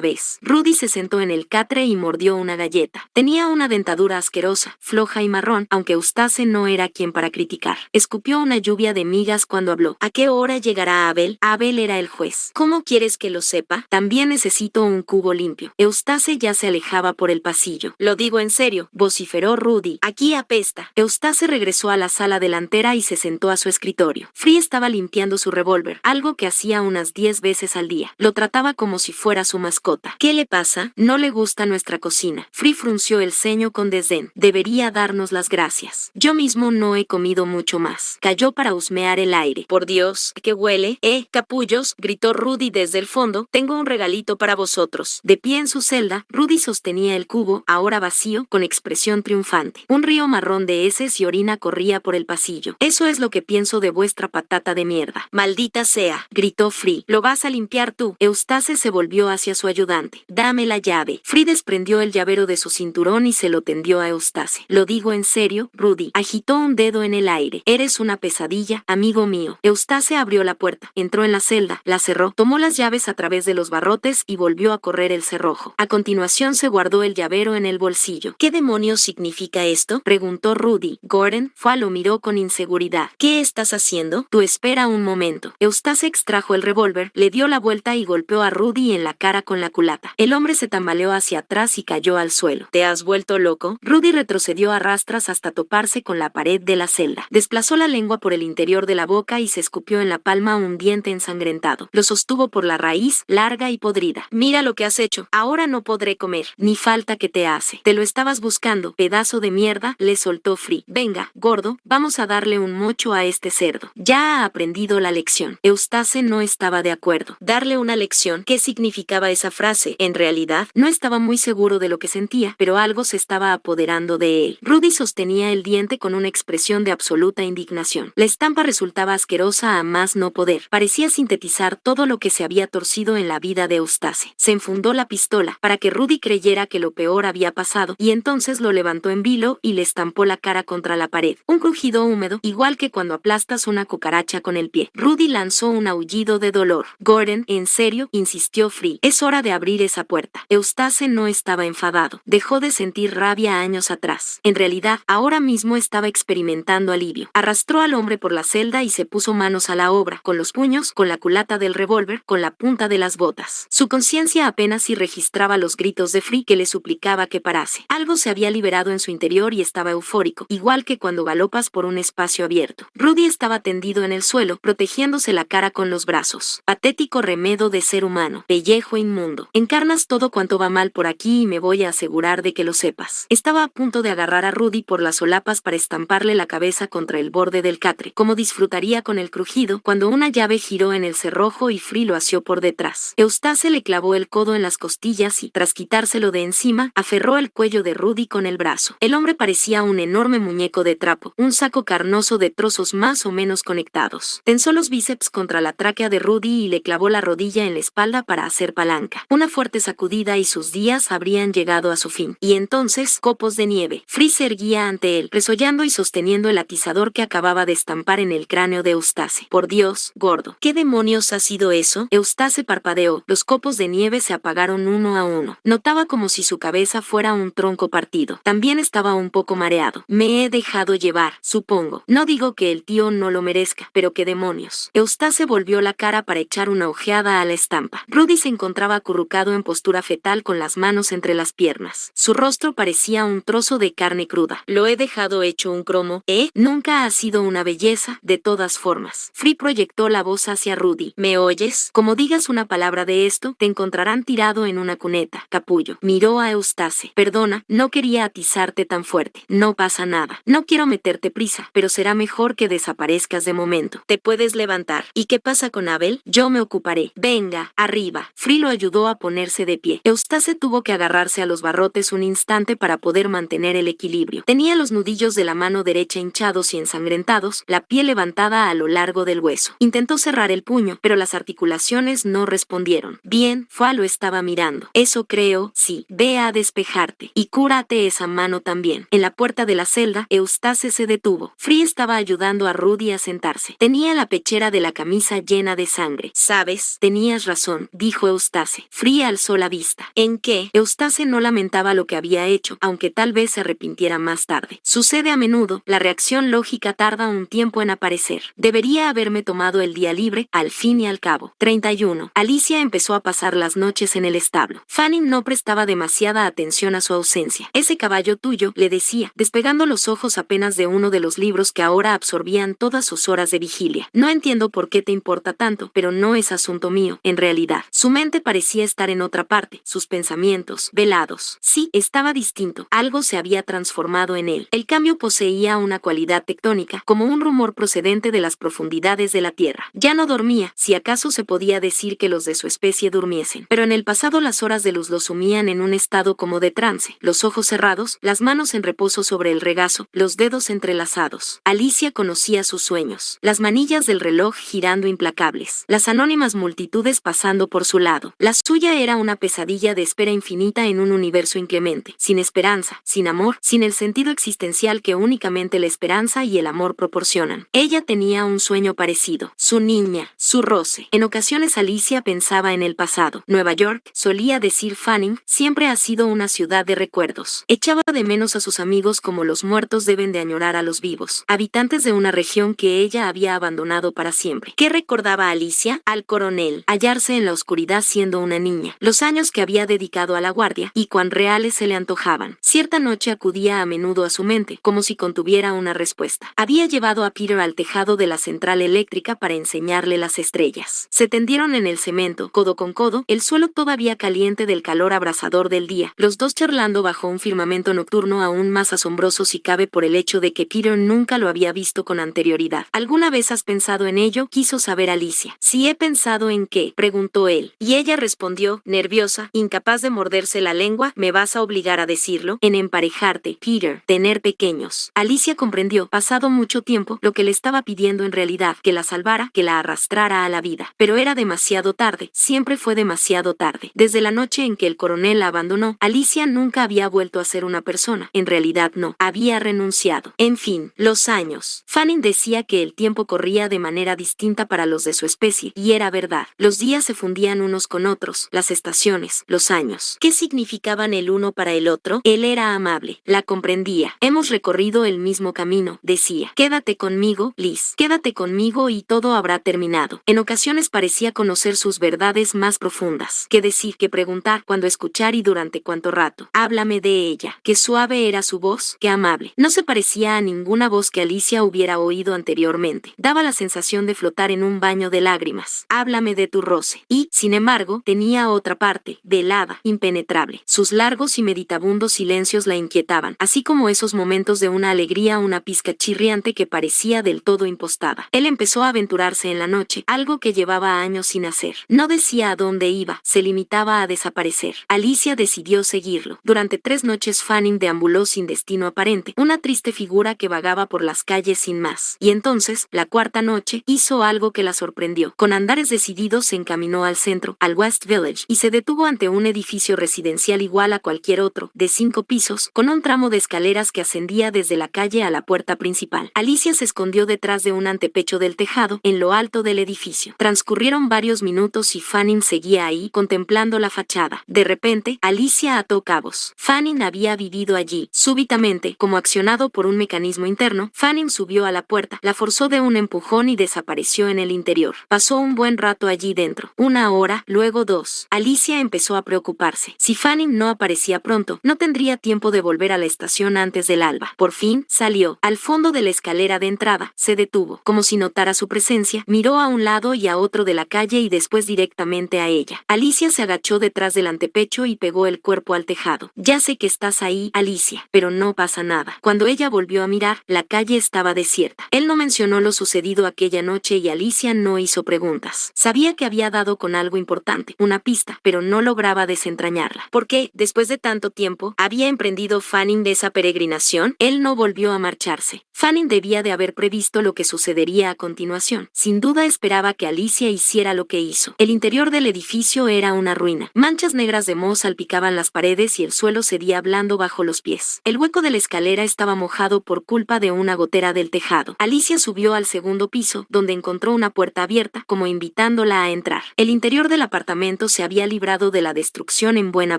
vez. Rudy se sentó en el catre y mordió una galleta. Tenía una dentadura asquerosa, floja y marrón, aunque Eustace no era quien para criticar. Escupió una lluvia de migas cuando habló. ¿A qué hora llegará Abel? Abel era el juez. ¿Cómo quieres que lo sepa? También necesito un cubo limpio. Eustace ya se alejaba por el pasillo. Lo digo en serio, vociferó Rudy. Aquí apesta. Eustace regresó a la sala delantera y se sentó a su escritorio. Free estaba limpiando su revólver, algo que hacía unas 10 veces al día. Lo trataba como si fuera su mascota. ¿Qué le pasa? No le gusta nuestra cocina. Free frunció el ceño con desdén. Debería darnos las gracias. Yo mismo no he comido mucho más. Cayó para husmear el aire. Por Dios, ¿qué huele? Capullos, gritó Rudy desde el fondo. Tengo un regalito para vosotros. De pie en su celda, Rudy sostenía el cubo, ahora vacío, con expresión triunfante. Un río marrón de heces y orina corría por el pasillo. Eso es lo que pienso de vuestra patata de mierda. Maldita sea, gritó Free. Lo vas a limpiar tú. Eustace se volvió hacia su ayudante. Dame la llave. Free desprendió el llavero de su cinturón y se lo tendió a Eustace. Lo digo en serio, Rudy. Agitó un dedo en el aire. Eres una pesadilla, amigo mío. Eustace abrió la puerta, entró en la celda, la cerró, tomó las llaves a través de los barrotes y volvió a correr el cerrojo. A continuación se guardó el llavero en el bolsillo. ¿Qué demonios significa esto? Preguntó Rudy. Gordon lo miró con inseguridad. ¿Qué estás haciendo? Tú espera un momento. Eustace extrajo el revólver, le dio la vuelta y golpeó a Rudy en la cara con la culata. El hombre se tambaleó hacia atrás y cayó al suelo. ¿Te has vuelto loco? Rudy retrocedió a rastras hasta toparse con la pared de la celda. Desplazó la lengua por el interior de la boca y se escupió en la palma un diente ensangrentado. Lo sostuvo por la raíz, larga y podrida. Mira lo que has hecho. Ahora no podré comer. Ni falta que te hace. Te lo estabas buscando, pedazo de mierda, le soltó Free. Venga, gordo, vamos a darle un mocho a este cerdo. Ya ha aprendido la lección. Eustace no estaba de acuerdo. ¿Darle una lección? ¿Qué significaba esa frase? En realidad, no estaba muy seguro de lo que sentía, pero algo se estaba apoderando de él. Rudy sostenía el diente con una expresión de absoluta indignación. La estampa resultaba asquerosa a más no poder. Parecía sintetizar todo lo que se había torcido en la vida de Eustace. Se enfundó la pistola para que Rudy creyera que lo peor había pasado, y entonces lo levantó en vilo y le estampó la cara contra la pared. Un crujido húmedo, igual que cuando aplastas una cucaracha con el pie. Rudy lanzó un aullido de dolor. Gordon, en serio, insistió Free. Es hora de abrir esa puerta. Eustace no estaba enfadado. Dejó de sentir rabia años atrás. En realidad, ahora mismo estaba experimentando alivio. Arrastró al hombre por la celda y se puso manos a la obra, con los puños, con la culata del revólver, con la punta de las botas. Su conciencia apenas si registraba los gritos de Free que le suplicaba que parase. Algo se había liberado en su interior y estaba eufórico, igual que cuando galopas por un espacio abierto. Rudy estaba tendido en el suelo, protegiéndose la cara con los brazos. Patético remedo de ser humano. Pellejo inmundo. Encarnas todo cuanto va mal por aquí y me voy a asegurar de que lo sepas. Estaba a punto de agarrar a Rudy por las solapas para estamparle la cabeza contra el borde del catre, como disfrutaría con el crujido, cuando una llave giró en el cerrojo y Free lo asió por detrás. Eustace le clavó el codo en las costillas y, tras quitárselo de encima, aferró el cuello de Rudy con el brazo. El hombre parecía un enorme muñeco de trapo, un saco carnoso de trozos más o menos conectados. Tensó los bíceps contra la tráquea de Rudy y le clavó la rodilla en la espalda para hacer palanca. Una fuerte sacudida y sus días habrían llegado a su fin. Y entonces, copos de nieve. Free se erguía ante él, resollando y sosteniendo el atizador que acababa de estampar en el cráneo de Eustace. Por Dios, gordo. ¿Qué demonios ha sido eso? Eustace parpadeó. Los copos de nieve se apagaron uno a uno. Notaba como si su cabeza fuera un tronco partido. También estaba un poco mareado. Me he dejado llevar, supongo. No digo que el tío no lo merezca, pero qué demonios. Eustace volvió la cara para echar una ojeada a la estampa. Rudy se encontraba acurrucado en postura fetal con las manos entre las piernas. Su rostro parecía un trozo de carne cruda. Lo he dejado hecho un cromo, ¿eh? Nunca ha sido una belleza, de todas formas. Free proyectó la voz hacia Rudy. ¿Me oyes? Como digas una palabra de esto, te encontrarán tirado en una cuneta, capullo. Miró a Eustace. Perdona, no quería atizarte tan fuerte. No pasa nada. No quiero meterte prisa, pero será mejor que desaparezcas de momento. Te puedes levantar. ¿Y qué pasa con Abel? Yo me ocuparé pared. Venga, arriba. Free lo ayudó a ponerse de pie. Eustace tuvo que agarrarse a los barrotes un instante para poder mantener el equilibrio. Tenía los nudillos de la mano derecha hinchados y ensangrentados, la piel levantada a lo largo del hueso. Intentó cerrar el puño, pero las articulaciones no respondieron. Bien, Fua lo estaba mirando. Eso creo, sí. Ve a despejarte. Y cúrate esa mano también. En la puerta de la celda, Eustace se detuvo. Free estaba ayudando a Rudy a sentarse. Tenía la pechera de la camisa llena de sangre. ¿Sabes? Tenías razón, dijo Eustace. Free alzó la vista. ¿En qué? Eustace no lamentaba lo que había hecho, aunque tal vez se arrepintiera más tarde. Sucede a menudo, la reacción lógica tarda un tiempo en aparecer. Debería haberme tomado el día libre, al fin y al cabo. 31. Alicia empezó a pasar las noches en el establo. Fanning no prestaba demasiada atención a su ausencia. Ese caballo tuyo, le decía, despegando los ojos apenas de uno de los libros que ahora absorbían todas sus horas de vigilia. No entiendo por qué te importa tanto, pero no es asunto mío, en realidad. Su mente parecía estar en otra parte, sus pensamientos, velados. Sí, estaba distinto. Algo se había transformado en él. El cambio poseía una cualidad tectónica, como un rumor procedente de las profundidades de la tierra. Ya no dormía, si acaso se podía decir que los de su especie durmiesen. Pero en el pasado las horas de luz lo sumían en un estado como de trance, los ojos cerrados, las manos en reposo sobre el regazo, los dedos entrelazados. Alicia conocía sus sueños, las manillas del reloj girando implacables, las anónimas multitudes pasando por su lado. La suya era una pesadilla de espera infinita en un universo inclemente, sin esperanza, sin amor, sin el sentido existencial que únicamente la esperanza y el amor proporcionan. Ella tenía un sueño parecido, su niña, su roce. En ocasiones Alicia pensaba en el pasado. Nueva York, solía decir Fanning, siempre ha sido una ciudad de recuerdos. Echaba de menos a sus amigos como los muertos deben de añorar a los vivos, habitantes de una región que ella había abandonado para siempre. ¿Qué recordaba Alicia? Al coronel, hallarse en la oscuridad siendo una niña, los años que había dedicado a la guardia, y cuán reales se le antojaban. Cierta noche acudía a menudo a su mente, como si contuviera una respuesta. Había llevado a Peter al tejado de la central eléctrica para enseñarle las estrellas. Se tendieron en el cemento, codo con codo, el suelo todavía caliente del calor abrasador del día, los dos charlando bajo un firmamento nocturno aún más asombroso si cabe por el hecho de que Peter nunca lo había visto con anterioridad. ¿Alguna vez has pensado en ello?, quiso saber Alicia. Sí, he pensado en qué, preguntó él. Y ella respondió, nerviosa, incapaz de morderse la lengua, ¿me vas a obligar a decirlo? En emparejarte, Peter, tener pequeños. Alicia comprendió, pasado mucho tiempo, lo que le estaba pidiendo en realidad, que la salvara, que la arrastrara a la vida. Pero era demasiado tarde, siempre fue demasiado tarde. Desde la noche en que el coronel la abandonó, Alicia nunca había vuelto a ser una persona. En realidad no, había renunciado. En fin, los años. Fanning decía que el tiempo corría de manera distinta para los de su especie, y era verdad. Los días se fundían unos con otros, las estaciones, los años. ¿Qué significaban el uno para el otro? Él era amable, la comprendía. Hemos recorrido el mismo camino, decía. Quédate conmigo, Liz. Quédate conmigo y todo habrá terminado. En ocasiones parecía conocer sus verdades más profundas. ¿Qué decir, qué preguntar, cuándo escuchar y durante cuánto rato? Háblame de ella. Qué suave era su voz, qué amable. No se parecía a ninguna voz que Alicia hubiera oído anteriormente. Daba la sensación de flotar en un baño de lágrimas. Háblame de tu roce. Y, sin embargo, tenía otra parte, velada, impenetrable. Sus largos y meditabundos silencios la inquietaban, así como esos momentos de una alegría, una pizca chirriante que parecía del todo impostada. Él empezó a aventurarse en la noche, algo que llevaba años sin hacer. No decía a dónde iba, se limitaba a desaparecer. Alicia decidió seguirlo. Durante 3 noches Fanning deambuló sin destino aparente, una triste figura que vagaba por las calles sin más. Y entonces, la 4ª noche, hizo algo que la sorprendió. Con andares decididos se encaminó al centro, al West Village, y se detuvo ante un edificio residencial igual a cualquier otro, de 5 pisos, con un tramo de escaleras que ascendía desde la calle a la puerta principal. Alicia se escondió detrás de un antepecho del tejado, en lo alto del edificio. Transcurrieron varios minutos y Fanning seguía ahí, contemplando la fachada. De repente, Alicia ató cabos. Fanning había vivido allí. Súbitamente, como accionado por un mecanismo interno, Fanning subió a la puerta, la forzó de un empujón y desapareció en el interior. Pasó un buen rato allí dentro. 1 hora, luego 2. Alicia empezó a preocuparse. Si Fanning no aparecía pronto, no tendría tiempo de volver a la estación antes del alba. Por fin, salió. Al fondo de la escalera de entrada, se detuvo. Como si notara su presencia, miró a un lado y a otro de la calle y después directamente a ella. Alicia se agachó detrás del antepecho y pegó el cuerpo al tejado. Ya sé que estás ahí, Alicia, pero no pasa nada. Cuando ella volvió a mirar, la calle estaba desierta. Él no mencionó lo sucedido aquella noche y Alicia no hizo preguntas. Sabía que había dado con algo importante, una pista, pero no lograba desentrañarla. ¿Por qué, después de tanto tiempo, había emprendido Fanning de esa peregrinación? Él no volvió a marcharse. Fanning debía de haber previsto lo que sucedería a continuación. Sin duda esperaba que Alicia hiciera lo que hizo. El interior del edificio era una ruina. Manchas negras de moho salpicaban las paredes y el suelo cedía blando bajo los pies. El hueco de la escalera estaba mojado por culpa de una gotera del tejado. Alicia subió al segundo piso, donde encontró una puerta abierta, como invitándola a entrar. El interior del apartamento se había librado de la destrucción en buena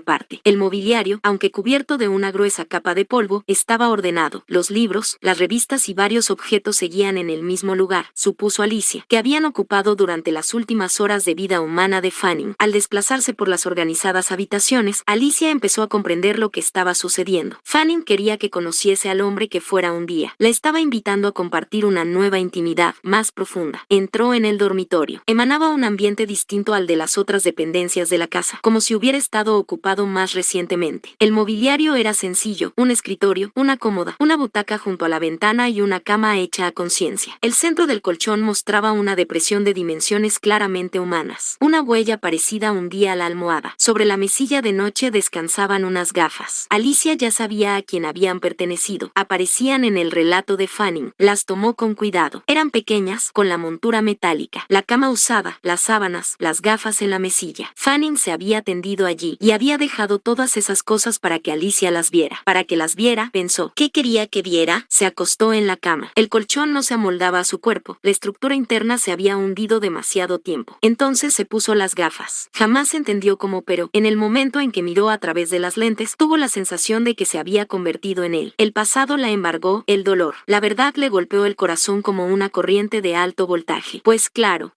parte. El mobiliario, aunque cubierto de una gruesa capa de polvo, estaba ordenado. Los libros, las revistas y varios objetos seguían en el mismo lugar, supuso Alicia, que habían ocupado durante las últimas horas de vida humana de Fanning. Al desplazarse por las organizadas habitaciones, Alicia empezó a comprender lo que estaba sucediendo. Fanning quería que conociese al hombre que fuera un día. La estaba invitando a compartir una nueva intimidad, más profunda. Entró en el dormitorio. Emanaba un ambiente distinto al de las otras dependencias de la casa, como si hubiera estado ocupado más recientemente. El mobiliario era sencillo, un escritorio, una cómoda, una butaca junto a la ventana y una cama hecha a conciencia. El centro del colchón mostraba una depresión de dimensiones claramente humanas. Una huella parecida hundía a la almohada. Sobre la mesilla de noche descansaban unas gafas. Alicia ya sabía a quién habían pertenecido. Aparecían en el relato de Fanning. Las tomó con cuidado. Eran pequeñas, con la montura metálica, la cama usada, las sábanas, las gafas en la mesilla. Fanning se había tendido allí y había dejado todas esas cosas para que Alicia las viera. Para que las viera, pensó. ¿Qué quería que viera? Se acostó en la cama. El colchón no se amoldaba a su cuerpo. La estructura interna se había hundido demasiado tiempo. Entonces se puso las gafas. Jamás entendió cómo, pero en el momento en que miró a través de las lentes, tuvo la sensación de que se había convertido en él. El pasado la embargó, el dolor. La verdad le golpeó el corazón como una corriente de alto voltaje. Pues claro,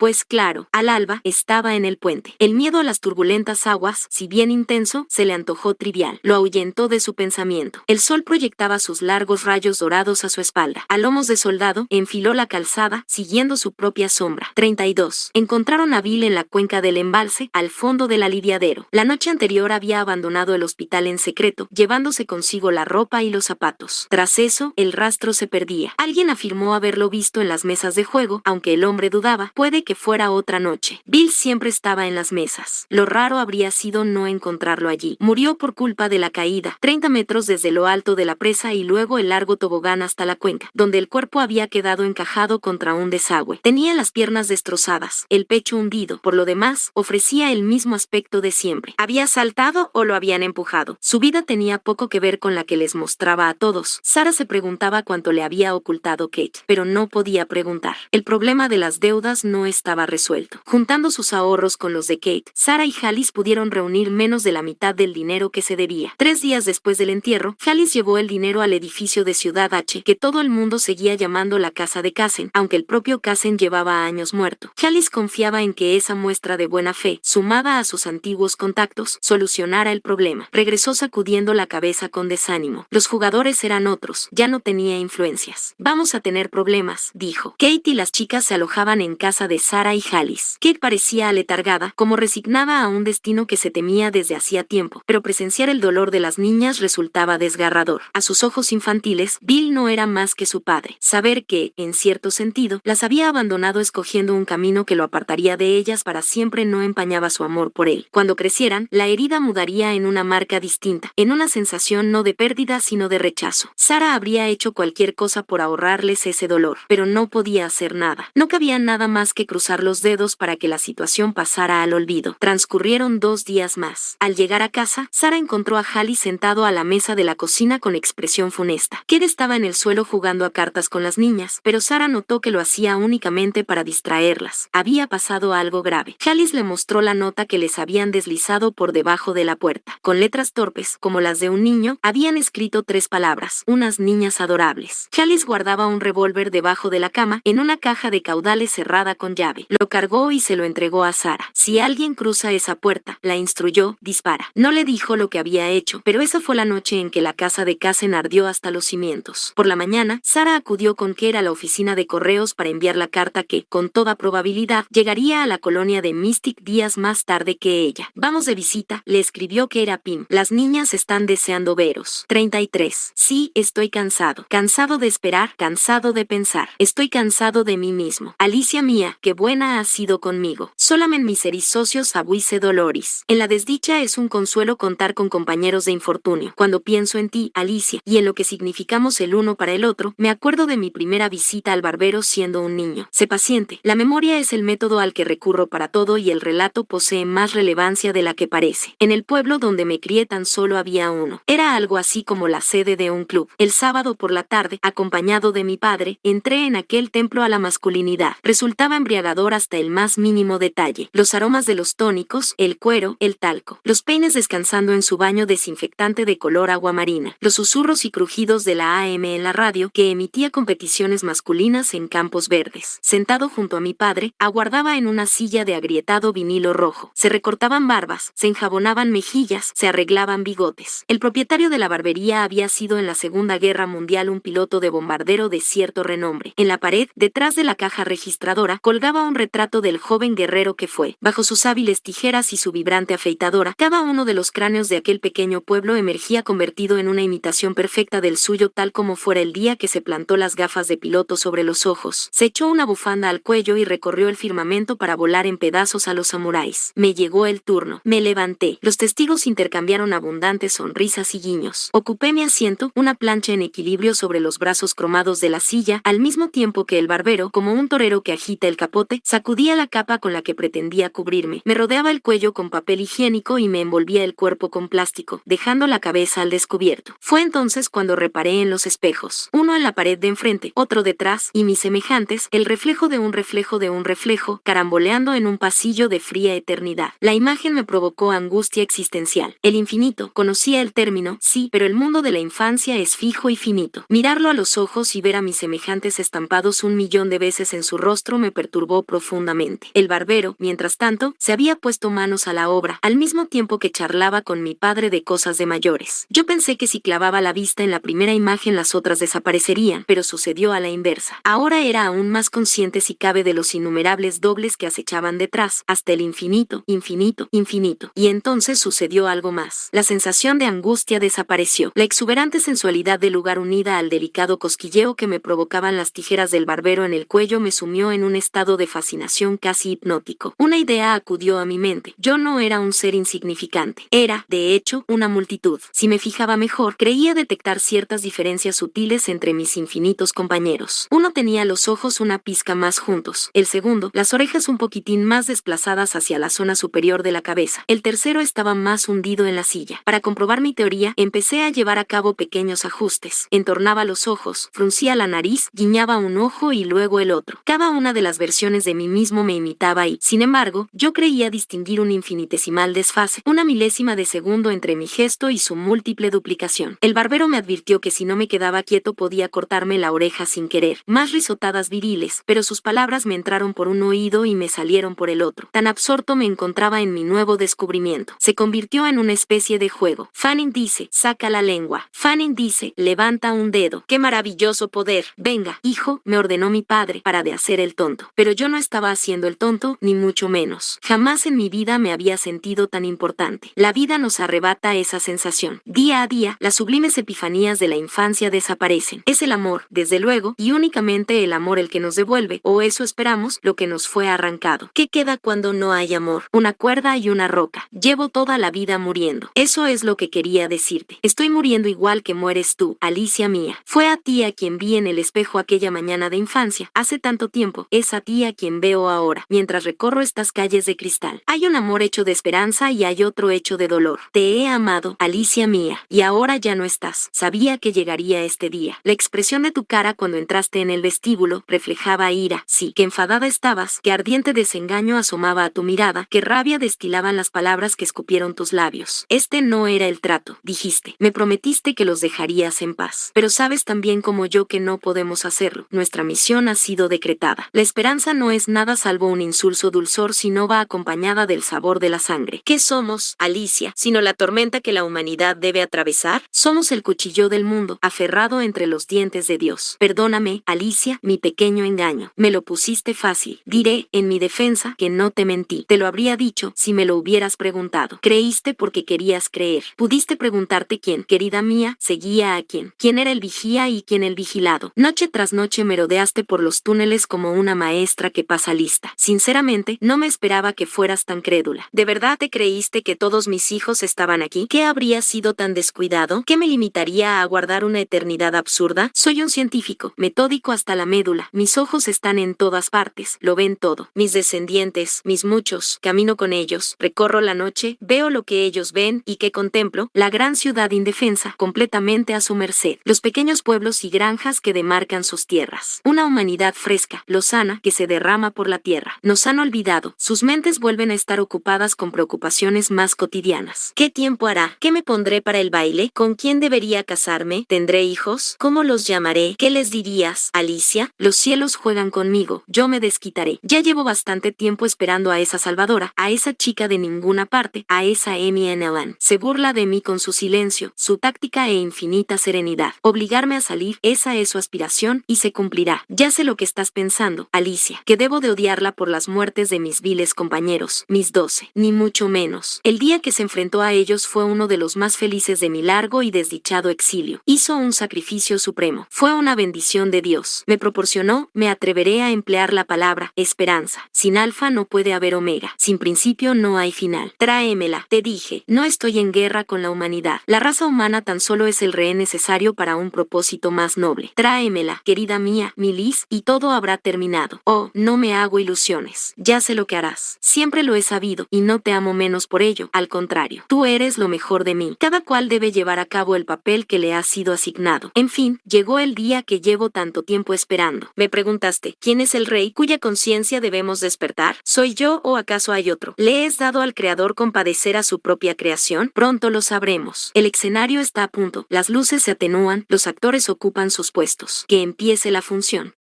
al alba estaba en el puente. El miedo a las turbulentas aguas, si bien intenso, se le antojó trivial. Lo ahuyentó de su pensamiento. El sol proyectaba sus largos rayos dorados a su espalda. A lomos de soldado, enfiló la calzada, siguiendo su propia sombra. 32. Encontraron a Bill en la cuenca del embalse, al fondo del aliviadero. La noche anterior había abandonado el hospital en secreto, llevándose consigo la ropa y los zapatos. Tras eso, el rastro se perdía. Alguien afirmó haberlo visto en las mesas de juego, aunque el hombre dudaba, puede que fuera otra noche. Bill siempre estaba en las mesas. Lo raro habría sido no encontrarlo allí. Murió por culpa de la caída, 30 metros desde lo alto de la presa y luego el largo tobogán hasta la cuenca, donde el cuerpo había quedado encajado contra un desagüe. Tenía las piernas destrozadas, el pecho hundido. Por lo demás, ofrecía el mismo aspecto de siempre. ¿Había saltado o lo habían empujado? Su vida tenía poco que ver con la que les mostraba a todos. Sarah se preguntaba cuánto le había ocultado Kate, pero no podía preguntar. El problema de las deudas no estaba resuelto. Juntando sus ahorros con los de Kate, Sarah y Alice pudieron reunir menos de la mitad del dinero que se debía. 3 días después del entierro, Alice llevó el dinero al edificio de Ciudad H, que todo el mundo seguía llamando la casa de Cassen, aunque el propio Cassen llevaba años muerto. Alice confiaba en que esa muestra de buena fe, sumada a sus antiguos contactos, solucionara el problema. Regresó sacudiendo la cabeza con desánimo. Los jugadores eran otros, ya no tenía influencias. Vamos a tener problemas, dijo. Kate y las chicas se alojaban en casa de Sarah y Alice. Kate parecía aletargada, como resignada a un destino que se temía desde hacía tiempo, pero presenciar el dolor de las niñas resultaba desgarrador. A sus ojos infantiles, Bill no era más que su padre. Saber que, en cierto sentido, las había abandonado escogiendo un camino que lo apartaría de ellas para siempre no empañaba su amor por él. Cuando crecieran, la herida mudaría en una marca distinta, en una sensación no de pérdida sino de rechazo. Sarah habría hecho cualquier cosa por ahorrarles ese dolor, pero no podía hacer nada. No cabía nada más que cruzar los dedos para que la situación pasara al olvido. Transcurrieron 2 días más. Al llegar a casa, Sarah encontró a Hallie sentado a la mesa de la cocina con expresión funesta. Kate estaba en el suelo jugando a cartas con las niñas, pero Sarah notó que lo hacía únicamente para distraerlas. Había pasado algo grave. Alice le mostró la nota que les habían deslizado por debajo de la puerta. Con letras torpes, como las de un niño, habían escrito 3 palabras: unas niñas adorables. Alice guardaba un revólver debajo de la cama, en una caja de caudales cerrada con llave. Lo cargó y se lo entregó a Sarah. Si alguien cruza esa puerta, la instruyó, dispara. No le dijo lo que había hecho, pero esa fue la noche en que la casa de Cassen ardió hasta los cimientos. Por la mañana, mañana, Sara acudió con que era la oficina de correos para enviar la carta que, con toda probabilidad, llegaría a la colonia de Mystic días más tarde que ella. Vamos de visita, le escribió que era Pim. Las niñas están deseando veros. 33. Sí, estoy cansado. Cansado de esperar, cansado de pensar. Estoy cansado de mí mismo. Alicia mía, qué buena has sido conmigo. Solamente miseris socios abuise doloris. En la desdicha es un consuelo contar con compañeros de infortunio. Cuando pienso en ti, Alicia, y en lo que significamos el uno para el otro, me acuerdo de mi primera visita al barbero siendo un niño. Sé paciente. La memoria es el método al que recurro para todo y el relato posee más relevancia de la que parece. En el pueblo donde me crié tan solo había uno. Era algo así como la sede de un club. El sábado por la tarde, acompañado de mi padre, entré en aquel templo a la masculinidad. Resultaba embriagador hasta el más mínimo detalle. Los aromas de los tónicos, el cuero, el talco. Los peines descansando en su baño desinfectante de color agua marina. Los susurros y crujidos de la AM en la radio que emitía competiciones masculinas en campos verdes. Sentado junto a mi padre, aguardaba en una silla de agrietado vinilo rojo. Se recortaban barbas, se enjabonaban mejillas, se arreglaban bigotes. El propietario de la barbería había sido en la Segunda Guerra Mundial un piloto de bombardero de cierto renombre. En la pared, detrás de la caja registradora, colgaba un retrato del joven guerrero que fue. Bajo sus hábiles tijeras y su vibrante afeitadora, cada uno de los cráneos de aquel pequeño pueblo emergía convertido en una imitación perfecta del suyo, tal como fuera el día que se plantó las gafas de piloto sobre los ojos. Se echó una bufanda al cuello y recorrió el firmamento para volar en pedazos a los samuráis. Me llegó el turno. Me levanté. Los testigos intercambiaron abundantes sonrisas y guiños. Ocupé mi asiento, una plancha en equilibrio sobre los brazos cromados de la silla, al mismo tiempo que el barbero, como un torero que agita el capote, sacudía la capa con la que pretendía cubrirme. Me rodeaba el cuello con papel higiénico y me envolvía el cuerpo con plástico, dejando la cabeza al descubierto. Fue entonces cuando reparé en los espejos. Uno en la pared de enfrente, otro detrás, y mis semejantes, el reflejo de un reflejo de un reflejo, caramboleando en un pasillo de fría eternidad. La imagen me provocó angustia existencial. El infinito, conocía el término, sí, pero el mundo de la infancia es fijo y finito. Mirarlo a los ojos y ver a mis semejantes estampados 1.000.000 de veces en su rostro me perturbó profundamente. El barbero, mientras tanto, se había puesto manos a la obra, al mismo tiempo que charlaba con mi padre de cosas de mayores. Yo pensé que si clavaba la vista en la primera imagen las otras desaparecerían, pero sucedió a la inversa. Ahora era aún más consciente si cabe de los innumerables dobles que acechaban detrás, hasta el infinito, infinito, infinito. Y entonces sucedió algo más. La sensación de angustia desapareció. La exuberante sensualidad del lugar unida al delicado cosquilleo que me provocaban las tijeras del barbero en el cuello me sumió en un estado de fascinación casi hipnótico. Una idea acudió a mi mente. Yo no era un ser insignificante. Era, de hecho, una multitud. Si me fijaba mejor, creía detectar ciertas diferencias sutiles entre mis infinitos compañeros. Uno tenía los ojos una pizca más juntos. El segundo, las orejas un poquitín más desplazadas hacia la zona superior de la cabeza. El tercero estaba más hundido en la silla. Para comprobar mi teoría, empecé a llevar a cabo pequeños ajustes. Entornaba los ojos, fruncía la nariz, guiñaba un ojo y luego el otro. Cada una de las versiones de mí mismo me imitaba y, sin embargo, yo creía distinguir un infinitesimal desfase, una milésima de segundo entre mi gesto y su múltiple duplicación. El barbero me advirtió que si no me quedaba quieto podía cortarme la oreja sin querer. Más risotadas viriles, pero sus palabras me entraron por un oído y me salieron por el otro. Tan absorto me encontraba en mi nuevo descubrimiento. Se convirtió en una especie de juego. Fanning dice, saca la lengua. Fanning dice, levanta un dedo. ¡Qué maravilloso poder! Venga, hijo, me ordenó mi padre, para de hacer el tonto. Pero yo no estaba haciendo el tonto, ni mucho menos. Jamás en mi vida me había sentido tan importante. La vida nos arrebata esa sensación. Día a día, las sublimes epifanías de la infancia desaparecen. Es el amor, desde luego, y únicamente el amor el que nos devuelve, o eso esperamos, lo que nos fue arrancado. ¿Qué queda cuando no hay amor? Una cuerda y una roca. Llevo toda la vida muriendo. Eso es lo que quería decirte. Estoy muriendo igual que mueres tú, Alicia mía. Fue a ti a quien vi en el espejo aquella mañana de infancia. Hace tanto tiempo, es a ti a quien veo ahora, mientras recorro estas calles de cristal. Hay un amor hecho de esperanza y hay otro hecho de dolor. Te he amado, Alicia mía, y ahora ya no estás. Sabía que llegaría este día. La expresión de tu cara cuando entraste en el vestíbulo reflejaba ira. Sí, que enfadada estabas, que ardiente desengaño asomaba a tu mirada, que rabia destilaban las palabras que escupieron tus labios. Este no era el trato, dijiste. Me prometiste que los dejarías en paz. Pero sabes también como yo que no podemos hacerlo. Nuestra misión ha sido decretada. La esperanza no es nada salvo un insulso dulzor si no va acompañada del sabor de la sangre. ¿Qué somos, Alicia, sino la tormenta que la humanidad debe atravesar? Somos el cuchillo del mundo, aferrado entre los los dientes de Dios. Perdóname, Alicia, mi pequeño engaño. Me lo pusiste fácil. Diré, en mi defensa, que no te mentí. Te lo habría dicho si me lo hubieras preguntado. Creíste porque querías creer. Pudiste preguntarte quién, querida mía, seguía a quién. Quién era el vigía y quién el vigilado. Noche tras noche merodeaste por los túneles como una maestra que pasa lista. Sinceramente, no me esperaba que fueras tan crédula. ¿De verdad te creíste que todos mis hijos estaban aquí? ¿Qué habría sido tan descuidado? ¿Qué me limitaría a aguardar una eternidad absurda? Soy un científico, metódico hasta la médula. Mis ojos están en todas partes, lo ven todo. Mis descendientes, mis muchos, camino con ellos, recorro la noche, veo lo que ellos ven y que contemplo, la gran ciudad indefensa, completamente a su merced. Los pequeños pueblos y granjas que demarcan sus tierras. Una humanidad fresca, lozana, que se derrama por la tierra. Nos han olvidado, sus mentes vuelven a estar ocupadas con preocupaciones más cotidianas. ¿Qué tiempo hará? ¿Qué me pondré para el baile? ¿Con quién debería casarme? ¿Tendré hijos? ¿Cómo los llamaré? ¿Qué les dirías, Alicia? Los cielos juegan conmigo, yo me desquitaré. Ya llevo bastante tiempo esperando a esa salvadora, a esa chica de ninguna parte, a esa Amy Ennelan. Se burla de mí con su silencio, su táctica e infinita serenidad. Obligarme a salir, esa es su aspiración y se cumplirá. Ya sé lo que estás pensando, Alicia, que debo de odiarla por las muertes de mis viles compañeros, mis 12, ni mucho menos. El día que se enfrentó a ellos fue uno de los más felices de mi largo y desdichado exilio. Hizo un sacrificio supremo. Fue una bendición de Dios. Me proporcionó, me atreveré a emplear la palabra, esperanza. Sin alfa no puede haber omega. Sin principio no hay final. Tráemela, te dije. No estoy en guerra con la humanidad. La raza humana tan solo es el rehén necesario para un propósito más noble. Tráemela, querida mía, mi Liz, y todo habrá terminado. Oh, no me hago ilusiones. Ya sé lo que harás. Siempre lo he sabido, y no te amo menos por ello. Al contrario, tú eres lo mejor de mí. Cada cual debe llevar a cabo el papel que le ha sido asignado. En fin, llegó el día que llevo tanto tiempo esperando. Me preguntaste, ¿quién es el rey cuya conciencia debemos despertar? ¿Soy yo o acaso hay otro? ¿Le es dado al Creador compadecer a su propia creación? Pronto lo sabremos. El escenario está a punto, las luces se atenúan, los actores ocupan sus puestos. Que empiece la función.